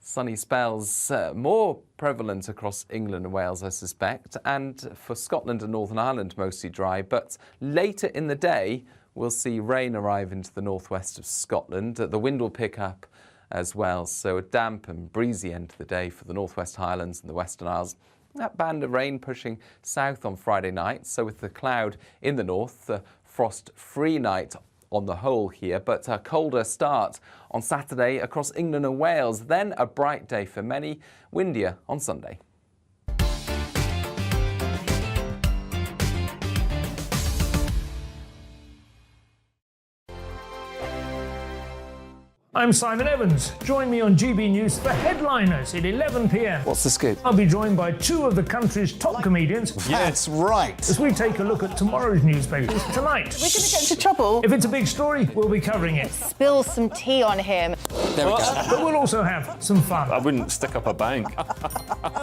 Sunny spells more prevalent across England and Wales, I suspect, and for Scotland and Northern Ireland mostly dry, but later in the day we'll see rain arrive into the northwest of Scotland. The wind will pick up as well, so a damp and breezy end to the day for the Northwest Highlands and the Western Isles. That band of rain pushing south on Friday night, so with the cloud in the north, the frost-free night on the whole here, but a colder start on Saturday across England and Wales, then a bright day for many, windier on Sunday. I'm Simon Evans. Join me on GB News for Headliners at 11 p.m. What's the scoop? I'll be joined by 2 of the country's top comedians. That's right. As we take a look at tomorrow's newspapers tonight. We're going to get into trouble. If it's a big story, we'll be covering it. Spill some tea on him. There we go. But we'll also have some fun. I wouldn't stick up a bank.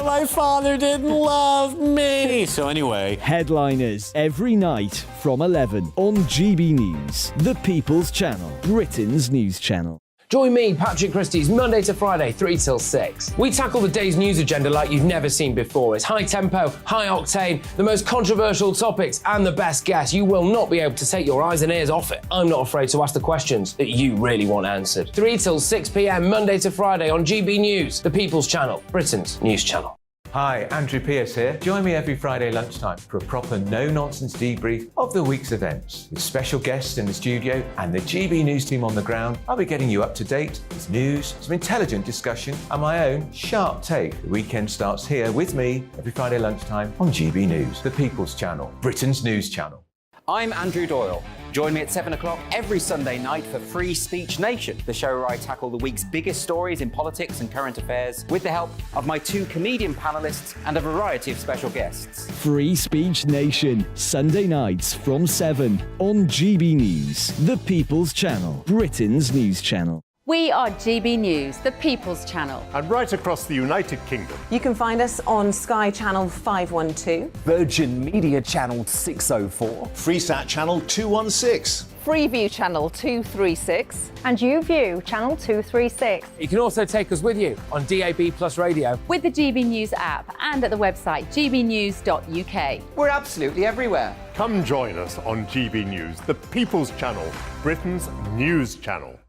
My father didn't love me. So anyway. Headliners every night from 11 on GB News, the People's Channel, Britain's news channel. Join me, Patrick Christie's, Monday to Friday, 3 till 6. We tackle the day's news agenda like you've never seen before. It's high tempo, high octane, the most controversial topics and the best guests. You will not be able to take your eyes and ears off it. I'm not afraid to ask the questions that you really want answered. 3 till 6 p.m, Monday to Friday on GB News, the People's Channel, Britain's news channel. Hi, Andrew Pierce here. Join me every Friday lunchtime for a proper no-nonsense debrief of the week's events. With special guests in the studio and the GB News team on the ground, I'll be getting you up to date with news, some intelligent discussion and my own sharp take. The weekend starts here with me every Friday lunchtime on GB News, the People's Channel, Britain's news channel. I'm Andrew Doyle. Join me at 7 o'clock every Sunday night for Free Speech Nation, the show where I tackle the week's biggest stories in politics and current affairs with the help of my 2 comedian panellists and a variety of special guests. Free Speech Nation, Sunday nights from 7 on GB News, the People's Channel, Britain's news channel. We are GB News, the People's Channel. And right across the United Kingdom. You can find us on Sky Channel 512, Virgin Media Channel 604, Freesat Channel 216, Freeview Channel 236 and YouView Channel 236. You can also take us with you on DAB Plus Radio, with the GB News app and at the website gbnews.uk. We're absolutely everywhere. Come join us on GB News, the People's Channel, Britain's news channel.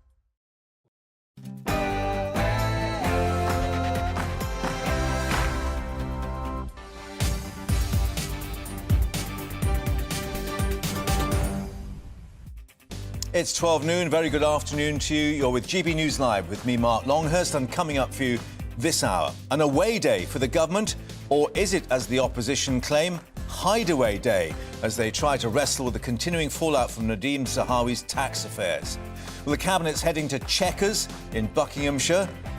It's 12 noon. Very good afternoon to you. You're with GB News Live with me, Mark Longhurst, and coming up for you this hour. An away day for the government, or is it, as the opposition claim, hideaway day, as they try to wrestle with the continuing fallout from Nadhim Zahawi's tax affairs? Well, the Cabinet's heading to Chequers in Buckinghamshire.